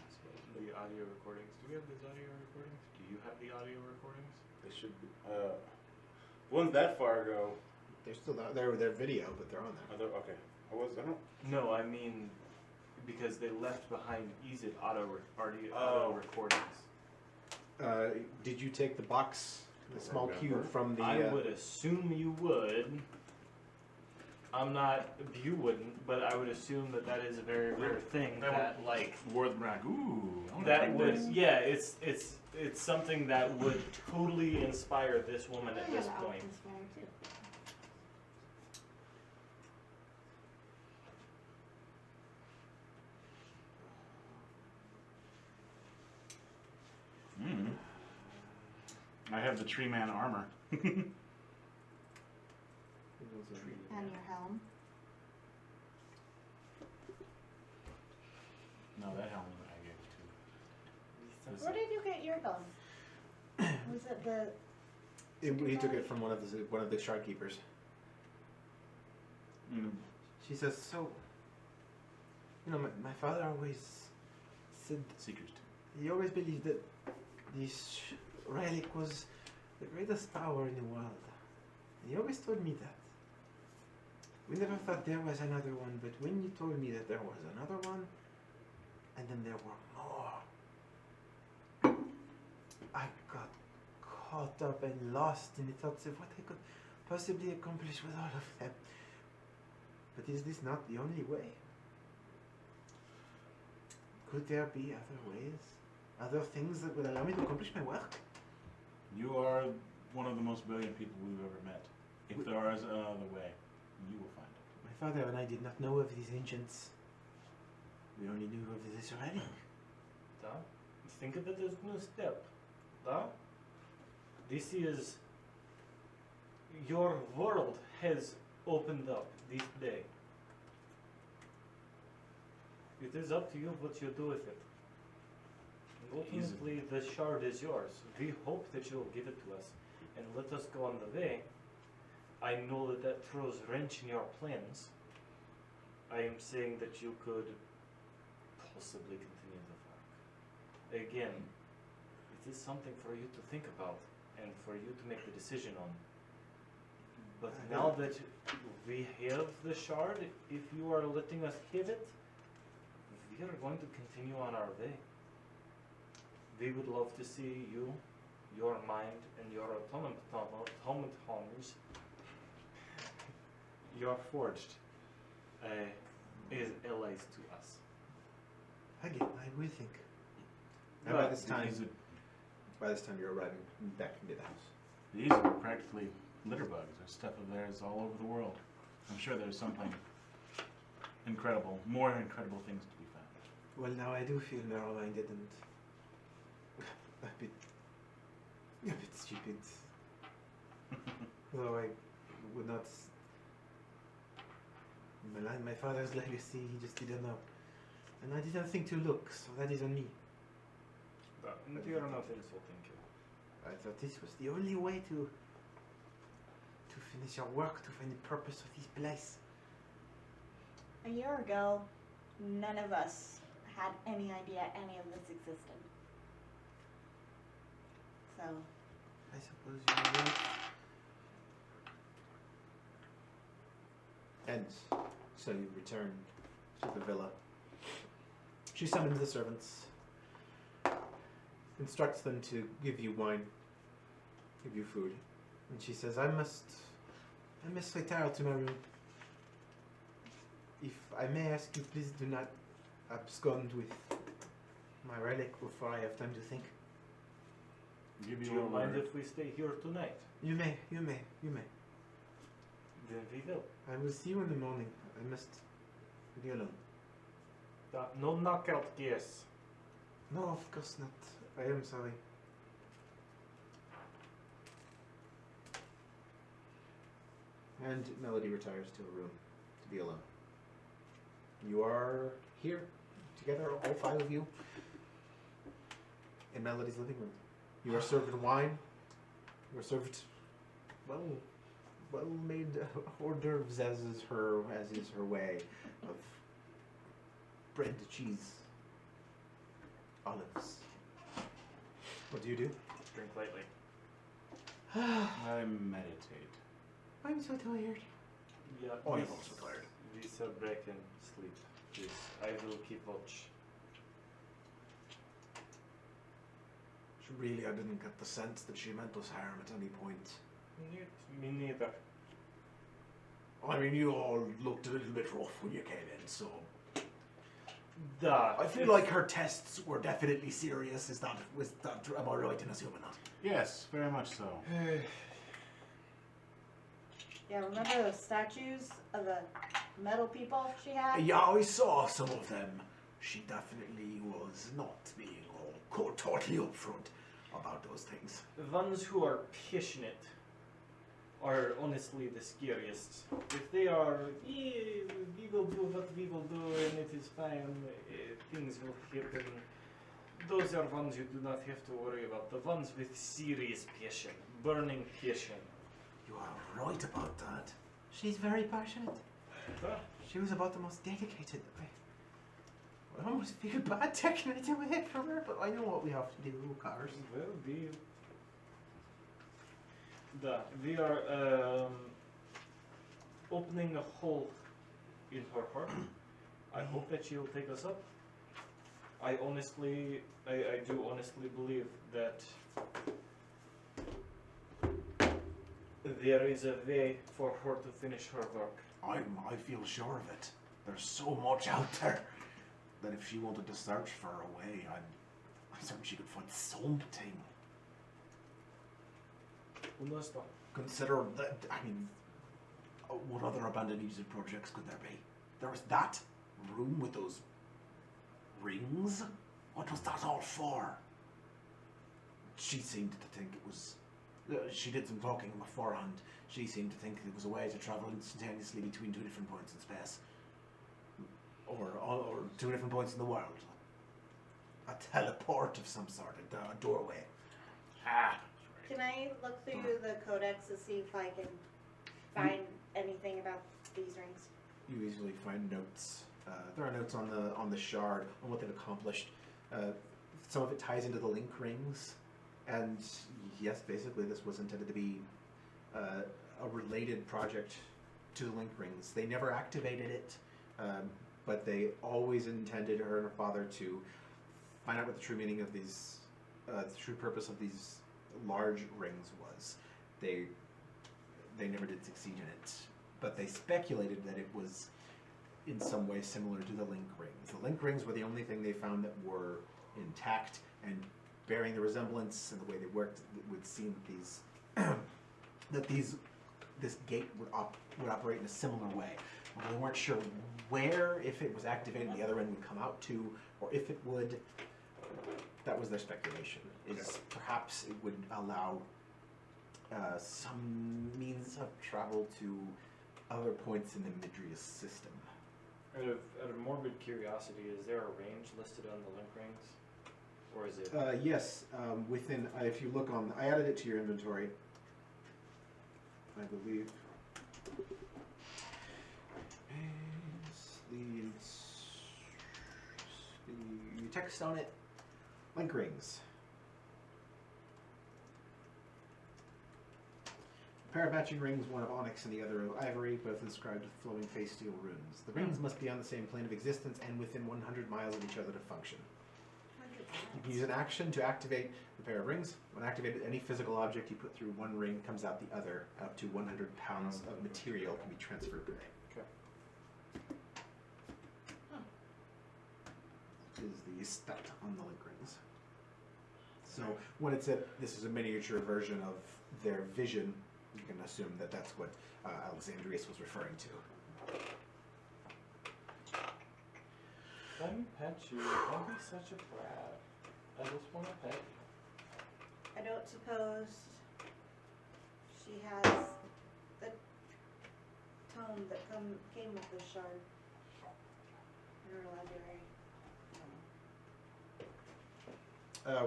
The audio recordings. Do we have these audio recordings? Do you have the audio recordings?
They should be. Ones that far ago.
They're still not, they're video, but they're on there.
Are there, okay. I don't.
No, I mean because they left behind Ezid audio
Oh.
recordings.
Did you take the box, the small cube from the?
I would assume you would. I'm not. You wouldn't, but I would assume that that is a very rare thing. That like
Worth brag. Ooh. I wanna
that
take
would.
this.
Yeah, it's something that would totally inspire this woman at this point.
Mm. I have the tree man armor.
And your helm.
No, that helmet I gave to.
Where did you get your helm? Was it the?
He took it from one of the shard keepers.
Mm.
She says, so, my father always said,
Seekers too.
he always believed that this relic was the greatest power in the world. He always told me that. We never thought there was another one, but when you told me that there was another one, and then there were more, I got caught up and lost in the thoughts of what I could possibly accomplish with all of them. But is this not the only way? Could there be other ways? Other things that would allow me to accomplish my work?
You are one of the most brilliant people we've ever met. If there is another way, you will find it.
My father and I did not know of these ancients. We only knew of this writing.
Da? Think of it as new step. Da? This is your world has opened up this day. It is up to you what you do with it. And ultimately, the shard is yours. We hope that you will give it to us and let us go on the way. I know that that throws a wrench in your plans. I am saying that you could possibly continue the work. Again, it is something for you to think about and for you to make the decision on. But now that we have the shard, if you are letting us have it, we are going to continue on our way. We would love to see you, your mind, and your automatons, your forged, as allies to us.
Again, I will think.
And
Well,
by this time, you're arriving back into the house.
These are practically litter bugs. There's stuff of theirs all over the world. I'm sure there's something incredible, more incredible things to be found.
Well, now I do feel narrow-minded and a bit stupid. Though I would not. My father's legacy, he just didn't know, and I didn't think to look. So that is on me.
You are not insulting you.
I thought this was the only way to finish our work, to find the purpose of this place.
A year ago, none of us had any idea any of this existed. So,
I suppose you're right.
And so you return to the villa. She summons the servants, instructs them to give you wine, give you food.
And she says, I must retire to my room. If I may ask you, please do not abscond with my relic before I have time to think.
Give
Do
you
you
a
mind
word.
if we stay here tonight?
You may.
Then we will.
I will see you in the morning. I must be alone.
No knockout gas.
No, of course not. I am sorry.
And Melody retires to a room to be alone. You are here together, all five of you, in Melody's living room. You are served wine. You are served well-made hors d'oeuvres, as is her way, of bread, cheese, olives. What do you do?
Drink lightly.
I meditate.
I'm so tired.
Yeah.
Oh, I'm
this-
also tired.
This break and sleep. Yes, I will keep watch.
Really, I didn't get the sense that she meant us harm at any point.
Me neither.
I mean, you all looked a little bit rough when you came in, so
Da.
I feel like her tests were definitely serious. Am I right in assuming that?
Yes, very much so.
yeah, remember those statues of the metal people she had?
Yeah, I saw some of them. She definitely was not being all totally upfront about those things.
The ones who are passionate are honestly the scariest. If they are, yeah, we will do what we will do and it is fine, things will happen. Those are ones you do not have to worry about. The ones with serious passion, burning passion.
You are right about that. She's very passionate.
Huh?
She was about the most dedicated. I almost feel bad taking it away from her, but I know what we have to do, cars.
Well, we are opening a hole in her heart. I hope that she will take us up. I do honestly believe that there is a way for her to finish her work.
I feel sure of it. There's so much out there that if she wanted to search for a way, I'm certain she could find something.
Understand.
Consider that, I mean, what other abandoned music projects could there be? There was that room with those rings. What was that all for? She seemed to think it was. She did some talking beforehand. She seemed to think it was a way to travel instantaneously between two different points in space, or two different points in the world. A teleport of some sort, a doorway.
Ah.
Can I look through the codex to see if I can find anything about these rings?
You easily find notes. There are notes on the shard on what they've accomplished. Some of it ties into the link rings, and yes, basically this was intended to be a related project to the link rings. They never activated it, but they always intended her and her father to find out what the true meaning of these, the true purpose of these large rings was. They never did succeed in it, but they speculated that it was in some way similar to the link rings. The link rings were the only thing they found that were intact and bearing the resemblance and the way they worked. It would seem that this gate would operate in a similar way. Well, they weren't sure where, if it was activated, the other end would come out to, or if it would. That was their speculation. Is perhaps it would allow some means of travel to other points in the Midrius system.
Out of morbid curiosity, is there a range listed on the link rings, or is it?
Yes, within. If you look on, I added it to your inventory. I believe. The text on it. Link rings. A pair of matching rings, one of onyx and the other of ivory, both inscribed with flowing face steel runes. The rings must be on the same plane of existence and within 100 miles of each other to function. You can use an action to activate the pair of rings. When activated, any physical object you put through one ring comes out the other. Up to 100 pounds of material can be transferred per day.
Okay.
Is the stat on the link rings. So when it said this is a miniature version of their vision, you can assume that that's what Alexandrius was referring to.
Let me pet you. Don't be such a brat. I just want to pet you.
I don't suppose she has the tome that came with the shard in her library.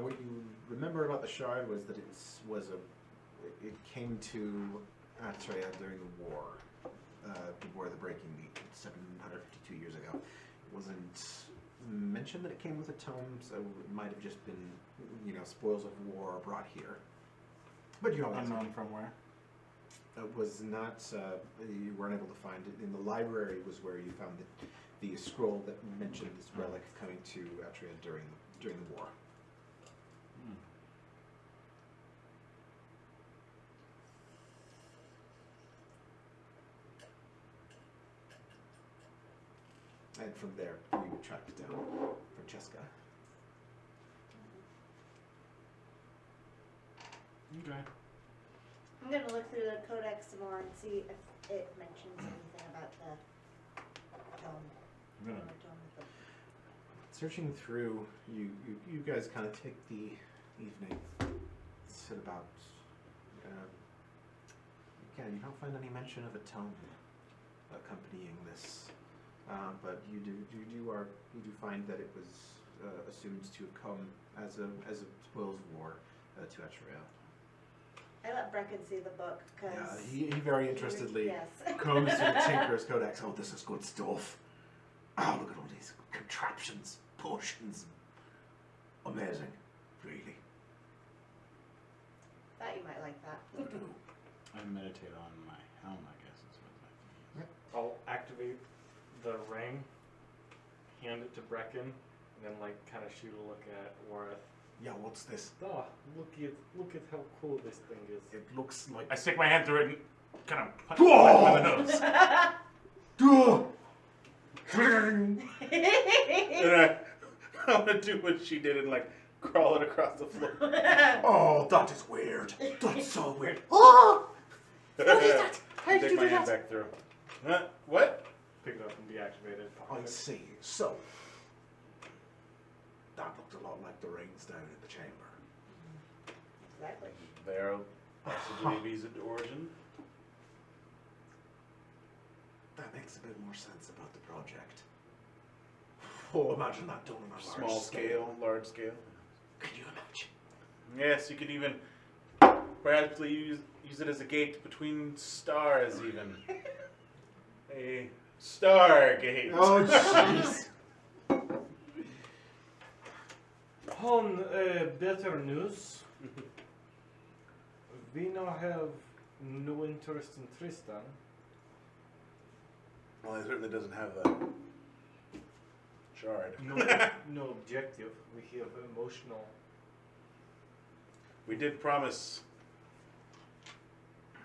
What you remember about the shard was that it came to Atreya during the War of the Breaking Meat, 752 years ago. It wasn't mentioned that it came with a tome, so it might have just been, spoils of war brought here. But you don't know.
Unknown from where?
It was not. You weren't able to find it in the library. Was where you found the scroll that mentioned this relic coming to Atreya during the war. And from there, we tracked down Francesca.
Okay.
I'm gonna look through the codex some more and see if it mentions anything about the tome.
I'm gonna.
Or tome with the-
Searching through, you guys kind of take the evening. Sit about. Again, you don't find any mention of a tome accompanying this. But you do find that it was assumed to have come as a spoils of war to Atreya.
I let Brecken see the book because
Yeah, he very interestedly
Yes.
combs through the Tinker's Codex.
Oh, this is good stuff. Oh, look at all these contraptions, potions. Amazing, really.
Thought you might like that.
I do.
I meditate on my helm, I guess is what I
I'll activate the ring, hand it to Brecken, and then kind of shoot a look at Wareth.
Yeah, what's this?
Oh, look at how cool this thing is.
It looks like.
I stick my hand through it and kind of punch it in the nose. And I want to do what she did and like crawl it across the floor.
Oh, that is weird. That's so weird. Oh! What is that? How did
Take
you
my
do
hand
that?
back through. What?
Pick it up and deactivate it.
I see. So, that looked a lot like the rings down in the chamber.
Exactly.
They are possibly Visa origin.
That makes a bit more sense about the project. Oh, imagine that done on a
Small
large
scale, large scale.
Can you imagine?
Yes, you could even perhaps use it as a gate between stars, even. A Stargate.
Oh, jeez.
On better news, we now have no interest in Tristan.
Well, it certainly doesn't have the shard.
No, no objective. We have emotional.
We did promise.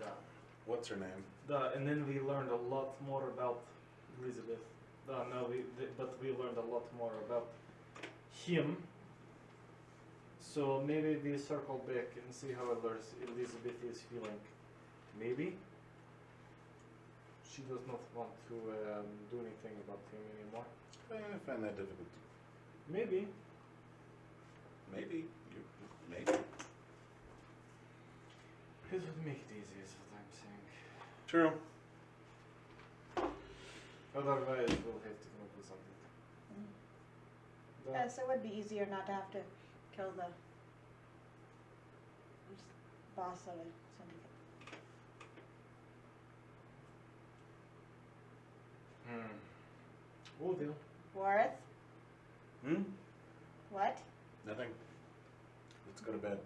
Uh,
What's her name?
and then we learned a lot more about Elizabeth. But we learned a lot more about him. So maybe we circle back and see how Elizabeth is feeling. Maybe she does not want to do anything about him anymore.
I find that difficult.
Maybe.
Maybe. Maybe.
It would make it easy, is what I'm saying.
True.
Otherwise, we'll have to come up with something.
Yes, it would be easier not to have to kill the boss of a syndicate.
Oh, deal.
Wareth,
Hmm?
what?
Nothing. Let's go to bed.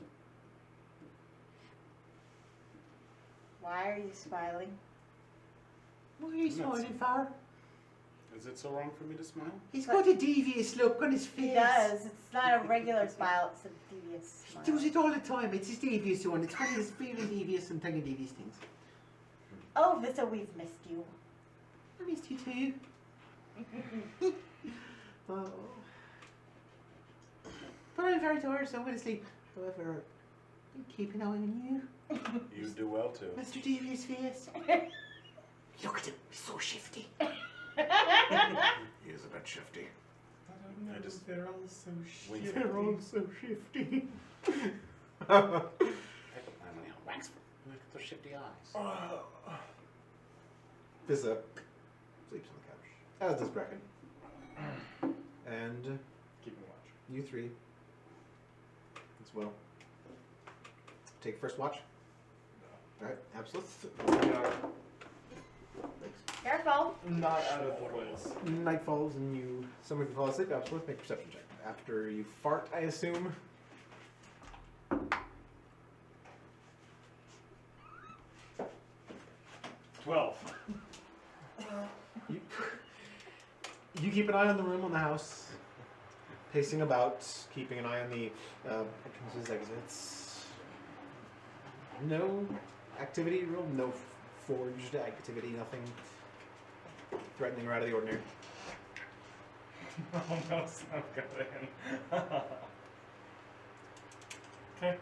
Why are you smiling?
What are you smiling for?
Is it so wrong for me to smile?
He's got a devious look on his face.
He does. It's not a regular smile, it's a devious
He
smile.
does it all the time. It's his devious one. It's one of his very devious and tiny devious things.
Oh, Vista, we've missed you.
I missed you too. Oh. But I'm very tired, so I'm going to sleep. However, I'll keep an eye on you,
You do well too.
Mr. Devious Face. Look at him. He's so shifty. He is a bit shifty.
I just
They're all so
Wait.
shit.
They're all so shifty.
Wax look at those shifty eyes.
Visa sleeps on the couch, as does Brecken. And
Keeping watch.
you three as well. Take first watch. Alright, absolute.
We are
Careful.
not out of the woods.
Night falls and some of you fall asleep. Absolute, make a perception check. After you fart, I assume. You keep an eye on the room, on the house, pacing about, keeping an eye on the entrances, exits. No activity room, no forged activity, nothing threatening or out of the ordinary.
Oh no, it's not good in. Okay,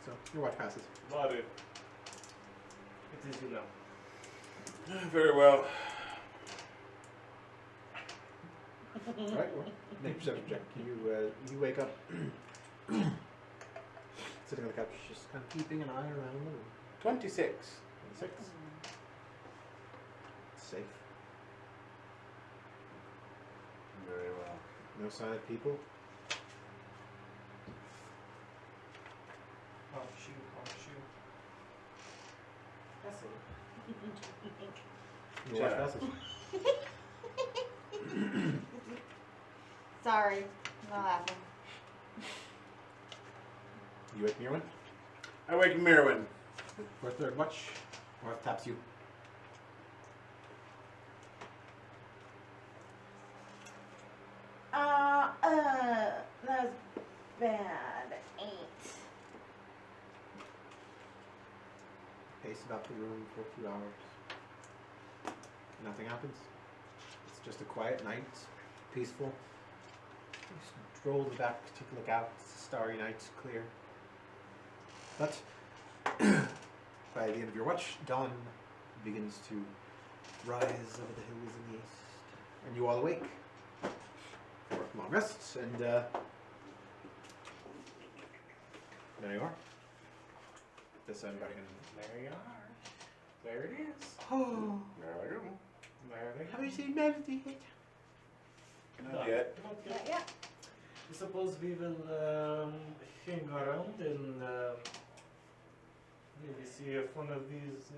So your watch passes.
Maru. It is you know.
Very well.
Alright, well, make a perception check. You wake up sitting on the couch, just kind of keeping an eye around the room.
26.
6. Safe.
Very well.
No sign of people.
Oh shoot, oh shoot. That's it.
Your watch
Shut up.
passes.
Sorry, not laughing.
You wake Mirwin
I wake Mirwin.
for a third watch, or it taps you.
That's bad. 8.
Pace about the room for a few hours. Nothing happens. It's just a quiet night, peaceful. You just stroll to the back, take a look out. It's a starry night, clear. But by the end of your watch, dawn begins to rise over the hills in the east, and you all awake for a long rest. And there you are. This everybody can.
There you are. There it is.
Oh,
There I go.
There it is.
have you seen Melody yet?
Not yet.
Not
Yeah,
yet.
yeah.
I suppose we will hang around and maybe see if one of these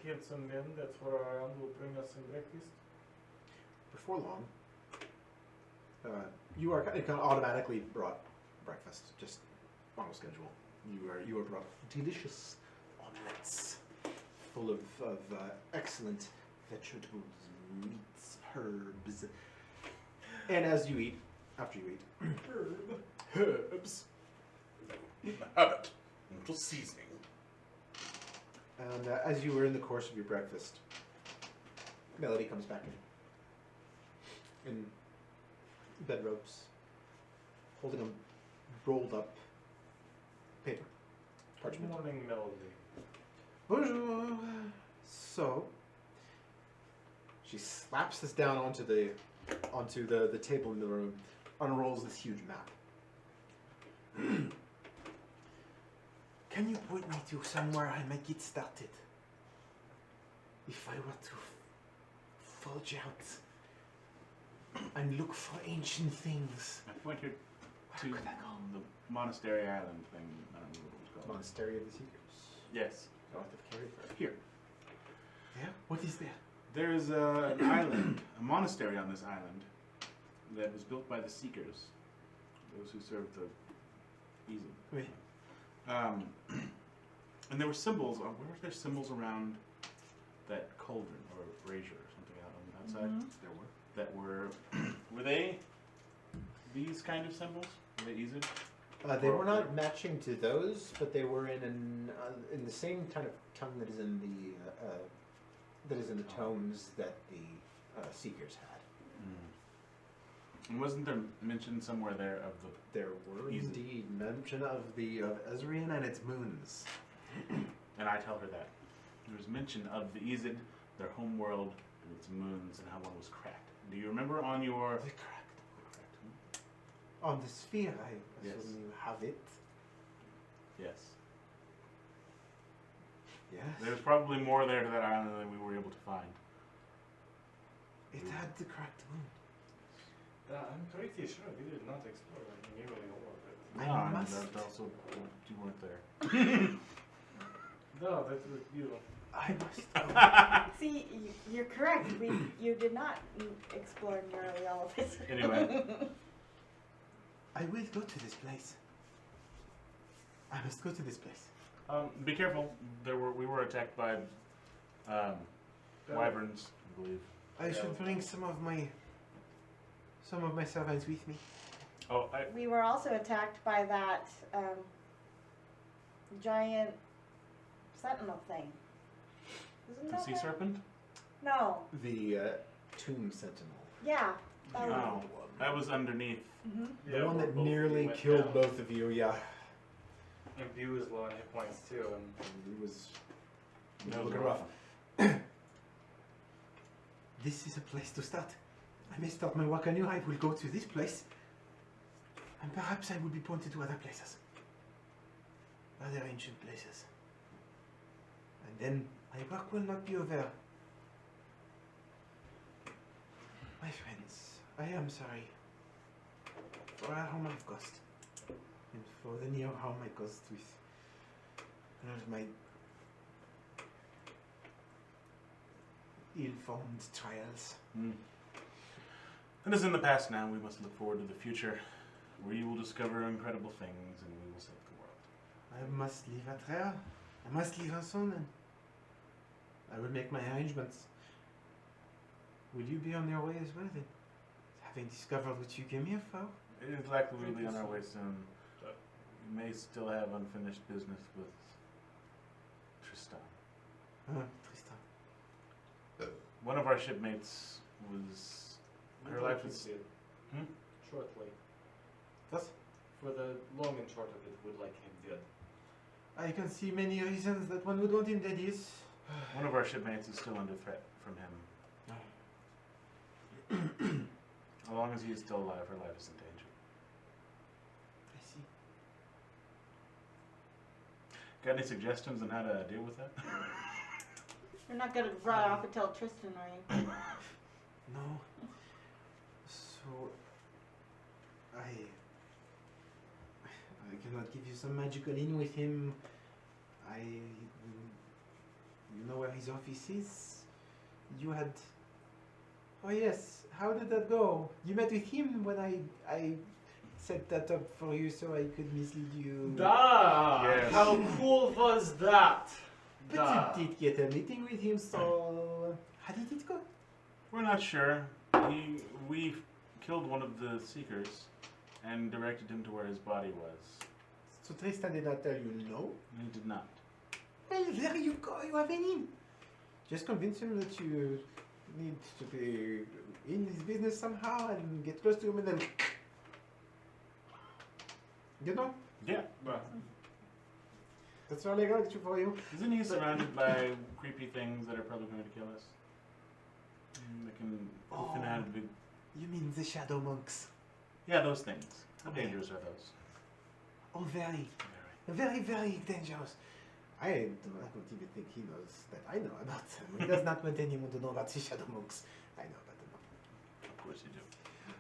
handsome men that were around will bring us some breakfast.
Before long, you are kind of automatically brought breakfast, just on schedule. You are brought delicious omelets full of excellent vegetables, meats, herbs, and as you eat, after you eat, herbs,
Habit. Little seasoning.
and as you were in the course of your breakfast, Melody comes back in bedrobes, holding a rolled up paper,
Good
parchment.
morning, Melody.
Bonjour. So she slaps this down onto the table in the room, unrolls this huge map.
Can you point me to somewhere I might get started? If I were to forge out and look for ancient things.
I pointed to
Where could I go?
the Monastery Island thing. I don't know what it was called.
Monastery of the Seekers,
Yes.
north of Carryford.
Here.
Yeah? What is there?
There is an island, a monastery on this island, that was built by the Seekers, those who served the Eason.
Wait.
And there were symbols. Where were there symbols around that cauldron or brazier or something out on the outside?
There were.
That were they these kind of symbols? Were they Eason?
They were not matching to those, but they were in the same kind of tongue that is in the tomes that the Seekers had.
And wasn't there mention somewhere there of the?
There were
Easy.
indeed mention of the Ezrian and its moons.
And I tell her that there was mention of the Eason, their home world, and its moons, and how one was cracked. Do you remember on your?
The cracked. On the sphere, I
Yes.
assume you have it.
Yes.
Yes.
There's probably more there to that island than we were able to find.
It had the cracked moon.
I'm pretty sure we did not explore like nearly all of it.
I
No, and
must-
that also you weren't there.
No, that was you.
I must go.
See, you're correct. You did not explore nearly all of it.
Anyway.
I will go to this place. I must go to this place.
Be careful. We were attacked by wyverns, I believe.
I should bring some of my servants with me.
Oh,
We were also attacked by that giant sentinel thing. Isn't
the
that
sea
it?
serpent.
No.
The Tomb Sentinel.
Yeah. That was.
Oh, that was underneath.
Mhm.
The
Yeah,
one
where
that
both of you
nearly
went
killed
down.
both of you, yeah.
And View is low on hit points too, and
It was
That was
looking
rough.
rough.
This is a place to start. I may start my work anew. I will go to this place. And perhaps I will be pointed to other places. Other ancient places. And then my work will not be over. My friends, I am sorry for our harm I've caused. And for the near harm I caused with all of my ill-formed trials.
It is in the past now. We must look forward to the future, where you will discover incredible things, and we will save the world.
I must leave Atrea. I must leave soon, and I will make my arrangements. Will you be on your way as well then? Having discovered what you came here for?
It is likely we'll be on our way soon. We may still have unfinished business with Tristan.
Tristan.
one of our shipmates was. Her life is. Hmm?
Shortly.
What?
For the long and short of it, would like him dead.
I can see many reasons that one would want him dead, yes.
One of our shipmates is still under threat from him. As long as he is still alive, her life is in danger.
I see.
Got any suggestions on how to deal with that?
You're not gonna run off and tell Tristan, are you?
No. So I cannot give you some magical in with him. You know where his office is? You had. Oh yes. How did that go? You met with him when I set that up for you so I could mislead you.
Da!
Yes.
How cool was that?
But
Da.
you did get a meeting with him, so how did it go?
We're not sure. We killed one of the seekers and directed him to where his body was.
So Tristan did not tell you no?
He did not.
Well, there you go. You have him. Just convince him that you need to be in his business somehow and get close to him and then. You know?
Yeah.
Well,
That's all I got for you.
Isn't he surrounded by creepy things that are probably going to kill us? That can
Oh.
have big.
You mean the shadow monks?
Yeah, those things. How
Okay.
dangerous are those?
Oh, very,
Very.
very, very dangerous. I don't even think he knows that I know about them. He does not want anyone to know about the shadow monks. I know about them.
Of course you do.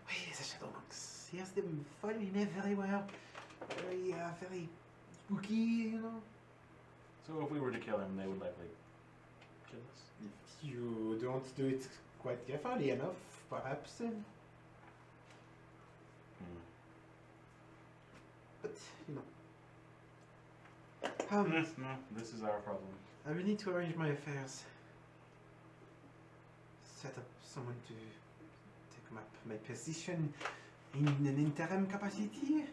Oh, yes, the shadow monks. He has them following me very well. Very spooky, you know.
So if we were to kill him, they would likely kill us.
If you don't do it quite carefully enough, perhaps. But, you know.
No, this is our problem.
I will need to arrange my affairs. Set up someone to take up my position in an interim capacity.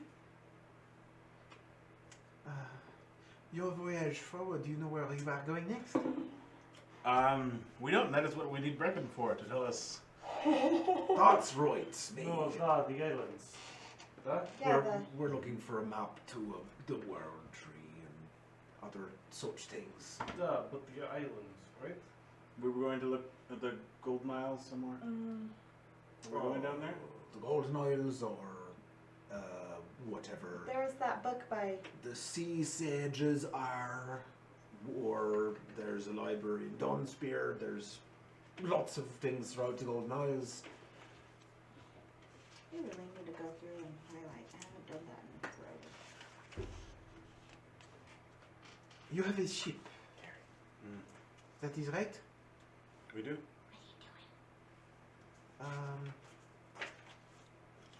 Your voyage forward, do you know where you are going next?
We don't. That is what we need Brecken for, to tell us.
That's right, Snake.
no, da, the islands. Da?
Yeah, the,
We're looking for a map to the world tree and other such things.
Da, but the islands, right?
We were going to look at the gold miles somewhere. We're going down there.
The Golden Isles or whatever
there was that book by
the Sea Sages are, or there's a library in Dunspear. There's lots of things throughout the Golden Isles.
you really need to go through and highlight. I haven't done that in forever.
You have a ship.
Mm.
That is right?
We do.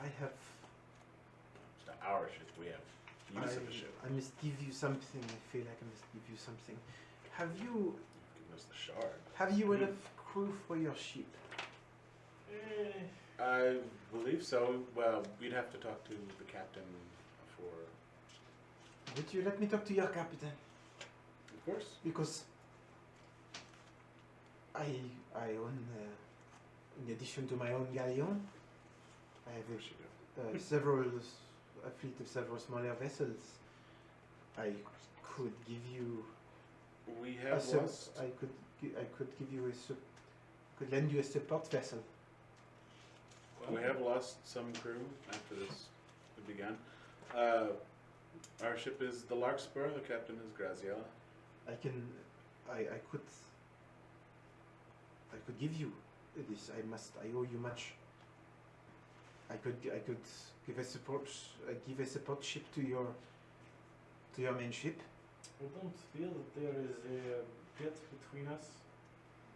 I have.
It's not our ship. We have use of the ship.
I must give you something. I feel like I must give you something. Have you
Give us the shard.
have you enough crew for your ship?
I believe so. Well, we'd have to talk to the captain for.
Would you let me talk to your captain?
Of course.
Because I own, in addition to my own galleon, I have
Of course you do.
a fleet of several smaller vessels. I could give you
We
a
have lost.
I could give you could lend you a support vessel.
We have lost some crew after this began. Our ship is the Larkspur. The captain is Graziella.
I could give you this. I owe you much. I could give a support ship to your main ship.
I don't feel that there is a bit between us,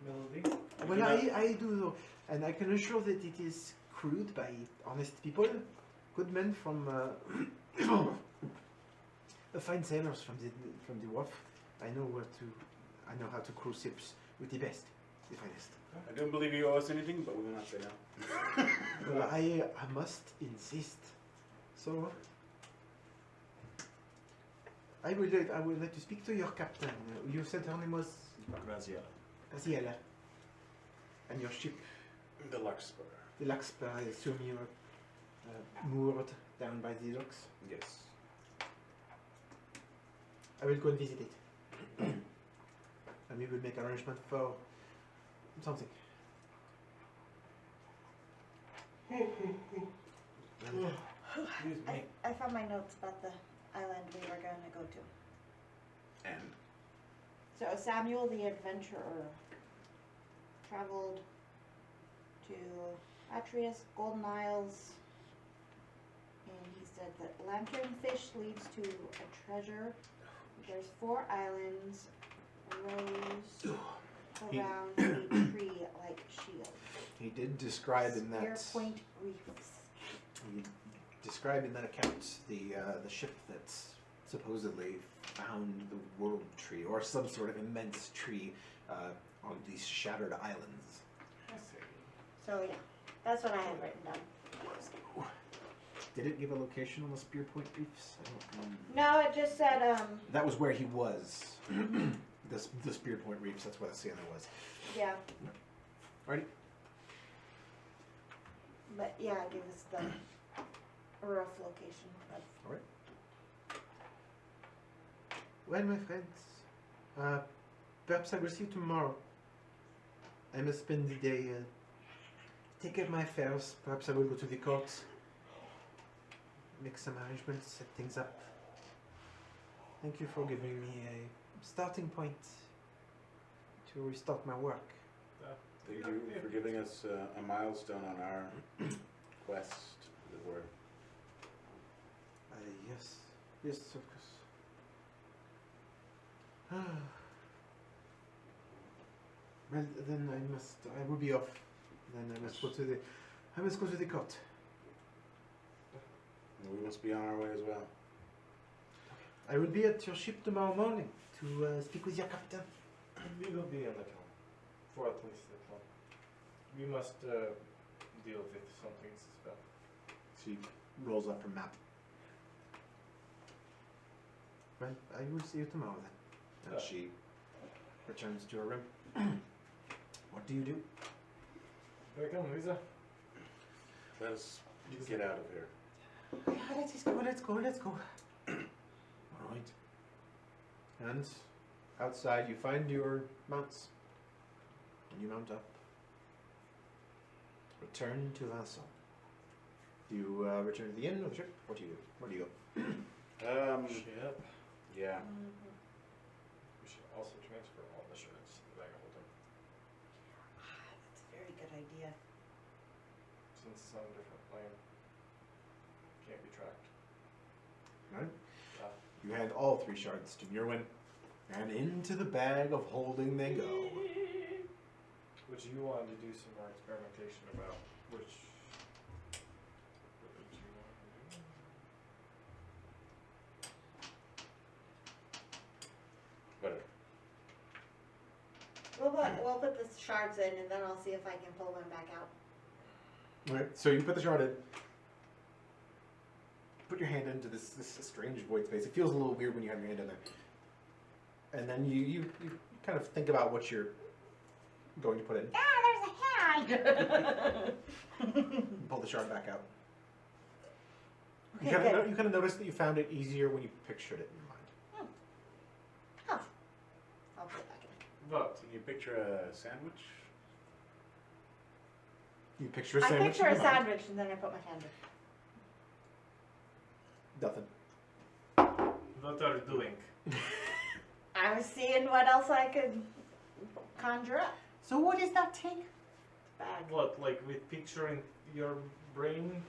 Melody.
Well, I do know, and I can assure that it is crewed by honest people, good men from fine sailors from the wharf. I know how to crew ships with the best, the finest.
I don't believe you owe us anything, but we will not say no.
Well, I must insist. So I will let you speak to your captain. You said her name was
Graziella.
Graziella. And your ship,
The Larkspur.
the Larkspur, I assume you are moored down by the docks.
Yes.
I will go and visit it. And we will make arrangement for something.
Excuse me.
I found my notes about the island we were going to go to.
And
So Samuel the adventurer traveled to Atreus, Golden Isles, and he said that lanternfish leads to a treasure. There's 4 islands, rows around a tree-like shield.
He did describe in that.
Spear Point Reefs.
He described in that account the ship that supposedly found the world tree or some sort of immense tree on these shattered islands.
So yeah, that's what I had written down.
Did it give a location on the Spear Point Reefs? I don't know.
No, it just said
That was where he was. the Spear Point Reefs. That's where the Sienna was.
yeah.
Alrighty.
But yeah, it gave us the rough location.
Alright. Well, my friends, perhaps I will see you tomorrow. I must spend the day, take care of my affairs. Perhaps I will go to the court, make some arrangements, set things up. Thank you for giving me a starting point to restart my work.
thank you for giving us a milestone on our quest, as it were.
Yes, yes, of course. Well, then I will be off. Then I must go to the court.
We must be on our way as well.
I will be at your ship tomorrow morning to speak with your captain.
We will be in the town. For at least the town. We must deal with some things as well.
She rolls up her map. Well, I will see you tomorrow then. And she returns to her room. What do you do?
Here I come, Lisa.
Let us get out of here.
Yeah, let's go. Alright. And outside you find your mounts. And you mount up. Return to Vincent. Do you return to the inn or the ship? What do you do? Where do you go?
Ship.
Yeah.
We should also transfer all the shards to the bag of holding.
That's a very good idea.
Since it's on a different plane. Can't be tracked.
Right?
Uh,
You hand all 3 shards to Mirwin, and into the bag of holding they go.
Which you wanted to do some more experimentation about. Which did you want to do?
But
We'll put the shards in, and then I'll see if I can pull one back out.
Alright, so you put the shard in. Put your hand into this strange void space. It feels a little weird when you have your hand in there. And then you kind of think about what you're going to put in.
Ah, there's a hand!
Pull the shard back out.
Okay,
you
good.
kind of notice that you found it easier when you pictured it in your mind.
Oh. I'll put it back in.
But
can you picture a sandwich?
You picture a
I
sandwich.
picture
in
a
your mind.
sandwich, and then I put my hand in.
Nothing.
what are you doing?
I was seeing what else I could conjure up.
So what is that thing?
Bag.
What, like with picturing your brain?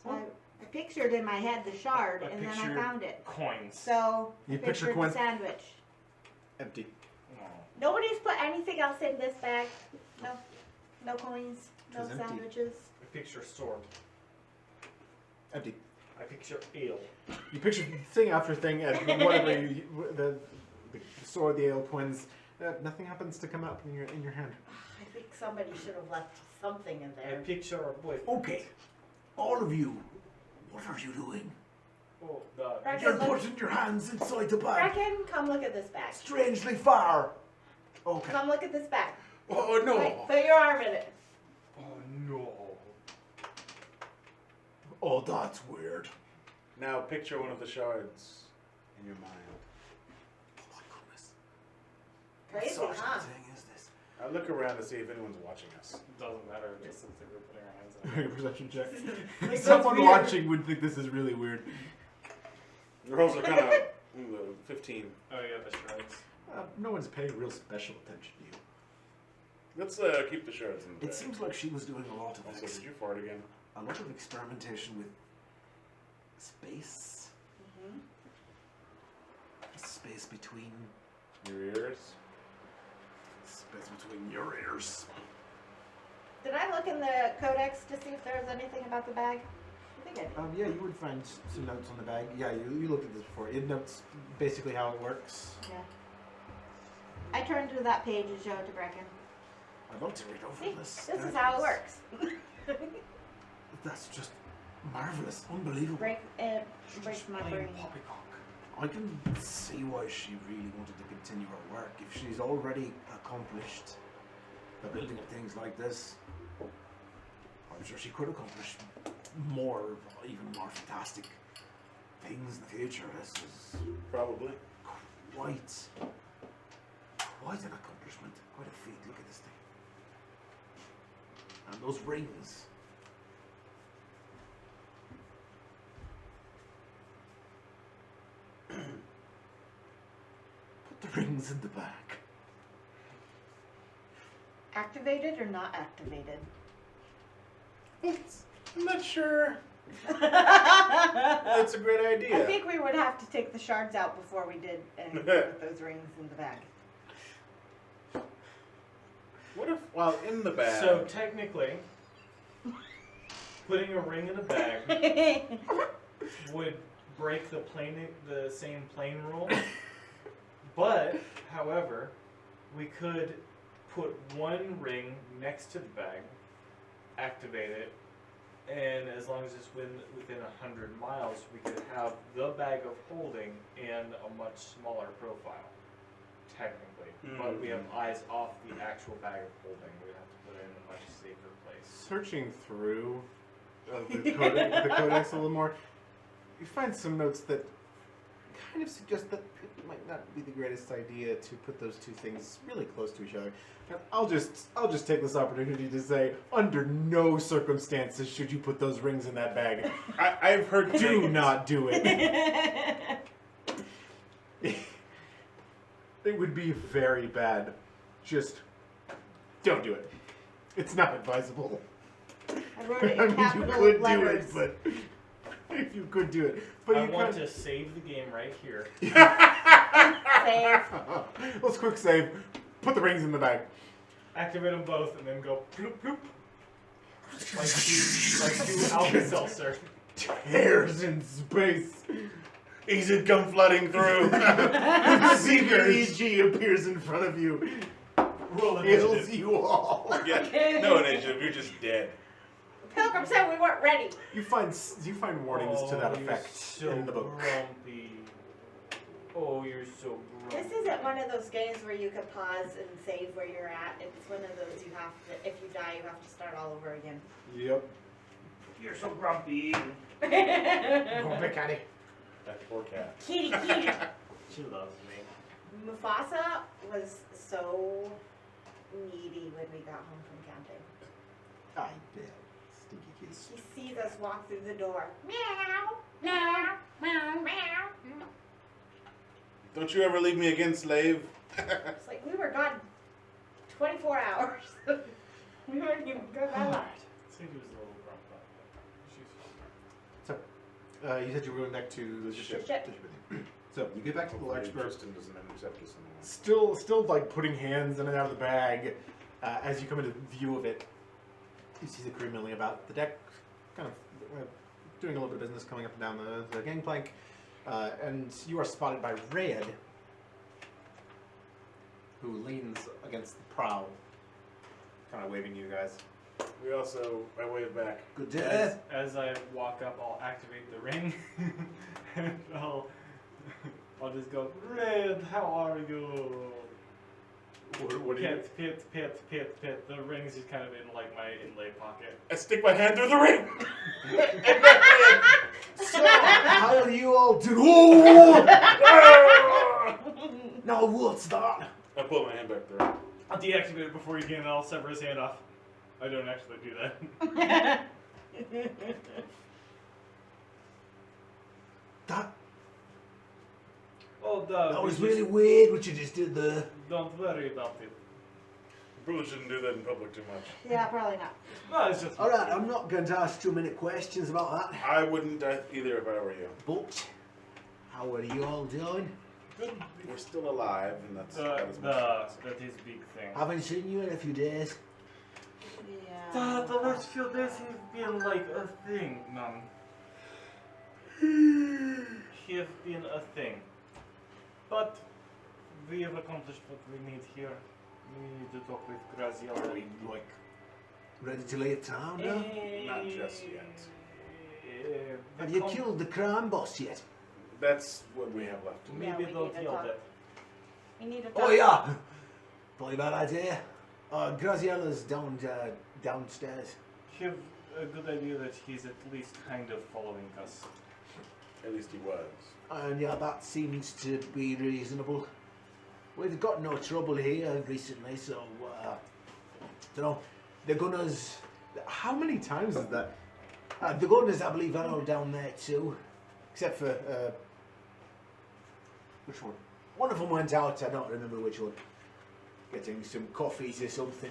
So I pictured in my head the shard,
I
and then I
pictured-
found it.
Coins.
So
You
I
picture
pictured
coins?
the sandwich.
Empty.
Oh.
Nobody's put anything else in this bag. No, no coins, no
It was empty.
sandwiches.
I picture sword.
Empty.
I picture ale.
You picture thing after thing, and whatever the sword, the ale, coins. Nothing happens to come up in your hand.
I think somebody should have left something in
I
there.
picture a boy.
Okay, all of you, what are you doing?
Oh, the
Bracken,
You're
look-
putting your hands inside the bag.
Bracken, come look at this bag.
Strangely far. Okay.
Come look at this bag.
Oh no!
Wait, put your arm in it.
Oh no.
Oh, that's weird.
Now picture one of the shards in your mind.
Oh my goodness.
Crazy,
What sort
huh?
of thing is this?
I look around to see if anyone's watching us.
Doesn't matter. Just since we're putting our hands in it.
Perception check.
Like, that's
Someone
weird.
watching would think this is really weird.
The rolls are kind of 15.
Oh yeah, the shards.
No one's paying real special attention to you.
Let's keep the shards in the
It
bag.
seems like she was doing a lot of
Also, did you fart again?
a lot of experimentation with space.
Mhm.
Space between
Your ears?
space between your ears.
Did I look in the codex to see if there was anything about the bag? I think I did.
Yeah, you would find some notes on the bag. Yeah, you looked at this before. It notes basically how it works.
Yeah. I turned to that page and showed it to Brecken.
I'd love to read over
See,
this.
this
That
is how it works.
That's just marvelous, unbelievable.
Breaks my brain.
Poppycock. I can see why she really wanted to continue her work. If she's already accomplished the building of things like this, I'm sure she could accomplish more, even more fantastic things in the future. This is
Probably.
quite an accomplishment. Quite a feat. Look at this thing. And those rings. Put the rings in the back.
Activated or not activated?
I'm not sure. That's a great
I
idea.
think we would have to take the shards out before we did anything with those rings in the bag.
What if, while in the bag,
So technically, putting a ring in a bag would break the same plane rule. But, however, we could put one ring next to the bag, activate it, and as long as it's within 100 miles, we could have the bag of holding in a much smaller profile, technically. But we have eyes off the actual bag of holding. We'd have to put it in a much safer place.
Searching through the codex a little more, you find some notes that kind of suggest that it might not be the greatest idea to put those two things really close to each other. And I'll just take this opportunity to say, under no circumstances should you put those rings in that bag.
I've heard
Do
things.
not do it. It would be very bad. Just don't do it. It's not advisable.
I wrote it
I
in
mean, you
capital
could
letters.
do it, but if you could do it, but
I
you
want
can't.
to save the game right here.
Save.
Let's quick save. Put the rings in the bag.
Activate them both and then go bloop bloop. Like two Alka-Seltzer.
Tears in space.
Exit come flooding through.
Secret EG appears in front of you.
Roll
Kills
initiative.
you all.
Yeah, no initiative, you're just dead.
Pilgrim said we weren't ready.
You find warnings to that
Oh,
effect
you're so
in the book.
Grumpy. Oh, you're so
This
grumpy.
isn't one of those games where you can pause and save where you're at. It's one of those you have to, if you die, you have to start all over again.
Yep.
You're so grumpy.
Go back at it.
That poor cat.
Kitty, kitty.
She loves me.
Mufasa was so needy when we got home from camping.
I bet. Stinky kids.
She sees us walk through the door. Meow, meow, meow, meow.
Don't you ever leave me again, slave.
It's like we were gone 24 hours. We weren't even good that long.
Sadie was a little grumpy. She's
You said you were going back to the ship.
Ship.
So you get back to the Larkspur.
Tristan doesn't intercept us anymore.
Still like putting hands in and out of the bag. As you come into view of it, you see the crew milling about the deck, kind of doing a little bit of business, coming up and down the gangplank. And you are spotted by Red, who leans against the prow, kind of waving to you guys.
We also, I wave back.
Good day.
as I walk up, I'll activate the ring, and I'll just go, Red, how are you?
What do you do?
Pit. The ring's just kind of in like my inlay pocket.
I stick my hand through the ring.
So, how are you all doing? Oh! Now what's that?
I pull my hand back through.
I'll deactivate it before you can, and I'll sever his hand off. I don't actually do that.
That
Oh,
that was really weird what you just did there.
Don't worry about it.
Probably shouldn't do that in public too much.
Yeah, probably not.
No, it's just.
Alright, I'm not going to ask too many questions about that.
I wouldn't either if I were you.
But, how are you all doing?
We're still alive, and that's about as much.
That is big thing.
Haven't seen you in a few days.
Yeah.
The last few days have been like a thing, man. Have been a thing. But we have accomplished what we need here. We need to talk with Graziella.
Are we, like, ready to lay it down now?
Not just yet.
Have you killed the crime boss yet?
That's what we have left.
Yeah,
Maybe
we
don't
need to
yell
talk.
that.
We need to
Oh
talk.
yeah! Probably a bad idea. Graziella's downstairs.
Have a good idea that he's at least kind of following us.
At least he was.
And yeah, that seems to be reasonable. We've got no trouble here recently, so, don't know. The gunners...
How many times is that?
The gunners, I believe, are all down there too. Except for, which one? One of them went out, I don't remember which one. Getting some coffees or something.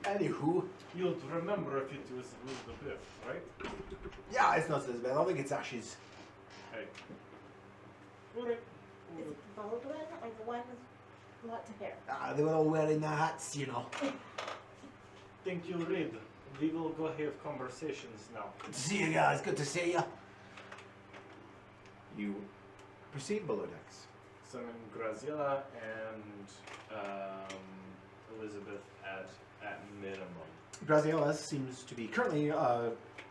Anywho,
You'd remember if it was Elizabeth, right?
yeah, it's not as bad. I think it's Ashes.
Hey. Alright.
Is it Baldwin or the one with lots of hair?
They were all wearing their hats, you know.
Thank you, Reed. We will go have conversations now.
Good to see you guys, good to see you.
You proceed below decks.
Summon Graziella and Elizabeth at minimum.
Graziella seems to be currently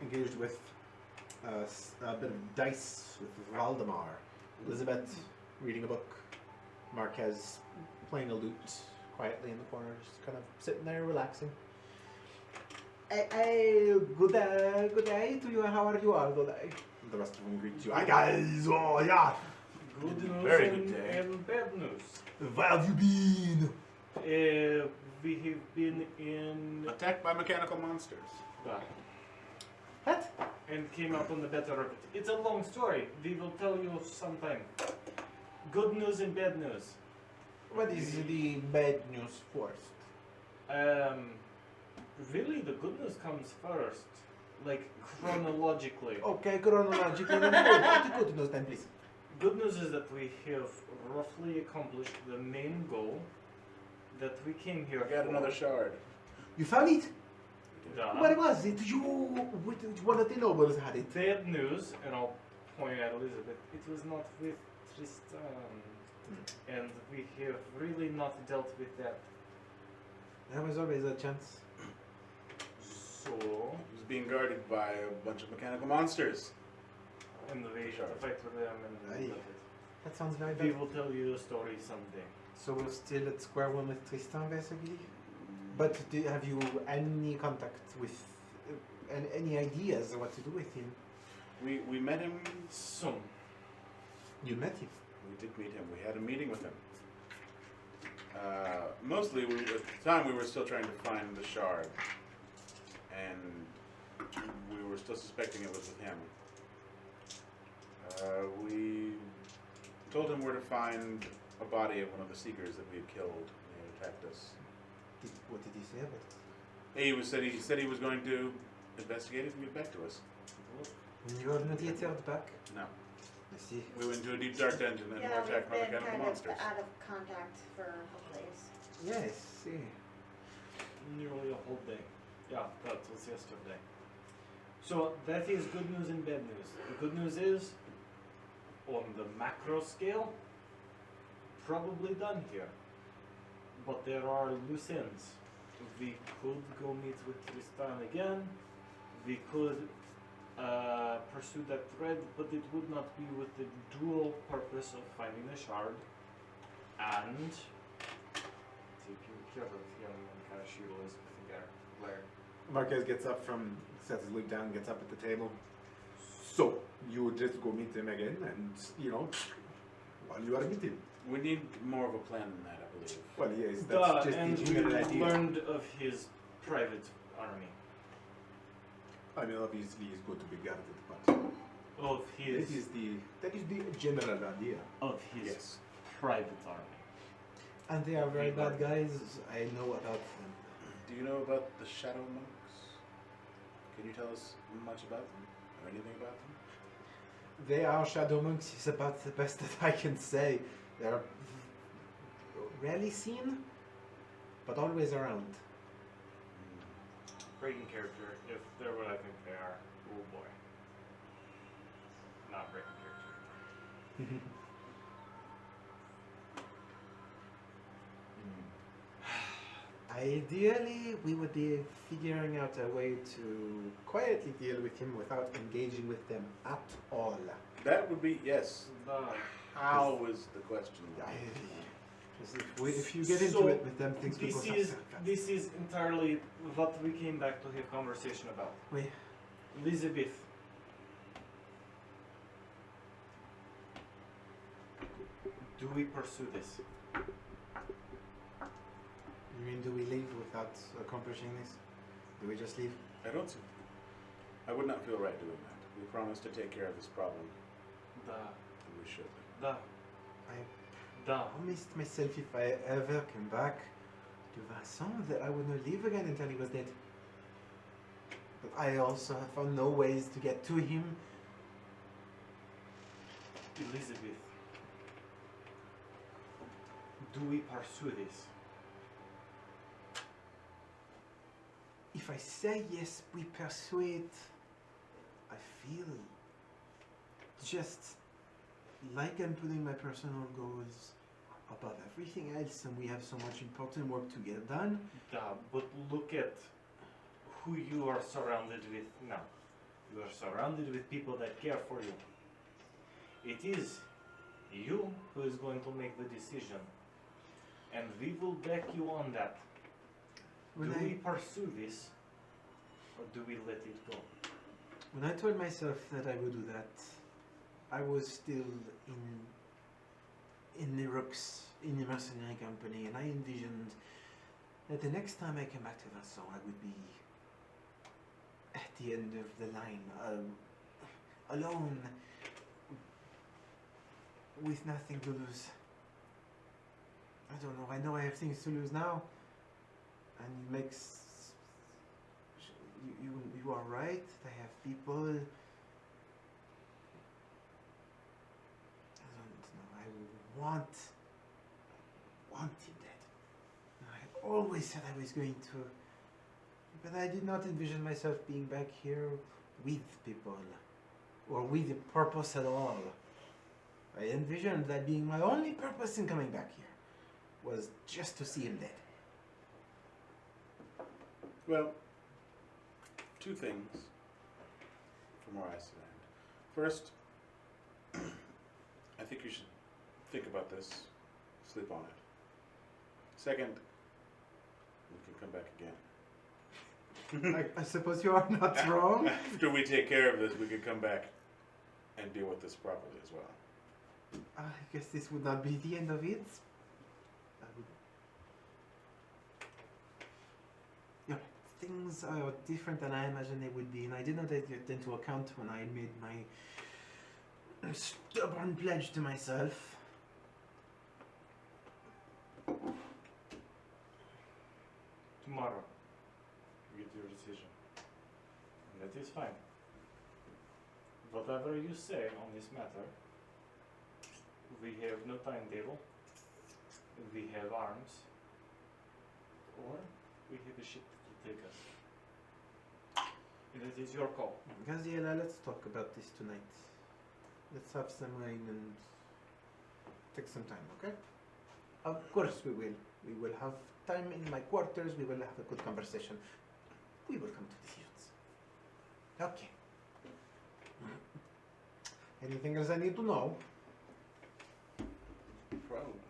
engaged with a bit of dice with Valdemar. Elizabeth reading a book. Marquez playing a lute quietly in the corner, just kind of sitting there relaxing. Good day to you. How are you all today? The rest of them greet you. Hi guys. Oh yeah.
Good news
Very
and,
good day.
and bad news.
Where have you been?
We have been in
Attacked by mechanical monsters.
What?
and came up on the better of it. It's a long story. We will tell you sometime. Good news and bad news.
What is the bad news first?
Really, the good news comes first, like chronologically.
Okay, chronologically. Then the good news then, please.
Good news is that we have roughly accomplished the main goal that we came here
I got
for.
another shard.
You found it?
Duh.
What was it? One of the nobles had it.
Bad news, and I'll point at Elizabeth, it was not with Tristan. And we have really not dealt with that.
There was always a chance.
So,
He was being guarded by a bunch of mechanical monsters.
and we have to fight with them, and
Aye. That sounds very
we
bad.
will tell you a story someday.
So we're still at square one with Tristan, basically. But have you any contact with, any ideas of what to do with him?
We met him.
Soon.
You met him.
We did meet him. We had a meeting with him. Mostly, at the time, we were still trying to find the shard. And we were still suspecting it was with him. We told him where to find a body of one of the Seekers that we had killed when they had attacked us.
What did he say about it?
He said he was going to investigate it and get back to us.
You are not yet out back.
No.
I see.
We went into a deep dark dungeon and
Yeah,
were
we've
attacked by
been
mechanical
kind
monsters.
of out of contact for a couple days.
Yes, see.
Nearly a whole day. Yeah, that was yesterday. So that is good news and bad news. The good news is, on the macro scale, probably done here. But there are loose ends. We could go meet with Tristan again. We could pursue that thread, but it would not be with the dual purpose of finding the shard and together with him and kind of shoot Elizabeth and Blair.
Marquez gets up from, sets his loot down, gets up at the table. So, you would just go meet him again and, while you are meeting.
We need more of a plan than that, I believe.
Well, yes,
Duh,
that's just
and
the
we
general idea.
learned of his private army.
I mean, obviously he's going to be guarded, but
Of his
that is the general idea.
of his
Yes.
private army.
And they are very bad guys. I know about them.
Do you know about the Shadow Monks? Can you tell us much about them? Or anything about them?
They are shadow monks. Is about the best that I can say. They are rarely seen, but always around.
Breaking character, if they're what I think they are, oh boy. Not breaking character.
Ideally, we would be figuring out a way to quietly deal with him without engaging with them at all.
That would be, yes.
The
How is the question?
If you get into
So,
it with them, things will go
this is entirely what we came back to have conversation about.
Wait.
Elizabeth. Do we pursue this?
You mean, do we leave without accomplishing this? Do we just leave?
I don't see. I would not feel right doing that. We promised to take care of this problem,
Da.
and we should.
Da.
I
Da.
promised myself if I ever came back to Vincent that I would not leave again until he was dead. But I also have found no ways to get to him.
Elizabeth. Do we pursue this?
If I say yes, we pursue it. I feel just like I'm putting my personal goals above everything else, and we have so much important work to get done.
Da. But look at who you are surrounded with now. You are surrounded with people that care for you. It is you who is going to make the decision. And we will back you on that.
When
Do
I,
we pursue this, or do we let it go?
when I told myself that I would do that, I was still in the Rooks, in the mercenary company, and I envisioned that the next time I came back to Vincent, I would be at the end of the line, alone, with nothing to lose. I don't know. I know I have things to lose now, and it makes you are right. I have people. I don't know. I want him dead. I always said I was going to, but I did not envision myself being back here with people, or with a purpose at all. I envisioned that being my only purpose in coming back here was just to see him dead.
Well, two things from where I stand. First, I think you should think about this, sleep on it. Second, we can come back again.
I suppose you are not wrong.
After we take care of this, we could come back and deal with this properly as well.
I guess this would not be the end of it. I would... Yeah, things are different than I imagined they would be, and I did not take it into account when I made my stubborn pledge to myself.
Tomorrow, you get your decision. And that is fine. Whatever you say on this matter, we have no timetable, we have arms, or we have a ship to take us. And it is your call.
Gaziela, let's talk about this tonight. Let's have some wine and take some time, okay? Of course we will. We will have time in my quarters, we will have a good conversation. We will come to decisions. Okay. Anything else I need to know?
Probably.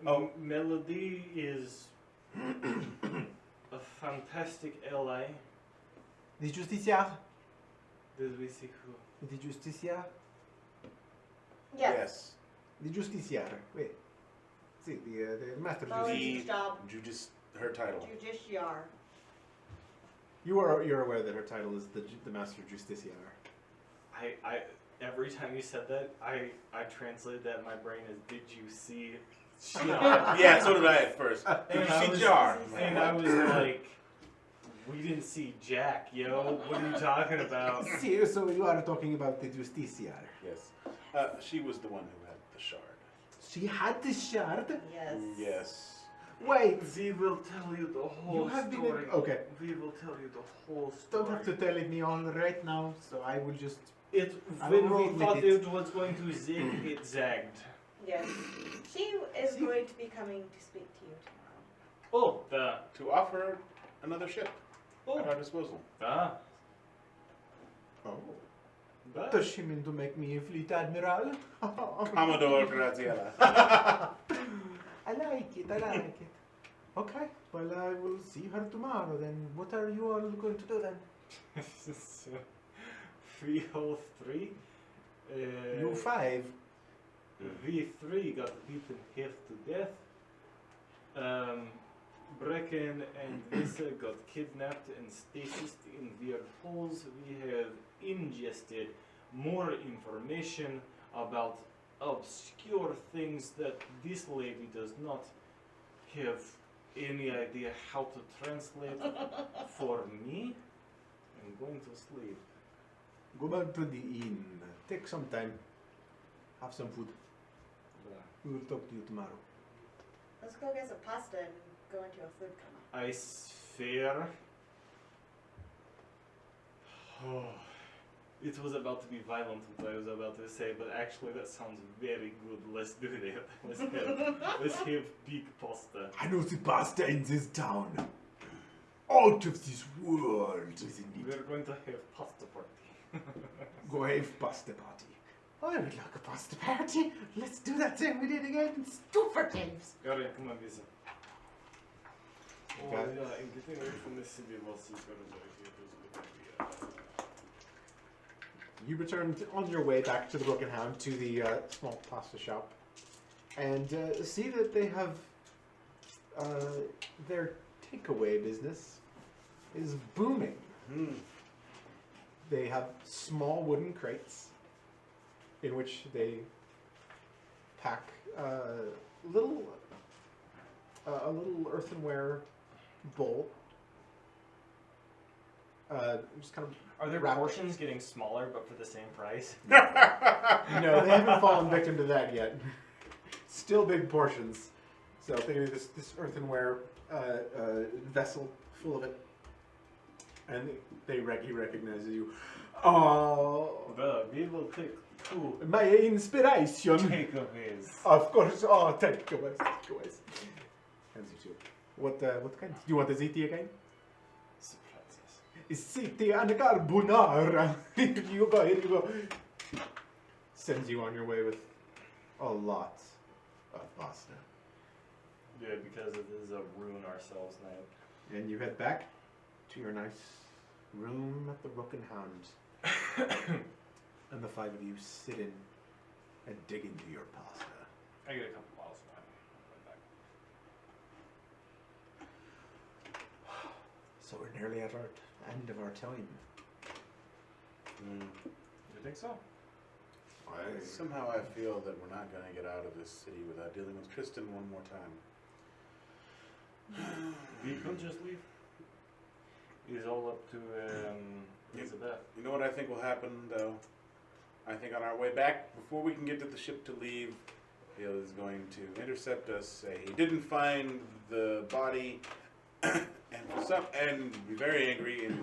Oh.
Melody is a fantastic ally.
The justiciar.
Did we see who?
The justiciar.
Yes.
The justiciar. Wait. See, the master
Oh,
justiciar.
it's his job.
Her title.
Judiciar.
You're aware that her title is the Master Justiciar.
I every time you said that, I translated that in my brain as "Did you see?" Jar?"
Yeah, so did I at first. Did
And
you
I
see
was-
Jar?
And I was like, "We didn't see Jack, yo. What are you talking about?"
See, so you are talking about the justiciar.
Yes. She was the one who had the shard.
She had the shard.
Yes.
Yes.
Wait.
We will tell you the whole
You have been
story.
okay.
We will tell you the whole story.
Don't have to tell it me all right now. So I will just.
It
I
when
will
we
admit
thought
it.
it was going to zig, it zagged.
Yes. She is
See?
going to be coming to speak to you tomorrow.
Oh, the
To offer another ship
oh,
at our disposal.
Oh.
but
Does she mean to make me a fleet admiral?
Commodore Graziella.
I like it. I like it. Okay. Well, I will see her tomorrow. Then, what are you all going to do then?
so 303.
You five.
V3 got beaten half to death. Brecken and Visa got kidnapped and stasis in weird holes. We have ingested more information about obscure things that this lady does not have any idea how to translate for me. I'm going to sleep.
Go back to the inn. Take some time. Have some food. We will talk to you tomorrow.
Let's go get some pasta and go into a food coma.
I sphere. Oh, it was about to be violent what I was about to say, but actually that sounds very good. Let's do that. Let's have big pasta.
I know the pasta in this town. Out of this world, isn't it?
We're going to have pasta party.
Go have pasta party.
I would like a pasta party. Let's do that thing we did again. Stupid games.
Gary, come on, Visa. Oh,
Okay.
yeah, and getting away from this city while secret is going to be
You returned on your way back to the Broken Hound to the small pasta shop, and see that they have their takeaway business is booming. They have small wooden crates in which they pack a little earthenware bowl. Just kind of
Are their
wrap-
portions getting smaller but for the same price?
No, they haven't fallen victim to that yet. Still big portions. So think of this earthenware vessel full of it, and he recognizes you. Oh,
We will take two
my inspiration.
takeaways.
Of course. Oh, takeaways. Hands you two. What kind? Do you want the ziti again?
Surprises.
Ziti and carbonara. You go. Here you go. Sends you on your way with a lot of pasta.
Yeah, because it is a ruin ourselves night.
And you head back to your nice room at the Broken Hound. And the five of you sit in and dig into your pasta.
I get a couple bottles of wine.
So we're nearly at our end of our time.
You think so?
Somehow I feel that we're not going to get out of this city without dealing with Tristan one more time.
We could just leave. It's all up to Elizabeth.
You know what I think will happen, though? I think on our way back, before we can get to the ship to leave, Hale is going to intercept us, say he didn't find the body, and be very angry and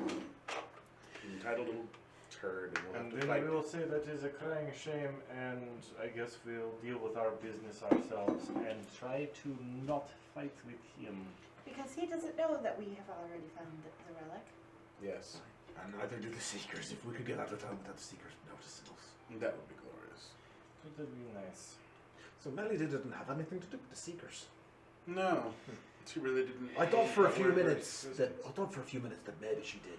entitled little turd, and we'll
And
have to
then
fight.
we will say that is a crying shame, and I guess we'll deal with our business ourselves and try to not fight with him.
Because he doesn't know that we have already found the relic.
Yes,
And neither do the Seekers. If we could get out of town without the Seekers noticing us.
that would be glorious.
That would be nice.
So Melody didn't have anything to do with the Seekers.
No, she really didn't.
I thought for a
hate
few
or her
minutes that
existence.
maybe she did.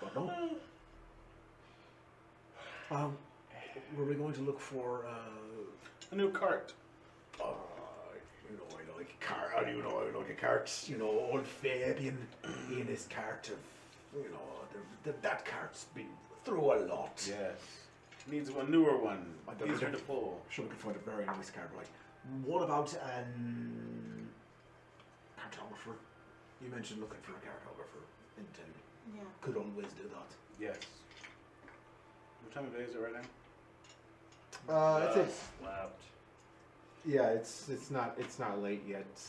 But no. Were we going to look for
A new cart.
you know, I like a cart. How do you know I like a cart? You know, old Fabian in his cart of, you know, that cart's been through a lot.
Yes. Needs a newer one.
I don't
Easier
know.
to pull.
Sure, we can find a very nice cart. Like, what about an cartographer? You mentioned looking for a cartographer in town.
Yeah.
Could always do that.
Yes. What time of day is it right now?
It's
Slapped.
yeah, it's not late yet. It's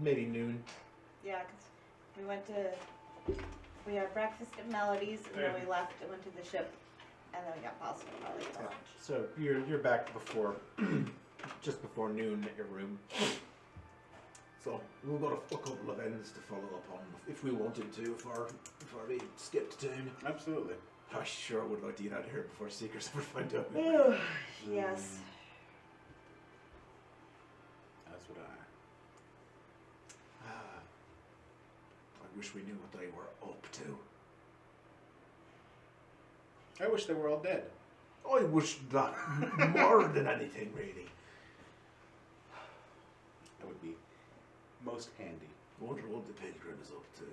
maybe noon.
Yeah, 'cause we had breakfast at Melody's, and then we left and went to the ship, and then we got pasta probably for lunch.
So you're back before just before noon at your room.
So we've got a couple of ends to follow up on if we wanted to, before we skipped town.
Absolutely.
I sure would like to get out of here before Seekers ever find out.
Yes.
That's what
I wish we knew what they were up to.
I wish they were all dead.
I wish that more than anything, really.
That would be most handy.
I wonder what the pilgrim is up to.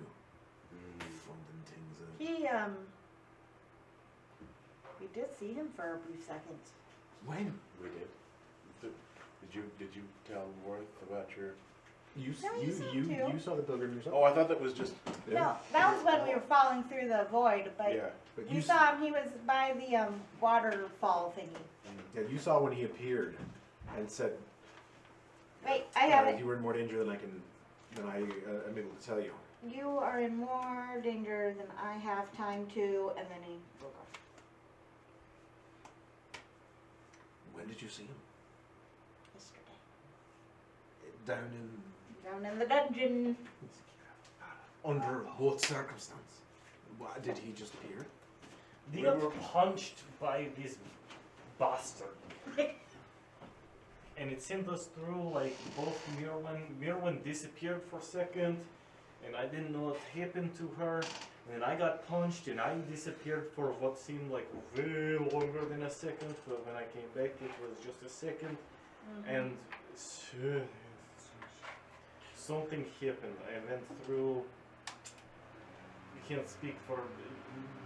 Finding things out.
We did see him for a brief second.
When?
We did. Did you tell Worth about your?
You
No, you saw him too.
you saw the pilgrim yourself.
Oh, I thought that was just.
No, that was when we were falling through the void, but
Yeah.
But
you saw him, he was by the waterfall thingy.
Yeah, you saw when he appeared and said,
Wait, I have it.
You were in more danger than I am able to tell you.
You are in more danger than I have time to, and then he broke off.
When did you see him?
Yesterday.
Down
Down in the dungeon.
under what circumstance? Why, did he just appear?
They got punched by this bastard. And it sent us through like both Mirwin disappeared for a second, and I didn't know what happened to her. And then I got punched and I disappeared for what seemed like way longer than a second, but when I came back it was just a second. And something happened. I went through, I can't speak for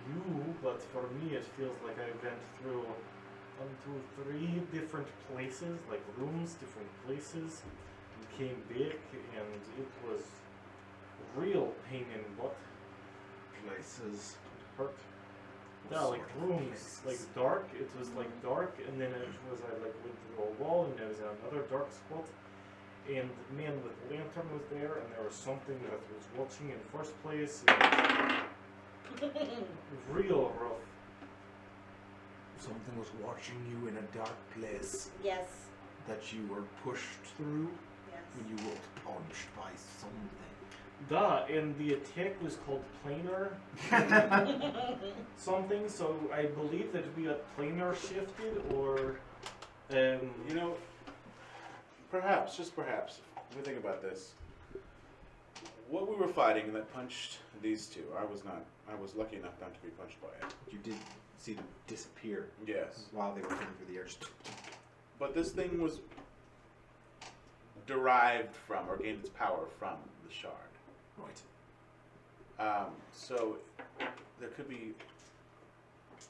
you, but for me it feels like I went through 1, 2, 3 different places, like rooms, different places, and came back, and it was real pain in butt.
Places.
Hurt.
What
Yeah, like
sort of
rooms,
places?
like dark. It was like dark, and then it was I like went through a wall, and there was another dark spot, and the man with the lantern was there, and there was something that was watching in the first place. Real rough.
Something was watching you in a dark place
Yes,
that you were pushed through when
yes.
you were punched by something.
Duh, and the attack was called planar something, so I believe that we got planar shifted, or
You know, perhaps, just perhaps, if we think about this, what we were fighting that punched these two, I was lucky enough not to be punched by it.
You did see them disappear
Yes.
while they were coming through the air. Just
But this thing was derived from, or gained its power from, the shard.
Right.
So there could be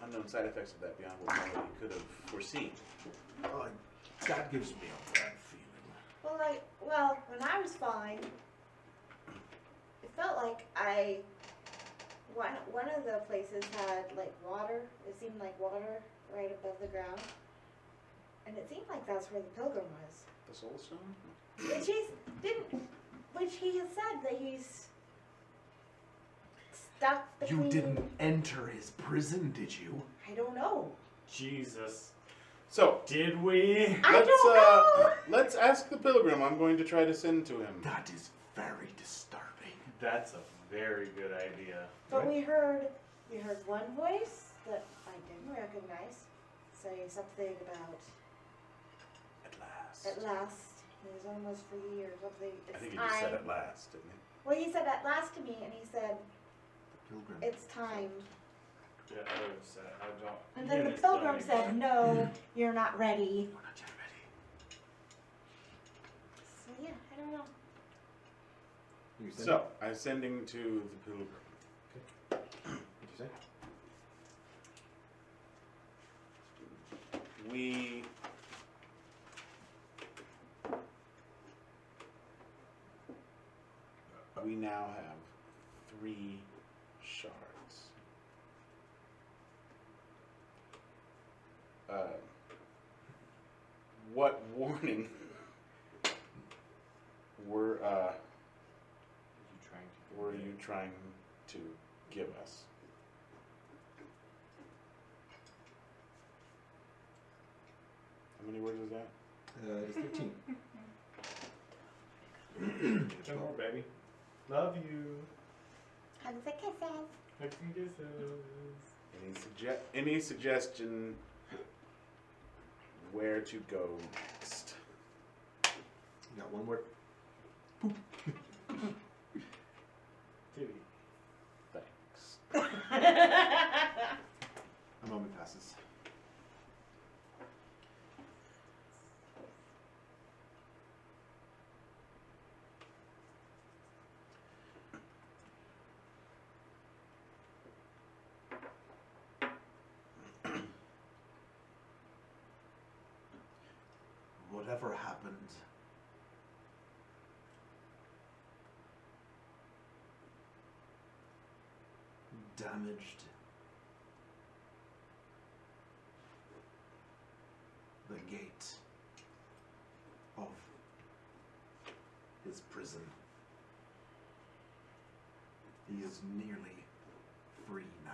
unknown side effects of that beyond what Melody could have foreseen.
That gives me a bad feeling.
Well, when I was falling, it felt like one of the places had like water. It seemed like water right above the ground, and it seemed like that's where the pilgrim was.
The Soul Stone?
Which he has said that he's stuck between.
You didn't enter his prison, did you?
I don't know.
Jesus.
So,
Did we?
I don't know.
let's ask the pilgrim I'm going to try to send to him.
That is very disturbing.
That's a very good idea.
But we heard one voice that I didn't recognize say something about
At
At last. He was almost for years. Of the,
I
it's
think he just said
time.
at last, didn't he?
Well, he said at last to me, and he said,
Pilgrim.
it's time.
Yeah, I would have said, I don't.
And then the
Eunice don't
pilgrim
even-
said, no, you're not ready.
We're not yet ready.
So yeah, I don't know.
You said-
So, ascending to the pilgrim.
what'd you say?
We now have 3 shards. What warning were you trying to give us? How many words is that?
It's 13.
10 more, baby. Love you.
Hugs and kisses.
Hugs and kisses.
Any suggestion where to go next?
You got one word.
Dude.
Thanks.
A moment passes.
Whatever happened, damaged the gate of his prison. He is nearly free now.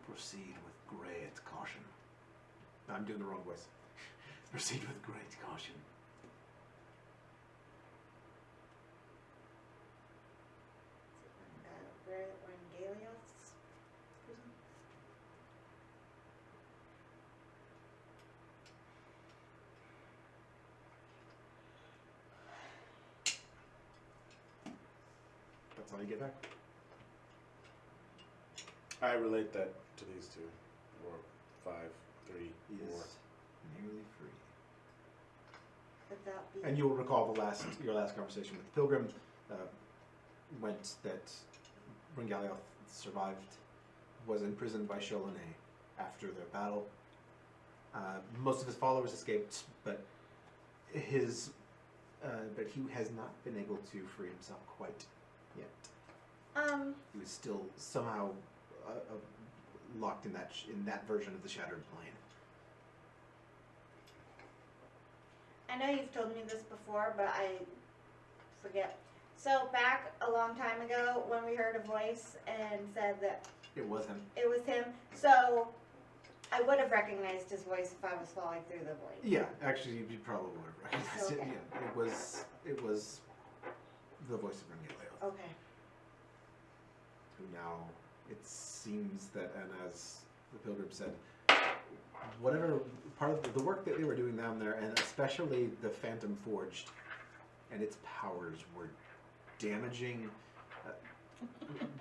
Proceed with great caution.
I'm doing the wrong voice.
Proceed with great caution.
We're in Galios prison.
That's all you get back.
I relate that to these two. Or 5, 3,
He
4.
is nearly free.
Could that be?
And you'll recall your last conversation with the pilgrim went that Ringalioth survived, was imprisoned by Cholonais after their battle. Most of his followers escaped, but he has not been able to free himself quite yet. He was still somehow locked in that version of the Shattered Plane.
I know you've told me this before, but I forget. So back a long time ago when we heard a voice and said that
It was him.
it was him, so I would have recognized his voice if I was falling through the void.
Yeah, actually, you probably would have recognized it.
Okay.
Yeah, it was the voice of Ringalioth,
Okay.
who now it seems that, and as the pilgrim said, whatever part of the work that they were doing down there, and especially the Phantom Forged and its powers were damaging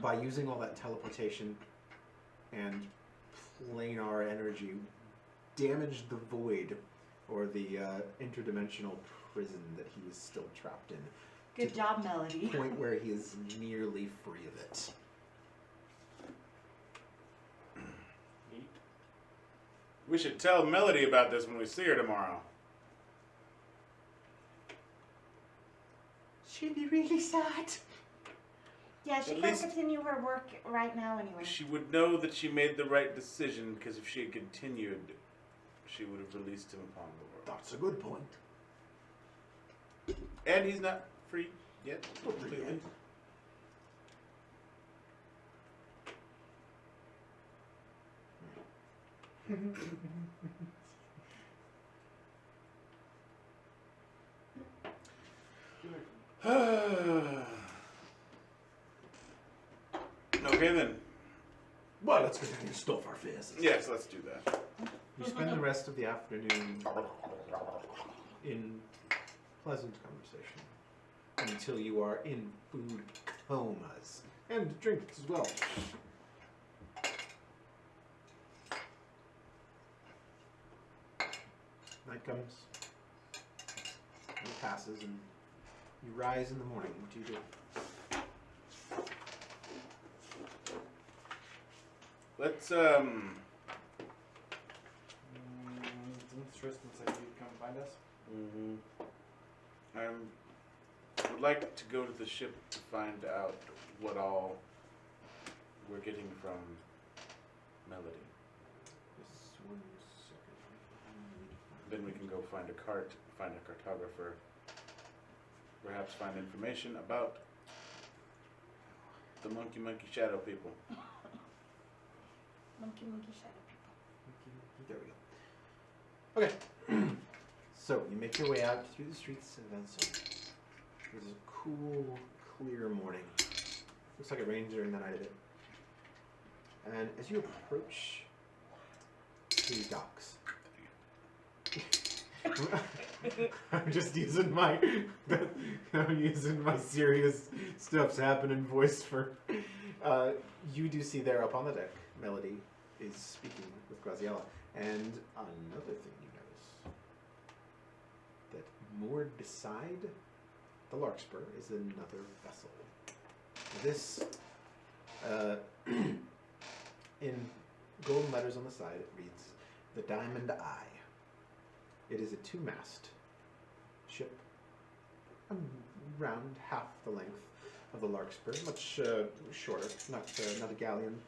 by using all that teleportation and planar energy, damaged the void or the interdimensional prison that he was still trapped in.
Good job, Melody.
Point where he is nearly free of it.
We should tell Melody about this when we see her tomorrow.
She'd be really sad. Yeah, she
At
can't
least-
continue her work right now anyway.
She would know that she made the right decision, because if she had continued, she would have released him upon the world.
That's a good point.
And he's not free yet.
Not free
completely.
yet.
Okay then.
Well, let's go down and stuff our faces.
Yes, let's do that.
You spend the rest of the afternoon in pleasant conversation until you are in food comas and drinks as well. Night comes, and it passes, and you rise in the morning. What do you do?
Let's
Didn't Tristan say he'd come find us?
I would like to go to the ship to find out what all we're getting from Melody.
Just 1 second.
Then we can go find a cart, find a cartographer, perhaps find information about the monkey shadow people.
Monkey shadow people.
There we go. Okay. So you make your way out through the streets of Vincennes. It is a cool, clear morning. Looks like it rained during the night a bit. And as you approach the docks, I'm just using my serious stuff's happening voice for. You do see there up on the deck, Melody is speaking with Graziella, and another thing you notice that moored beside the Larkspur is another vessel. This, in golden letters on the side, it reads the Diamond Eye. It is a 2-mast ship, around half the length of the Larkspur, much shorter, not a galleon,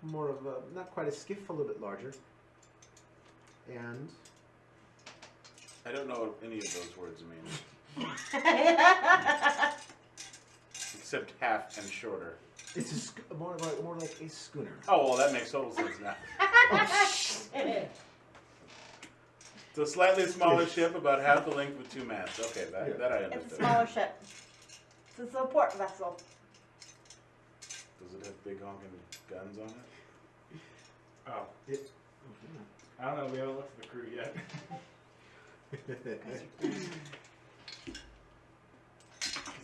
more of a, not quite a skiff, a little bit larger. And
I don't know what any of those words mean, except half and shorter.
it's more like a schooner.
Oh, well, that makes total sense now. It's a slightly smaller ship, about half the length with 2 masts. Okay, that I
It's a
understood.
smaller ship. It's a support vessel.
Does it have big honking guns on it?
Oh.
It,
I don't know, we haven't looked at the crew yet.
it's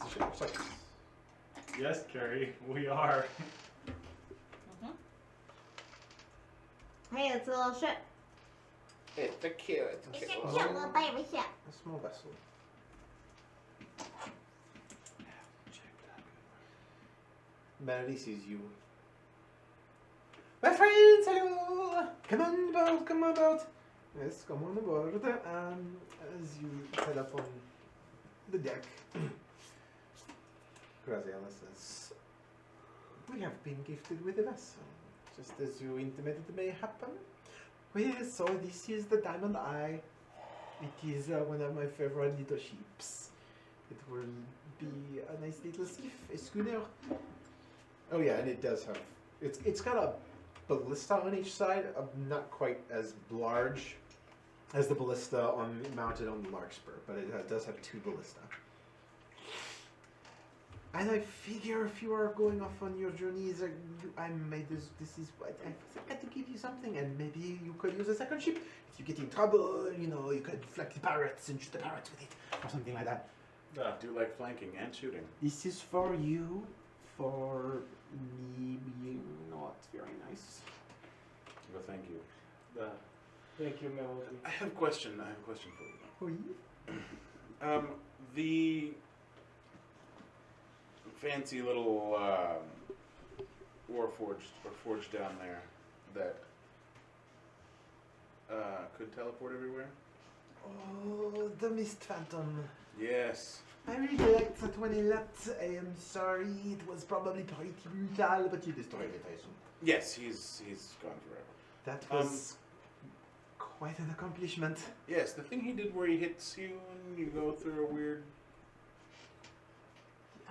a ship of sorts.
Yes, Carrie, we are.
Hey, it's a little ship.
It's a cute.
It's a cute little baby ship.
A small vessel. Melody sees you. My friends, hello! Come on board, come on board! Yes, come on board. As you head up on the deck, Graziella says, we have been gifted with a vessel, just as you intimated may happen. Yes, so this is the Diamond Eye. It is one of my favorite little ships. It will be a nice little skiff, a schooner. Oh yeah, and it does have, it's got a ballista on each side, not quite as large as the ballista mounted on the Larkspur, but it does have 2 ballista. And I figure if you are going off on your journeys, I made this is what I got to give you something, and maybe you could use a second ship. If you get in trouble, you know, you could flank the pirates and shoot the pirates with it, or something like that.
I do like flanking and shooting.
This is for you, for me being not very nice.
Well, thank you.
Thank you, Melody.
I have a question for you.
Oui.
The fancy little forge down there that could teleport everywhere?
Oh, the Mist Phantom.
Yes.
I really liked that when it left. I am sorry, it was probably pretty brutal, but you destroyed it, I assume.
Yes, he's gone forever.
That was quite an accomplishment.
Yes, the thing he did where he hits you and you go through a weird...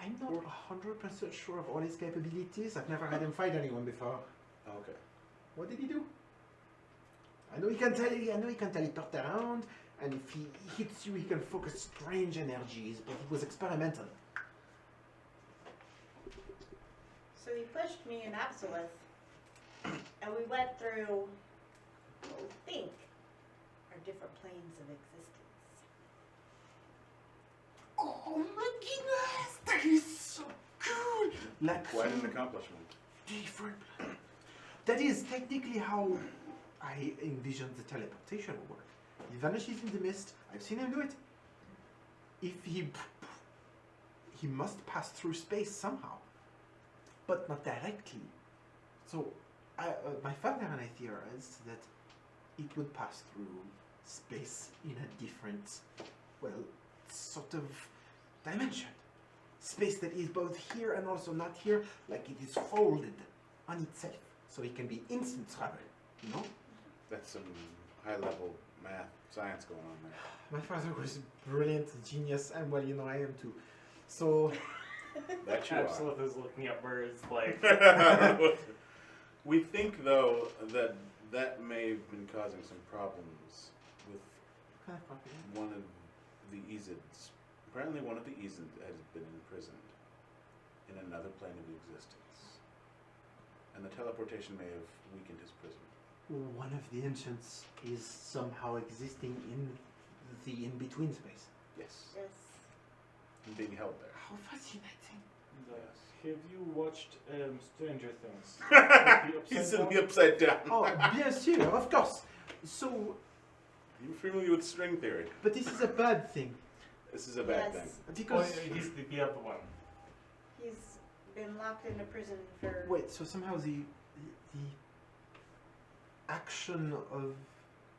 I'm not 100% sure of all his capabilities. I've never had him fight anyone before.
Okay.
What did he do? I know he can teleport around, and if he hits you, he can focus strange energies, but it was experimental.
So he pushed me in Absoluth. And we went through what we think are different planes of existence.
Oh my goodness, that is so cool. Like
Quite an
so
accomplishment.
different. That is technically how I envisioned the teleportation will work. He vanishes in the mist. I've seen him do it. If he must pass through space somehow, but not directly. So, my father and I theorized that it would pass through space in a different, well, sort of dimension. Space that is both here and also not here, like it is folded on itself. So it can be instant travel, you know?
That's some high-level math, science going on there.
My father was brilliant, genius, and well, you know, I am too. So,
That you are.
Absolute is looking at birds like.
We think, though, that that may have been causing some problems with one of the Ezids. Apparently, one of the Ezids has been imprisoned in another plane of existence, and the teleportation may have weakened his prison.
One of the ancients is somehow existing in the in-between space.
Yes,
Yes.
and being held there.
How fascinating.
Have you watched Stranger Things?
He's in the upside down.
Oh, bien sûr, of course. So,
You're familiar with string theory.
but this is a bad thing.
This is a bad
Yes.
thing.
Oh,
Because,
he's the other one.
He's been locked into prison for.
wait, so somehow the action of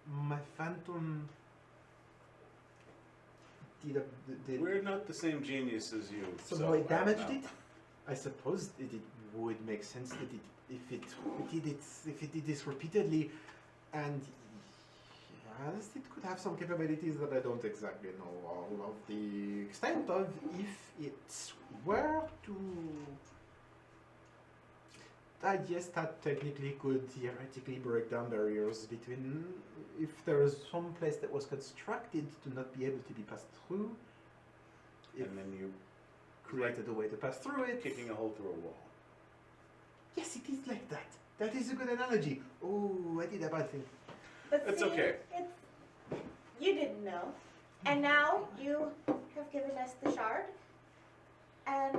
my phantom did
We're not the same genius as you.
somehow
so
it
I don't
damaged
know.
it? I suppose it would make sense that if it did this repeatedly, and yes, it could have some capabilities that I don't exactly know all of the extent of. If it were to, I guess that technically could theoretically break down barriers between. If there is some place that was constructed to not be able to be passed through, if
And then you
created a way to pass through it.
kicking a hole through a wall.
Yes, it is like that. That is a good analogy. Oh, I did a bad thing.
But
It's
see,
okay.
You didn't know, and now you have given us the shard, and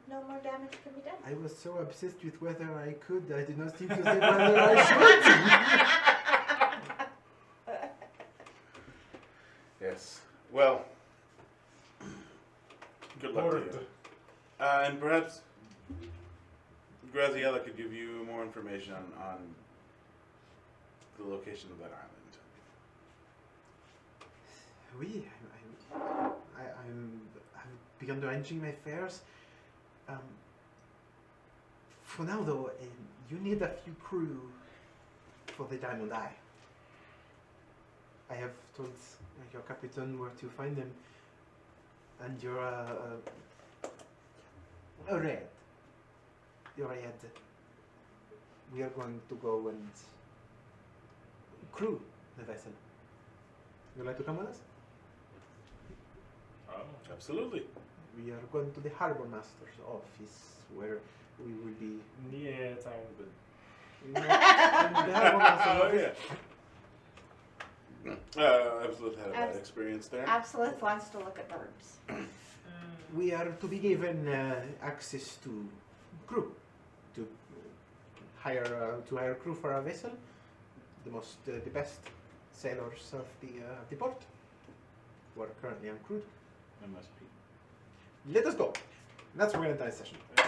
no more damage can be done.
I was so obsessed with whether I could, I did not seem to say whether I
Yes. Well, good luck to you. And perhaps Graziella could give you more information on the location of that island.
Oui, I've begun arranging my affairs. For now, though, you need a few crew for the Diamond Eye. I have told your captain where to find them, and you're a red. You're a red. We are going to go and crew the vessel. Would you like to come with us?
Oh.
Absolutely.
We are going to the harbor master's office, where we will be.
Yeah, it's all good.
In the harbor master's
Oh,
office.
yeah. Absolutely had a bad experience there.
Absolute wants to look at birds.
We are to be given access to crew, to hire crew for our vessel, the best sailors of the port, who are currently uncrewed.
MSP.
Let us go. That's a really nice session.
Uh,